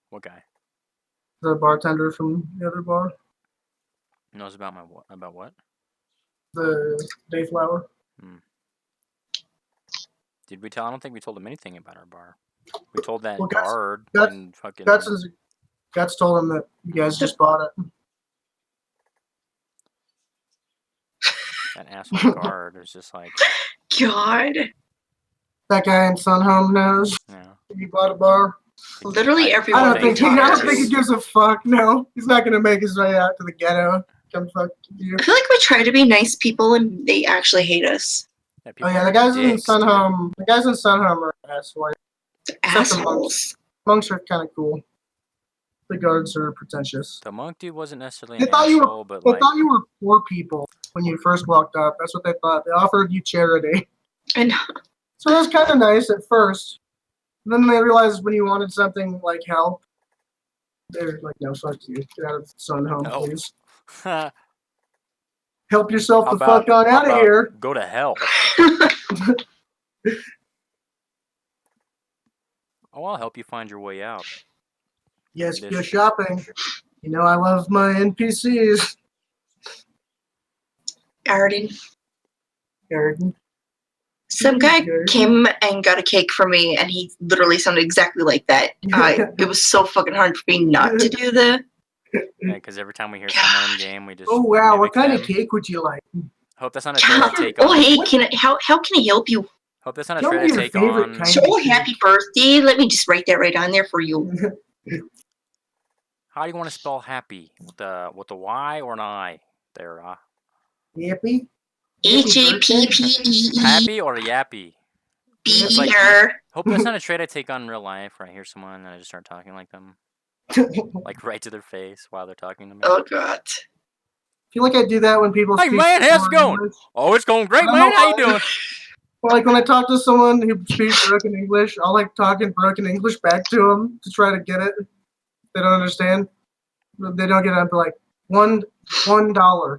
What guy The bartender from the other bar. knows about my what? About what? The Dayflower. Did we tell? I don't think we told him anything about our bar. We told that Well, guard Guts- and fucking. Guts told him that you guys just bought it. That asshole guard is just like, God. That guy in Sunhome knows yeah. you bought a bar. Literally I everyone. don't think tires. he gives a fuck. No, he's not gonna make his way out to the ghetto. Come fuck you. I feel like we try to be nice people and they actually hate us. Yeah, Oh people yeah, are the guys in dicks, dude. Sunhome. The guys in Sunhome are assholes. They're Except the assholes. Monks are kind of cool. The guards are pretentious. The monk dude wasn't necessarily They an thought you were. asshole, but They like, thought you were poor people when you first walked up. That's what they thought. They offered you charity. And So it was kind of nice at first. And then they realized when you wanted something like help, they're like, no, fuck you. Get out of Sunhome, No. please. how Help yourself the about, fuck on how out of about here. go to hell? Oh, I'll help you find your way out. Yes, This- go shopping. You know I love my NPCs. Arden. Arden. Some guy Okay. came and got a cake for me, and he literally sounded exactly like that. It was so fucking hard for me not to do the. Yeah, because every time we hear someone in game, we just. Oh wow, what mimic kind them. of cake would you like? Hope that's not a direct take on. Oh hey, how can I help you? Hope that's not a Tell try me to your take favorite on. kind. So happy birthday. Let me just write that right on there for you. How do you want to spell happy? With the Y or an I? There, Happy? H-A-P-P-E-E. Happy or yappy? It's like, B-E-R. hope that's not a trait I take on in real life where I hear someone and I just start talking like them. Like right to their face while they're talking to me. Oh, God. I feel like I do that when people Hey speak man, how's it going? English. Oh, it's going great, I don't man. know How you why. doing? Or like when I talk to someone who speaks broken English, I'll like talk in broken English back to them to try to get it. They don't understand. They don't get it. I'd be like, $1.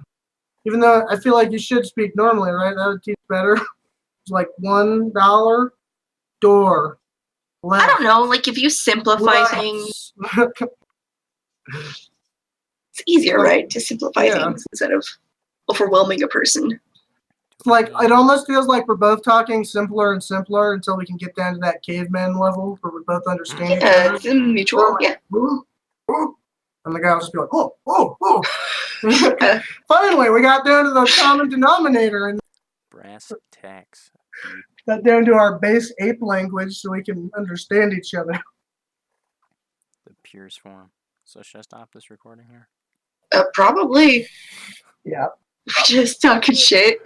Even though I feel like you should speak normally, right? That would teach better. It's like $1 door. Left. I don't know. Like, if you simplify Right. things, it's easier, Like, right? To simplify yeah. things instead of overwhelming a person. Like, it almost feels like we're both talking simpler and simpler until we can get down to that caveman level where we both understand each Yeah, other. it's mutual. Yeah. Ooh, ooh. And the guy will just be like, oh, oh, oh. Finally, we got down to the common denominator and Brass tacks. got down to our base ape language so we can understand each other. The purest form. So should I stop this recording here? Probably. Yeah. Just talking shit.